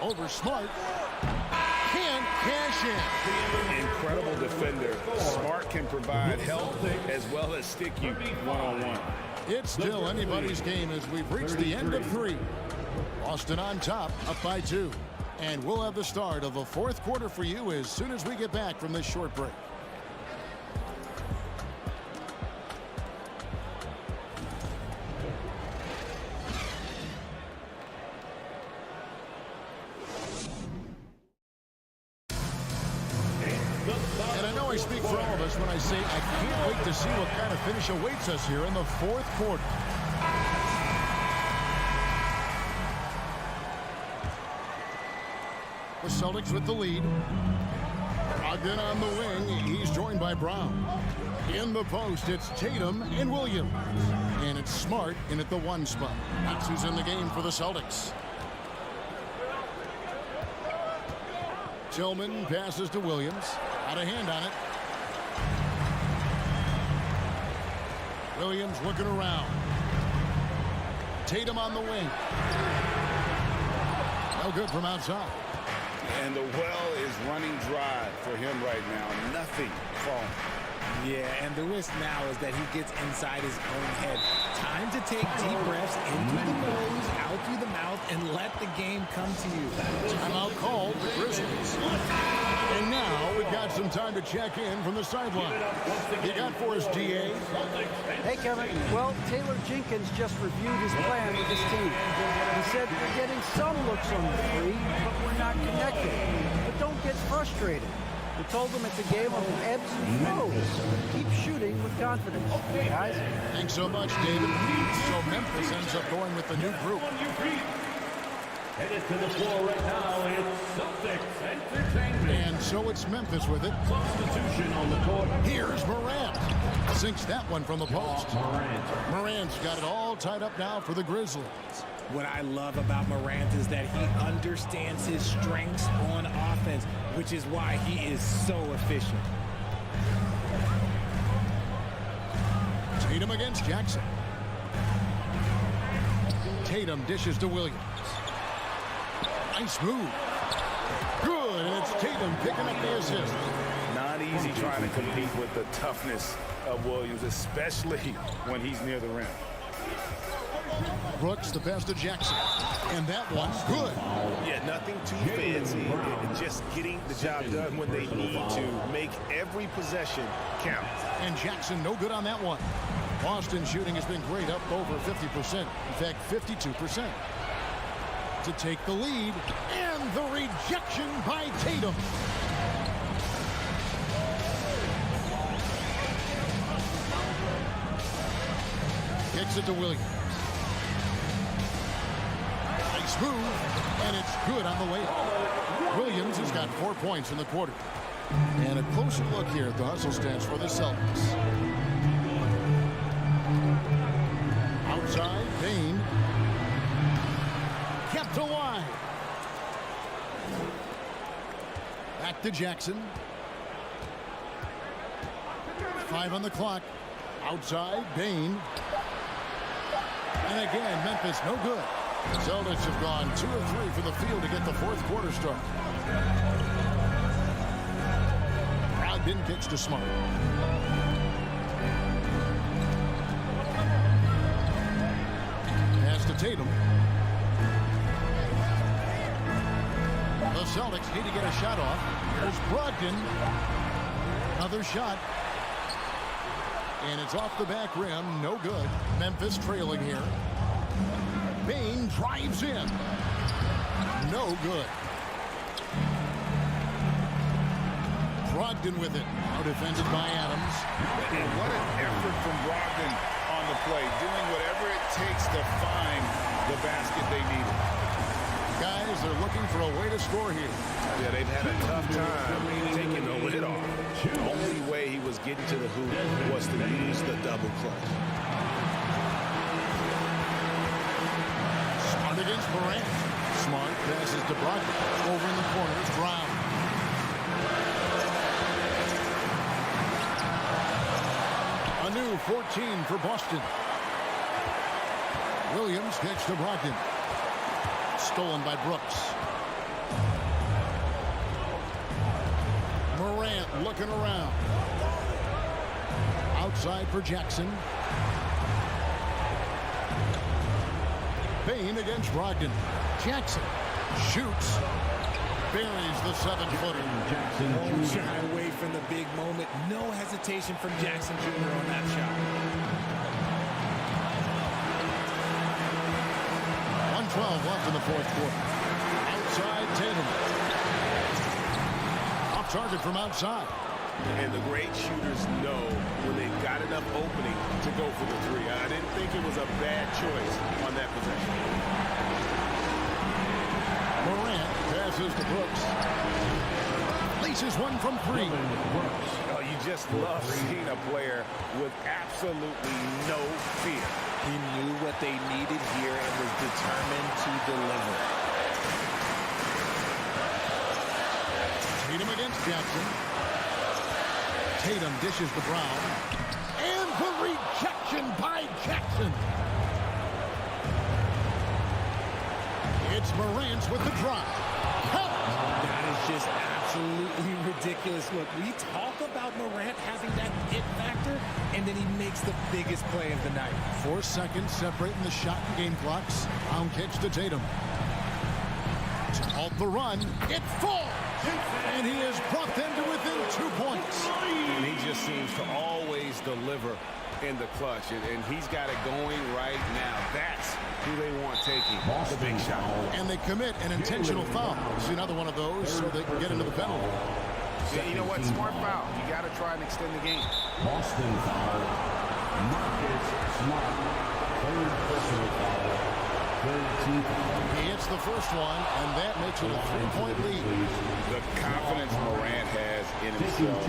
Over Smart. Can't cash in. Incredible defender. Smart can provide help as well as stick you one-on-one. It's still anybody's game as we've reached the end of 3. Boston on top, up by 2. And we'll have the start of the 4th quarter for you as soon as we get back from this short break. And I know I speak for all of us when I say I can't wait to see what kind of finish awaits us here in the 4th quarter. The Celtics with the lead. Brogdon on the wing. He's joined by Brown. In the post, it's Tatum and Williams. And it's Smart in at the 1 spot. That's who's in the game for the Celtics. Tillman passes to Williams. Out of hand on it. Williams looking around. Tatum on the wing. No good from outside. And the well is running dry for him right now. Nothing falling. Yeah, and the risk now is that he gets inside his own head. Time to take deep breaths into the nose, out through the mouth, and let the game come to you. Timeout called the Grizzlies. And now we've got some time to check in from the sideline. You got for us, DA? Hey, Kevin. Well, Taylor Jenkins just reviewed his plan with his team. He said we're getting some looks on the 3, but we're not connected. But don't get frustrated. We told them it's a game of ebbs and flows. Keep shooting with confidence, guys. Thanks so much, David. So Memphis ends up going with the new group. Headed to the floor right now, it's Celtics Entertainment. And so it's Memphis with it. Substitution on the court. Here's Morant. Sinks that one from the post. Morant's got it all tied up now for the Grizzlies. What I love about Morant is that he understands his strengths on offense, which is why he is so efficient. Tatum against Jackson. Tatum dishes to Williams. Nice move. Good, and it's Tatum picking up the assist. Not easy trying to compete with the toughness of Williams, especially when he's near the rim. Brooks, the pass to Jackson. And that one's good. Yeah, nothing too fancy. Just getting the job done when they need to. Make every possession count. And Jackson no good on that one. Boston shooting has been great, up over 50%. In fact, 52%. To take the lead. And the rejection by Tatum. Kicks it to Williams. Smooth, and it's good on the way up. Williams has got 4 points in the quarter. And a closer look here at the hustle stance for the Celtics. Outside, Payne. Kept alive. Back to Jackson. 5 on the clock. Outside, Payne. And again, Memphis no good. The Celtics have gone 2 of 3 from the field to get the fourth quarter start. Brogdon kicks to Smart. Pass to Tatum. The Celtics need to get a shot off. Here's Brogdon. Another shot. And it's off the back rim. No good. Memphis trailing here. Payne drives in. No good. Brogdon with it. Now defended by Adams. And what an effort from Brogdon on the play. Doing whatever it takes to find the basket they needed. Guys, they're looking for a way to score here. Yeah, they've had a tough time taking the lid off. The only way he was getting to the hoop was to use the double clutch. Smart against Morant. Smart passes to Brogdon. Over in the corner, it's Brown. A new 14 for Boston. Williams kicks to Brogdon. Stolen by Brooks. Morant looking around. Outside for Jackson. Payne against Brogdon. Jackson shoots. Buries the 7-footer. Don't shy away from the big moment. No hesitation from Jackson Jr. on that shot. 1:12 left in the fourth quarter. Outside Tatum. Off target from outside. And the great shooters know when they've got enough opening to go for the three. I didn't think it was a bad choice on that possession. Morant passes to Brooks. Laces one from 3. Oh, you just love seeing a player with absolutely no fear. He knew what they needed here and was determined to deliver. Tatum against Jackson. Tatum dishes to Brown. And the rejection by Jackson. It's Morant with the drop. That is just absolutely ridiculous. Look, we talk about Morant having that it factor, and then he makes the biggest play of the night. 4 seconds separating the shot and game clocks. Brown kicks to Tatum. To halt the run, it falls! And he has brought them to within 2 points. And he just seems to always deliver in the clutch. And he's got it going right now. That's who they want taking the big shot. And they commit an intentional foul. See another one of those so they can get into the penalty. Yeah, you know what? Smart foul. You got to try and extend the game. Boston foul. Marcus Smart. Third personal foul. He hits the first one, and that makes it a 3-point lead. The confidence Morant has in himself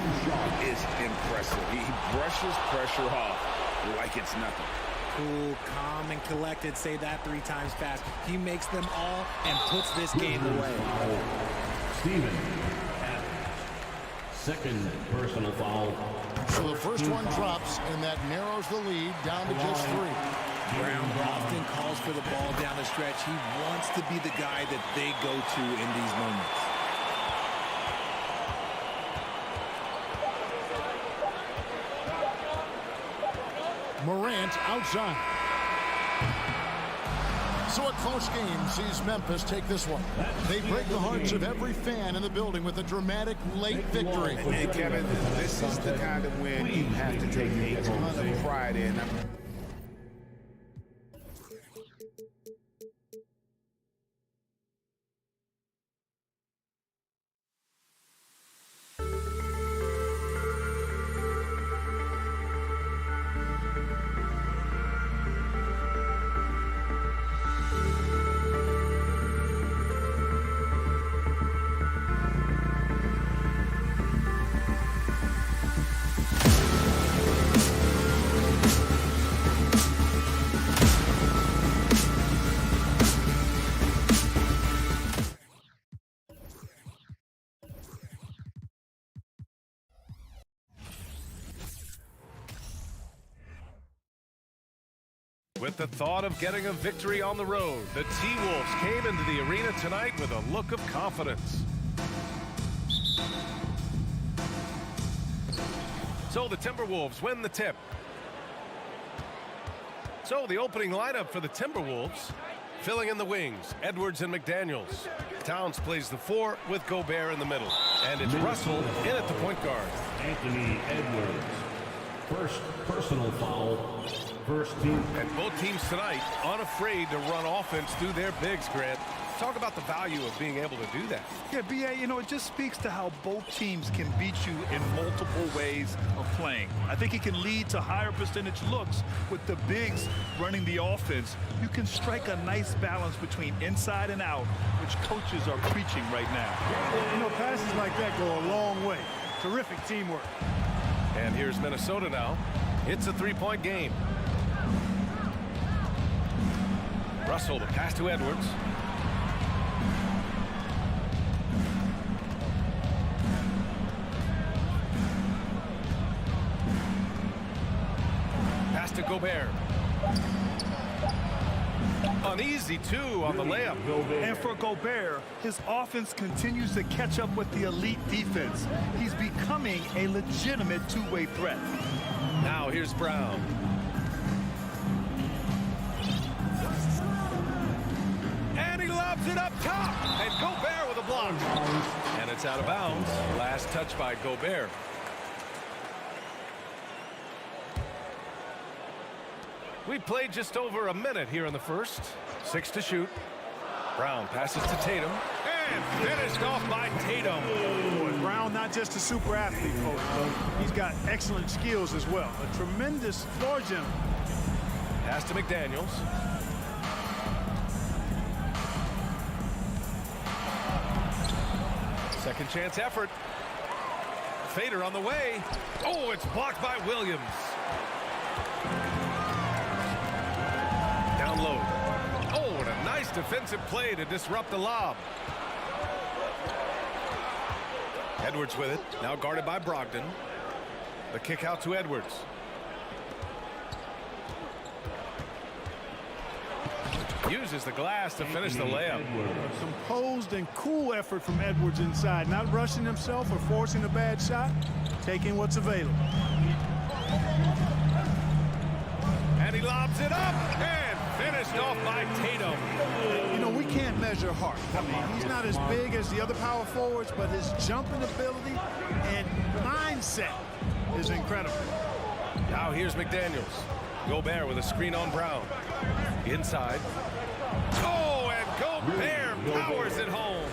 is impressive. He brushes pressure off like it's nothing. Cool, calm, and collected. Say that 3 times fast. He makes them all and puts this game away. Steven. Second personal foul. So the first one drops, and that narrows the lead down to just 3. Brown often calls for the ball down the stretch. He wants to be the guy that they go to in these moments. Morant outside. So a close game sees Memphis take this one. They break the hearts of every fan in the building with a dramatic late victory. And Kevin, this is the kind of win you have to take a ton of pride in. With the thought of getting a victory on the road, the T-Wolves came into the arena tonight with a look of confidence. So the Timberwolves win the tip. So the opening lineup for the Timberwolves, filling in the wings, Edwards and McDaniels. Towns plays the 4 with Gobert in the middle. And it's Russell in at the point guard. Anthony Edwards. First personal foul. First team. And both teams tonight unafraid to run offense through their bigs, Grant. Talk about the value of being able to do that. Yeah, B.A., you know, it just speaks to how both teams can beat you in multiple ways of playing. I think it can lead to higher percentage looks with the bigs running the offense. You can strike a nice balance between inside and out, which coaches are preaching right now. You know, passes like that go a long way. Terrific teamwork. And here's Minnesota now. It's a three-point game. Russell, the pass to Edwards. Pass to Gobert. Uneasy, too, on the layup. And for Gobert, his offense continues to catch up with the elite defense. He's becoming a legitimate two-way threat. Now here's Brown. And he lobs it up top. And Gobert with a block. And it's out of bounds. Last touch by Gobert. We played just over a minute here in the first. 6 to shoot. Brown passes to Tatum. And finished off by Tatum. Boy, Brown not just a super athlete, Coach. He's got excellent skills as well. A tremendous floor general. Pass to McDaniels. Second chance effort. Fader on the way. Oh, it's blocked by Williams. Down low. Oh, and a nice defensive play to disrupt the lob. Edwards with it. Now guarded by Brogdon. The kick out to Edwards. Uses the glass to finish the layup. Composed and cool effort from Edwards inside. Not rushing himself or forcing a bad shot. Taking what's available. And he lobs it up and finished off by Tatum. You know, we can't measure Hart. I mean, he's not as big as the other power forwards, but his jumping ability and mindset is incredible. Now here's McDaniels. Gobert with a screen on Brown. Inside. Oh, and Gobert powers it home.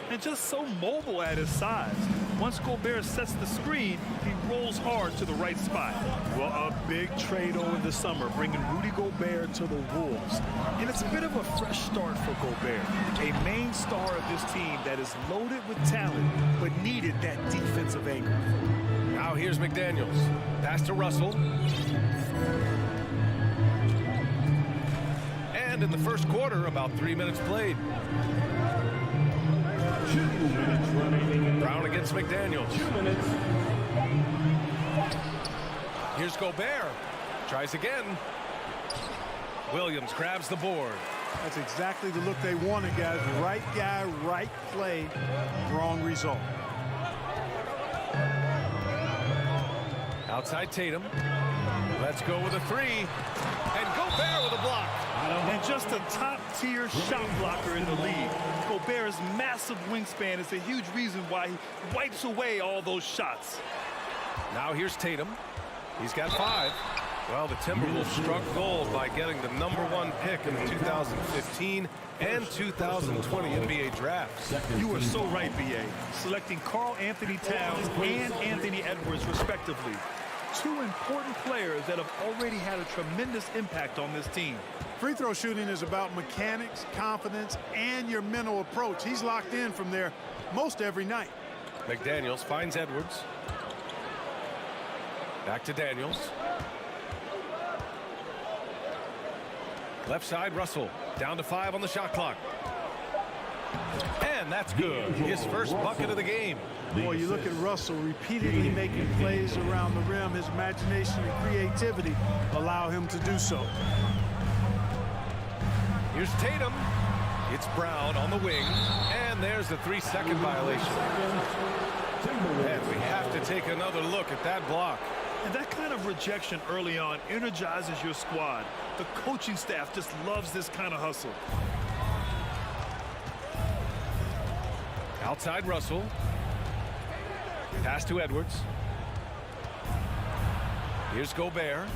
And just so mobile at his size. Once Gobert sets the screen, he rolls hard to the right spot. Well, a big trade over the summer, bringing Rudy Gobert to the Wolves. And it's a bit of a fresh start for Gobert, a main star of this team that is loaded with talent, but needed that defensive angle. Now here's McDaniels. Pass to Russell. And in the first quarter, about 3 minutes played. 2 minutes remaining. Brown against McDaniels. 2 minutes. Here's Gobert. Tries again. Williams grabs the board. That's exactly the look they wanted, guys. Right guy, right play, wrong result. Outside Tatum. Let's go with a 3. And Gobert with a block. And just a top-tier shot blocker in the league. Gobert's massive wingspan is a huge reason why he wipes away all those shots. Now here's Tatum. He's got 5. Well, the Timberwolves struck gold by getting the #1 pick in the 2015 and 2020 NBA drafts. You are so right, B.A. Selecting Karl Anthony Towns and Anthony Edwards, respectively. 2 important players that have already had a tremendous impact on this team. Free throw shooting is about mechanics, confidence, and your mental approach. He's locked in from there most every night. McDaniels finds Edwards. Back to Daniels. Left side, Russell. Down to 5 on the shot clock. And that's good. His first bucket of the game. Boy, you look at Russell repeatedly making plays around the rim. His imagination and creativity allow him to do so. Here's Tatum. It's Brown on the wing. And there's the 3-second violation. And we have to take another look at that block. And that kind of rejection early on energizes your squad. The coaching staff just loves this kind of hustle. Outside Russell. Pass to Edwards. Here's Gobert.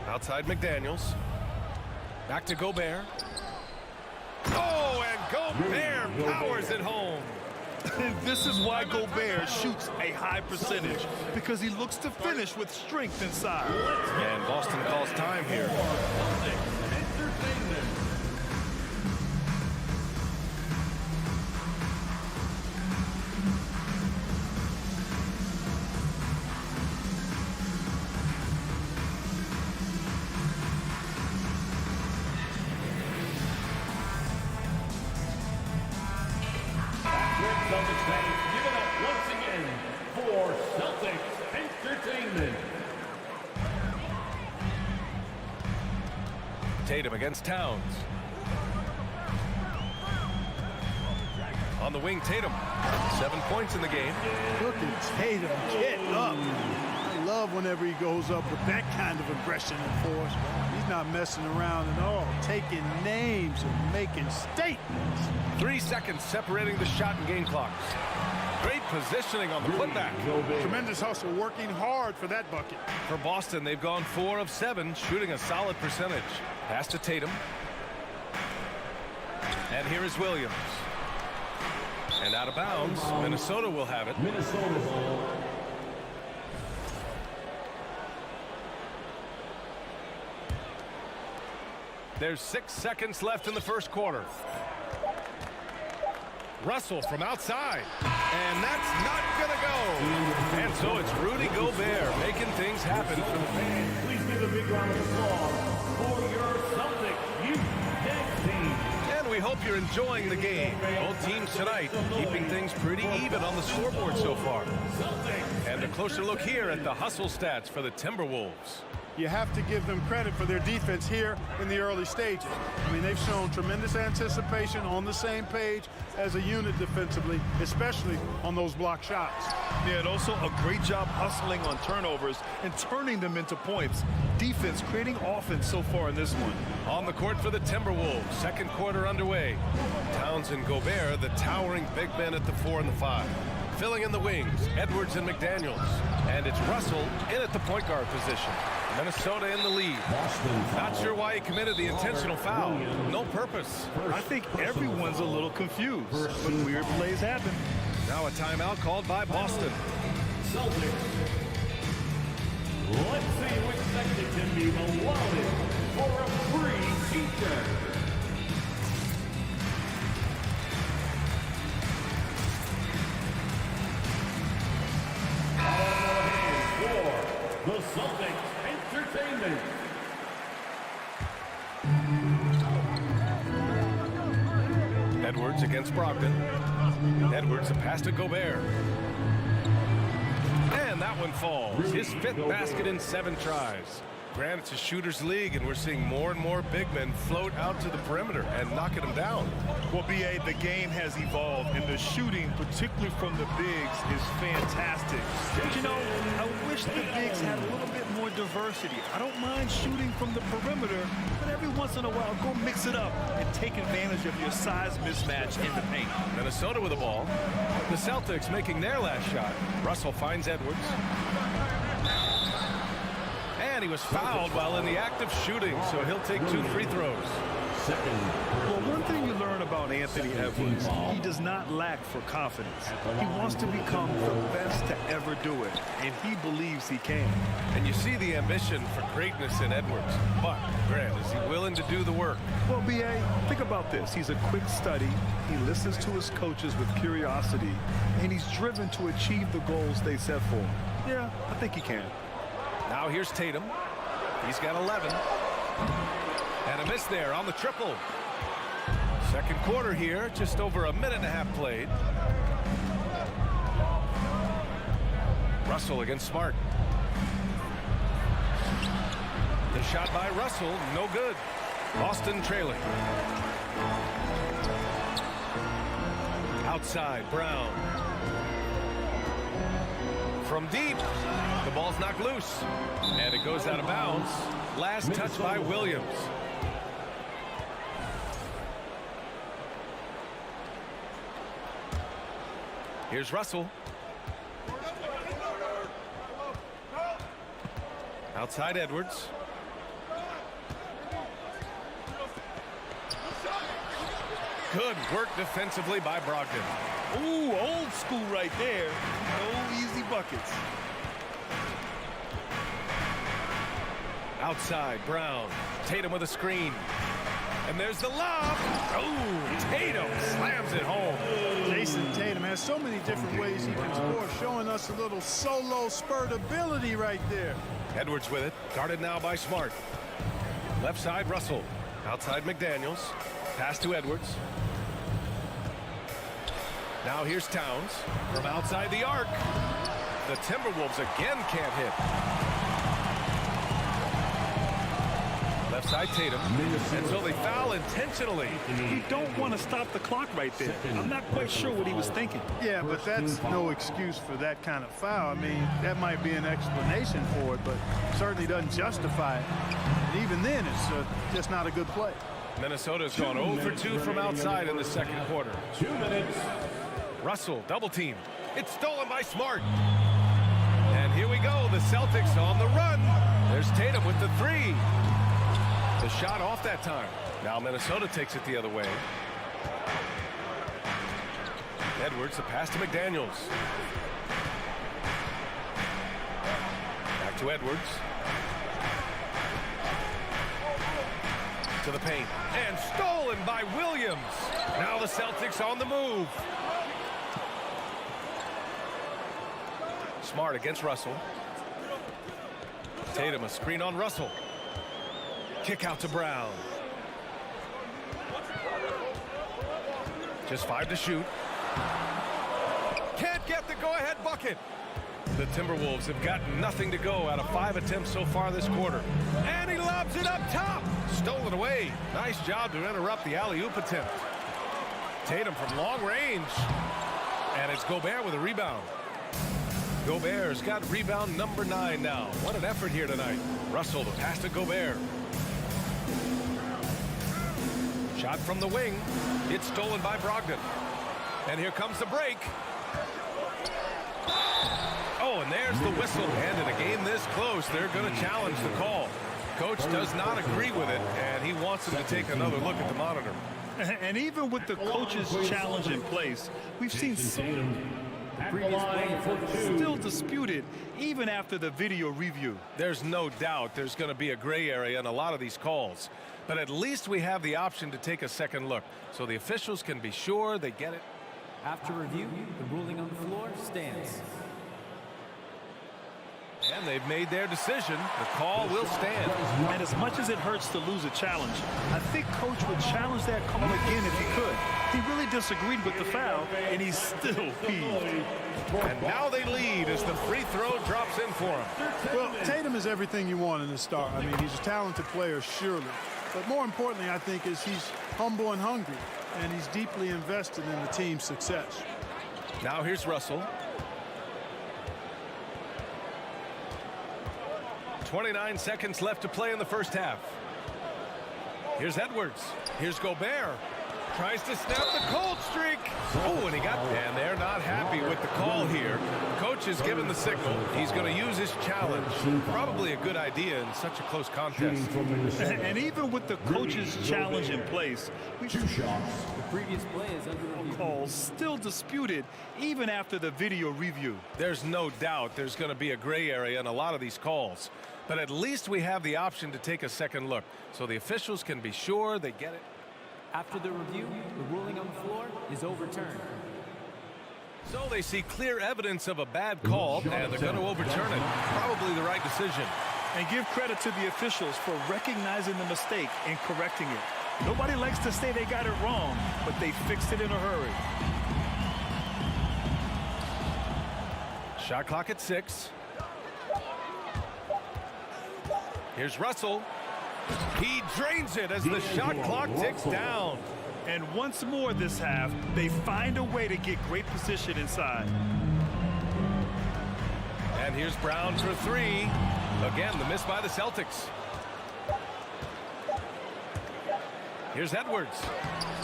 Outside McDaniels. Back to Gobert. Oh, and Gobert powers it home. And this is why Gobert shoots a high percentage, because he looks to finish with strength inside. And Boston calls time here. Celtics fans, give it up once again for Celtics Entertainment. Tatum against Towns. On the wing, Tatum. 7 points in the game. Look at Tatum get up. I love whenever he goes up with that kind of aggression and force. He's not messing around at all, taking names and making statements. 3 seconds separating the shot and game clocks. Great positioning on the putback. Tremendous hustle, working hard for that bucket. For Boston, they've gone 4 of 7, shooting a solid percentage. Pass to Tatum. And here is Williams. And out of bounds, Minnesota will have it. Minnesota ball. There's 6 seconds left in the first quarter. Russell from outside. And that's not going to go. And so it's Rudy Gobert making things happen for the fans. Please give a big round of applause for your Celtics Youth Tag Team. And we hope you're enjoying the game. Both teams tonight keeping things pretty even on the scoreboard so far. And a closer look here at the hustle stats for the Timberwolves. You have to give them credit for their defense here in the early stages. I mean, they've shown tremendous anticipation, on the same page as a unit defensively, especially on those block shots. Yeah, and also a great job hustling on turnovers and turning them into points. Defense creating offense so far in this one. On the court for the Timberwolves, second quarter underway. Towns and Gobert, the towering big men at the 4 and the 5. Filling in the wings, Edwards and McDaniels. And it's Russell in at the point guard position. Minnesota in the lead. Not sure why he committed the intentional foul. No purpose. I think everyone's a little confused, but weird plays happen. Now a timeout called by Boston. Celtics. Let's see which section can be allotted for a free t-shirt. The Celtics Entertainment. Edwards against Brogdon. Edwards a pass to Gobert. And that one falls. His 5th basket in 7 tries. Granted, it's a shooter's league, and we're seeing more and more big men float out to the perimeter and knocking them down. Well, B.A., the game has evolved, and the shooting, particularly from the bigs, is fantastic. But, you know, I wish the bigs had a little bit more diversity. I don't mind shooting from the perimeter, but every once in a while, go mix it up and take advantage of your size mismatch in the paint. Minnesota with the ball. The Celtics making their last shot. Russell finds Edwards. And he was fouled while in the act of shooting, so he'll take 2 free throws. Well, one thing you learn about Anthony Edwards, he does not lack for confidence. He wants to become the best to ever do it, and he believes he can. And you see the ambition for greatness in Edwards. But, Grant, is he willing to do the work? Well, B.A., think about this. He's a quick study. He listens to his coaches with curiosity, and he's driven to achieve the goals they set for him. Yeah, I think he can. Now here's Tatum. He's got 11. And a miss there on the triple. Second quarter here, just over a minute and a half played. Russell against Smart. The shot by Russell, no good. Boston trailing. Outside, Brown. From deep, the ball's knocked loose. And it goes out of bounds. Last touch by Williams. Here's Russell. Outside Edwards. Good work defensively by Brogdon. Ooh, old school right there. No easy buckets. Outside, Brown. Tatum with a screen. And there's the lob. Oh, Tatum slams it home. Jason Tatum has so many different ways he can score, showing us a little solo spurt ability right there. Edwards with it. Guarded now by Smart. Left side, Russell. Outside, McDaniels. Pass to Edwards. Now here's Towns from outside the arc. The Timberwolves again can't hit. Left side Tatum. And so they foul intentionally. You don't want to stop the clock right there. I'm not quite sure what he was thinking. Yeah, but that's no excuse for that kind of foul. I mean, that might be an explanation for it, but certainly doesn't justify it. And even then, it's just not a good play. Minnesota's gone 0 for 2 from outside in the second quarter. 2 minutes. Russell, double team. It's stolen by Smart. And here we go, the Celtics on the run. There's Tatum with the three. The shot off that time. Now Minnesota takes it the other way. Edwards, the pass to McDaniels. Back to Edwards. To the paint. And stolen by Williams. Now the Celtics on the move. Smart against Russell. Tatum, a screen on Russell. Kick out to Brown. Just 5 to shoot. Can't get the go-ahead bucket. The Timberwolves have got nothing to go out of 5 attempts so far this quarter. And he lobs it up top. Stolen away. Nice job to interrupt the alley-oop attempt. Tatum from long range. And it's Gobert with a rebound. Gobert's got rebound number 9 now. What an effort here tonight. Russell, the pass to Gobert. Shot from the wing. It's stolen by Brogdon. And here comes the break. Oh, and there's the whistle. And in a game this close, they're going to challenge the call. Coach does not agree with it, and he wants him to take another look at the monitor. And even with the coach's challenge in place, we've seen some previous play still disputed even after the video review. There's no doubt there's going to be a gray area in a lot of these calls. But at least we have the option to take a second look, so the officials can be sure they get it. After review, the ruling on the floor stands. And they've made their decision. The call will stand. And as much as it hurts to lose a challenge, I think Coach would challenge that call again if he could. He really disagreed with the foul, and he's still peeved. And now they lead as the free throw drops in for him. Well, Tatum is everything you want in a star. I mean, he's a talented player, surely. But more importantly, I think, is he's humble and hungry, and he's deeply invested in the team's success. Now here's Russell. 29 seconds left to play in the first half. Here's Edwards. Here's Gobert. Tries to snap the cold streak. Oh, and he got there. And they're not happy with the call here. Coach has given the signal. He's going to use his challenge. Probably a good idea in such a close contest. And even with the coach's challenge in place, Two shots. The previous play is under review. Calls still disputed even after the video review. There's no doubt there's going to be a gray area in a lot of these calls. But at least we have the option to take a second look, so the officials can be sure they get it. After the review, the ruling on the floor is overturned. So they see clear evidence of a bad call, and they're going to overturn it. Probably the right decision. And give credit to the officials for recognizing the mistake and correcting it. Nobody likes to say they got it wrong, but they fixed it in a hurry. Shot clock at 6. Here's Russell. He drains it as the shot clock ticks down. And once more this half, they find a way to get great position inside. And here's Brown for three. Again, the miss by the Celtics. Here's Edwards.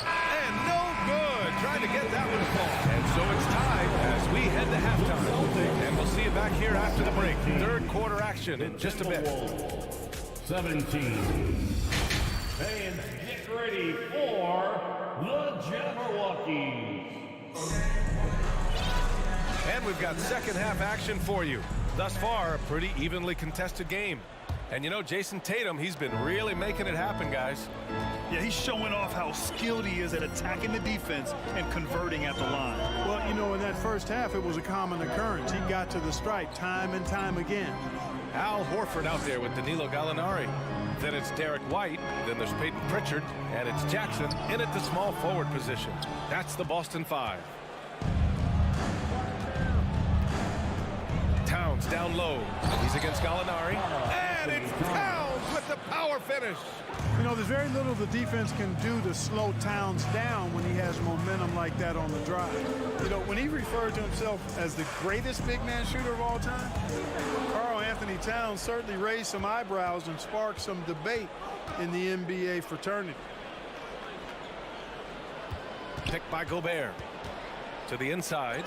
And no good. Trying to get that one to fall. And so it's tied as we head to halftime. And we'll see you back here after the break. Third quarter action in just a bit. 17. Fans, get ready for the Jabberwockies. And we've got second half action for you. Thus far, a pretty evenly contested game. And you know, Jason Tatum, he's been really making it happen, guys. Yeah, he's showing off how skilled he is at attacking the defense and converting at the line. Well, you know, in that first half, it was a common occurrence. He got to the stripe time and time again. Al Horford out there with Danilo Gallinari. Then it's Derek White. Then there's Peyton Pritchard. And it's Jackson in at the small forward position. That's the Boston Five. Towns down low. He's against Gallinari. And it's Towns with the power finish. You know, there's very little the defense can do to slow Towns down when he has momentum like that on the drive. You know, when he referred to himself as the greatest big man shooter of all time, Karl Anthony Towns certainly raised some eyebrows and sparked some debate in the NBA fraternity. Picked by Gobert. To the inside.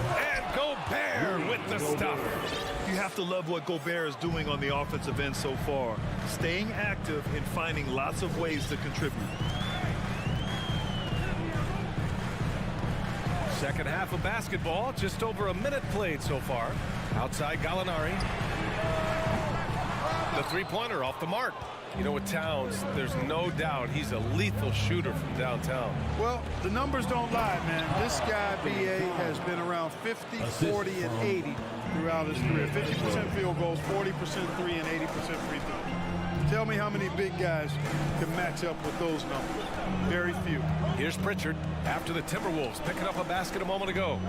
And Gobert with the stuff. You have to love what Gobert is doing on the offensive end so far. Staying active and finding lots of ways to contribute. Second half of basketball, just over a minute played so far. Outside Gallinari. The three-pointer off the mark. You know, with Towns, there's no doubt he's a lethal shooter from downtown. Well, the numbers don't lie, man. This guy, B.A., has been around 50, 40, and 80 throughout his career. 50% field goals, 40% three, and 80% free throw. Tell me how many big guys can match up with those numbers. Very few. Here's Pritchard after the Timberwolves picking up a basket a moment ago.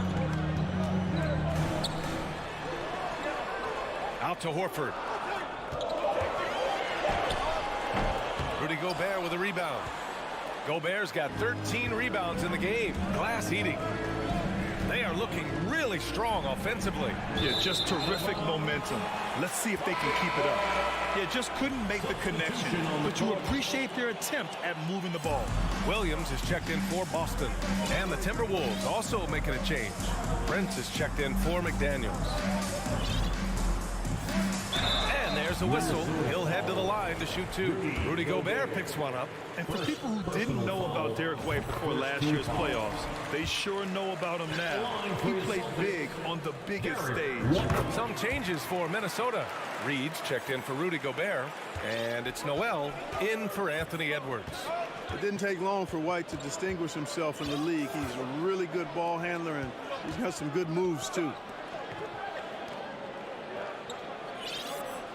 Out to Horford. Rudy Gobert with a rebound. Gobert's got 13 rebounds in the game. Glass eating. They are looking really strong offensively. Yeah, just terrific momentum. Let's see if they can keep it up. Yeah, just couldn't make the connection, but you appreciate their attempt at moving the ball. Williams is checked in for Boston. And the Timberwolves also making a change. Prince is checked in for McDaniels. And there's a whistle. He'll head to the line to shoot two. Rudy Gobert picks one up. And for people who didn't know about Derek White before last year's playoffs, they sure know about him now. He played big on the biggest stage. Some changes for Minnesota. Reed's checked in for Rudy Gobert. And it's Noel in for Anthony Edwards. It didn't take long for White to distinguish himself in the league. He's a really good ball handler, and he's got some good moves, too.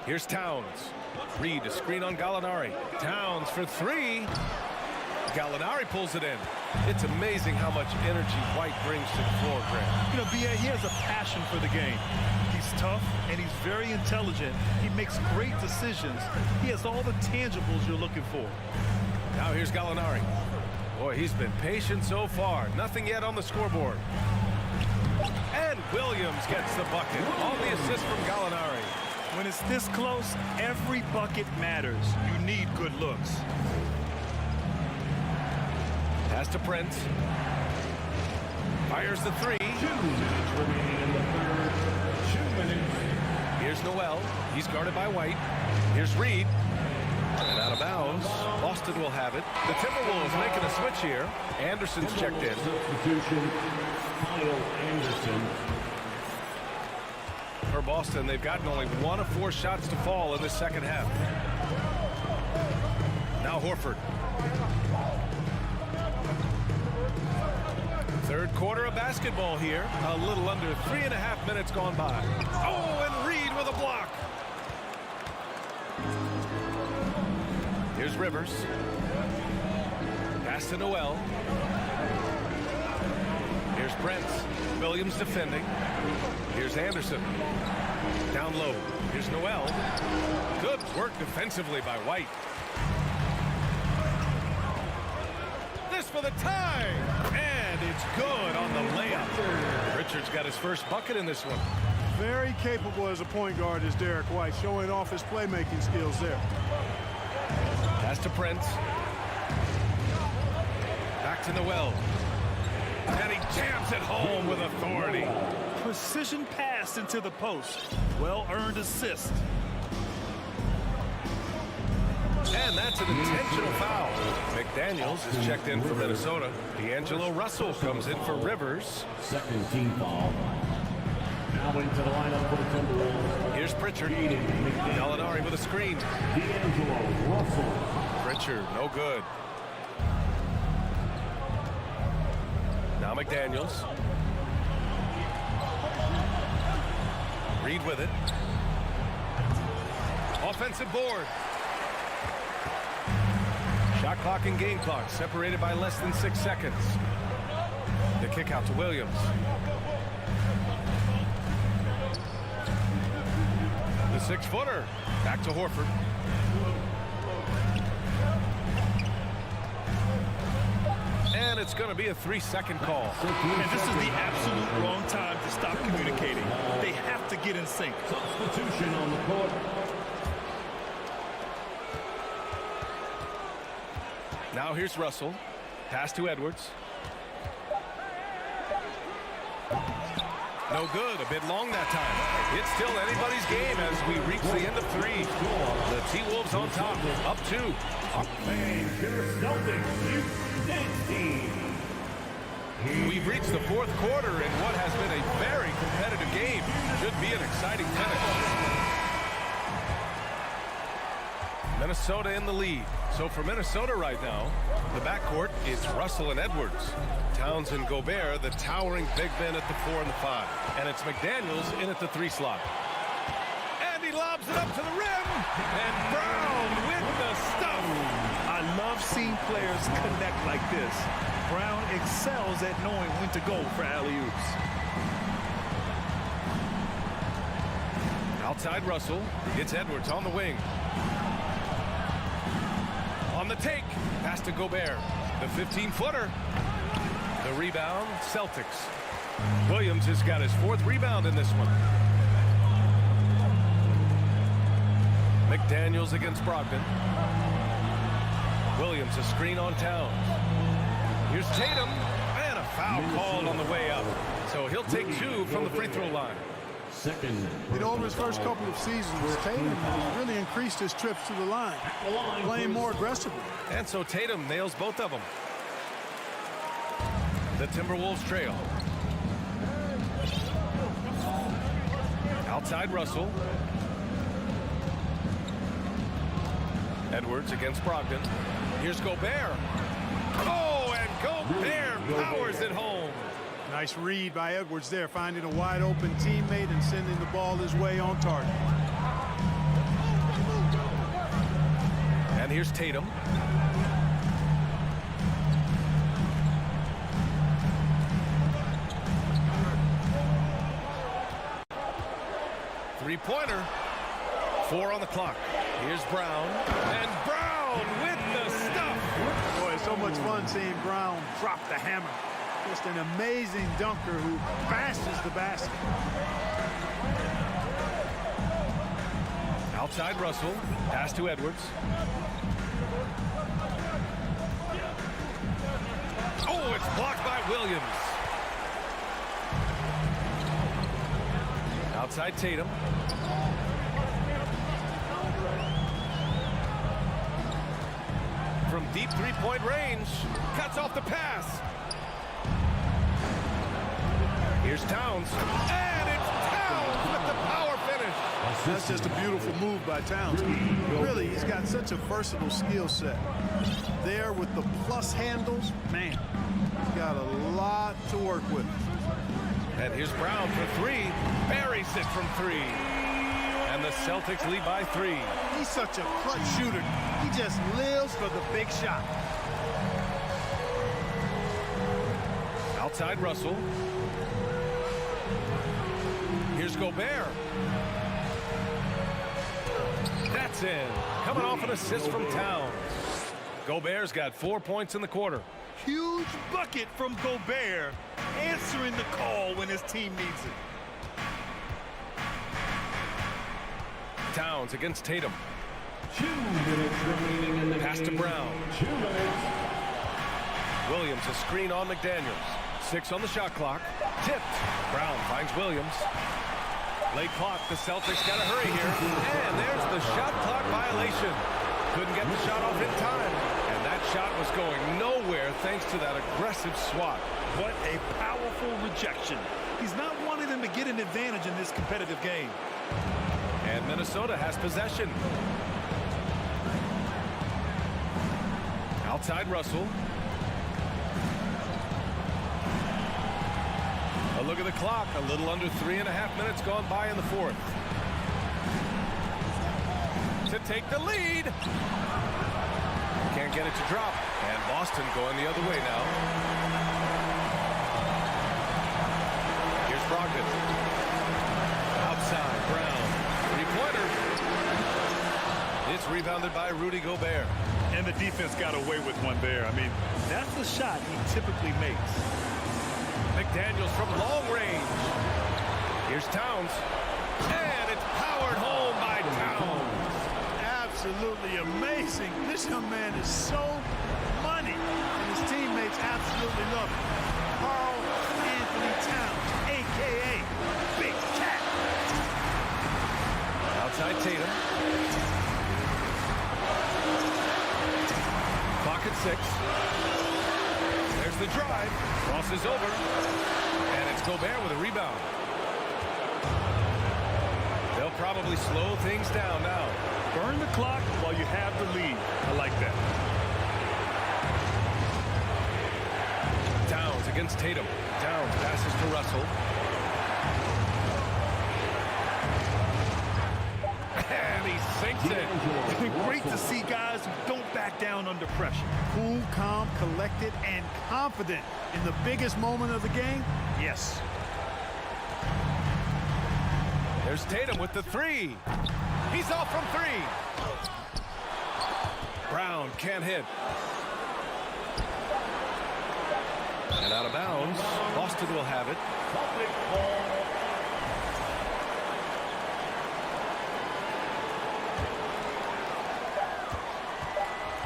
Here's Towns. Reed, a screen on Gallinari. Towns for three. Gallinari pulls it in. It's amazing how much energy White brings to the floor, Grant. You know, B.A., he has a passion for the game. He's tough, and he's very intelligent. He makes great decisions. He has all the tangibles you're looking for. Now here's Gallinari. Boy, he's been patient so far. Nothing yet on the scoreboard. And Williams gets the bucket. All the assists from Gallinari. When it's this close, every bucket matters. You need good looks. Pass to Prince. Fires the three. 2 minutes remaining in the third. 2 minutes. Here's Noel. He's guarded by White. Here's Reed. And out of bounds. Boston will have it. The Timberwolves making a switch here. Anderson's checked in. Substitution, Kyle Anderson. For Boston, they've gotten only 1 of 4 shots to fall in the second half. Now Horford. Third quarter of basketball here. A little under 3.5 minutes gone by. Oh, and Reed with a block. Here's Rivers. Pass to Noel. Here's Brent. Williams defending. Here's Anderson. Down low. Here's Noel. Good work defensively by White. This for the tie. And it's good on the layup. Richards got his first bucket in this one. Very capable as a point guard is Derek White, showing off his playmaking skills there. Pass to Prince. Back to Noel. And he jams it home with authority. Precision pass into the post. Well-earned assist. And that's an intentional foul. McDaniels is checked in for Minnesota. D'Angelo Russell comes in for Rivers. Second team foul. Now into the lineup for the Timberwolves. Here's Pritchard. Gallinari with a screen. D'Angelo Russell. Pritchard, no good. Now McDaniels. Reed with it. Offensive board. Shot clock and game clock separated by less than 6 seconds. The kick out to Williams. The 6-footer. Back to Horford. And it's going to be a 3-second call. And this is the absolute wrong time to stop communicating. They have to get in sync. Substitution on the court. Now here's Russell. Pass to Edwards. No good. A bit long that time. It's still anybody's game as we reach the end of 3. The T-Wolves on top. Up 2. We've reached the 4th quarter in what has been a very competitive game. Should be an exciting finish. Minnesota in the lead. So for Minnesota right now, the backcourt is Russell and Edwards. Towns and Gobert, the towering big men at the 4 and the 5. And it's McDaniels in at the 3 slot. And he lobs it up to the rim. And Brown with the stuff. I love seeing players connect like this. Brown excels at knowing when to go for alley-oops. Outside Russell. It's Edwards on the wing. On the take. Pass to Gobert. The 15-footer. The rebound, Celtics. Williams has got his 4th rebound in this one. McDaniels against Brogdon. Williams a screen on Towns. Here's Tatum. And a foul called on the way up. So he'll take 2 from the free throw line. You know, over his first couple of seasons, Tatum has really increased his trips to the line, playing more aggressively. And so Tatum nails both of them. The Timberwolves trail. Outside Russell. Edwards against Brogdon. Here's Gobert. Oh, and Gobert powers it home. Nice read by Edwards there, finding a wide open teammate and sending the ball his way on target. And here's Tatum. Three-pointer. 4 on the clock. Here's Brown. And Brown with the stuff. Boy, it's so much fun seeing Brown drop the hammer. Just an amazing dunker who bashes the basket. Outside Russell. Pass to Edwards. Oh, it's blocked by Williams. Outside Tatum. From deep three-point range. Cuts off the pass. Here's Towns. And it's Towns with the power finish. That's just a beautiful move by Towns. Really, he's got such a versatile skill set. There with the plus handles, man, he's got a lot to work with. And here's Brown for 3. Buries it from 3. And the Celtics lead by 3. He's such a clutch shooter. He just lives for the big shot. Outside Russell. Here's Gobert. That's in. Coming off an assist from Towns. Gobert's got 4 points in the quarter. Huge bucket from Gobert, answering the call when his team needs it. Towns against Tatum. 2 minutes remaining in the Pass to game. Brown. 2 minutes. Williams a screen on McDaniels. 6 on the shot clock. Tipped. Brown finds Williams. Late clock. The Celtics got to hurry here. And there's the shot clock violation. Couldn't get the shot off in time. And that shot was going nowhere thanks to that aggressive swat. What a powerful rejection. He's not wanting them to get an advantage in this competitive game. And Minnesota has possession. Outside Russell. A look at the clock. A little under 3.5 minutes gone by in the fourth. To take the lead. Can't get it to drop. And Boston going the other way now. Here's Brogdon. Outside, Brown. Three-pointer. It's rebounded by Rudy Gobert. And the defense got away with one there. I mean, that's the shot he typically makes. McDaniels from long range. Here's Towns. And it's powered home by Towns. Absolutely amazing. This young man is so money, and his teammates absolutely love it. Carl Anthony Towns, a.k.a. Big Cat. Outside Tatum. Clock at 6. There's the drive. Crosses over. And it's Gobert with a rebound. They'll probably slow things down now. Burn the clock while you have the lead. I like that. Towns against Tatum. Towns passes to Russell. And he sinks it. Great to see guys who don't back down under pressure. Cool, calm, collected, and confident in the biggest moment of the game. Yes. There's Tatum with the 3. He's off from 3. Brown can't hit. And out of bounds. Boston will have it.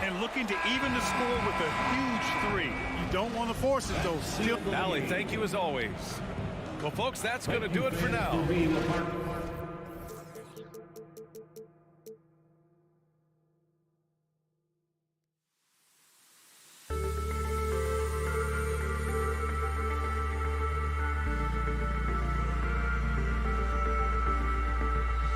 And looking to even the score with a huge 3. You don't want to force it, though. Allie, thank you as always. Well, folks, that's going to do it for now.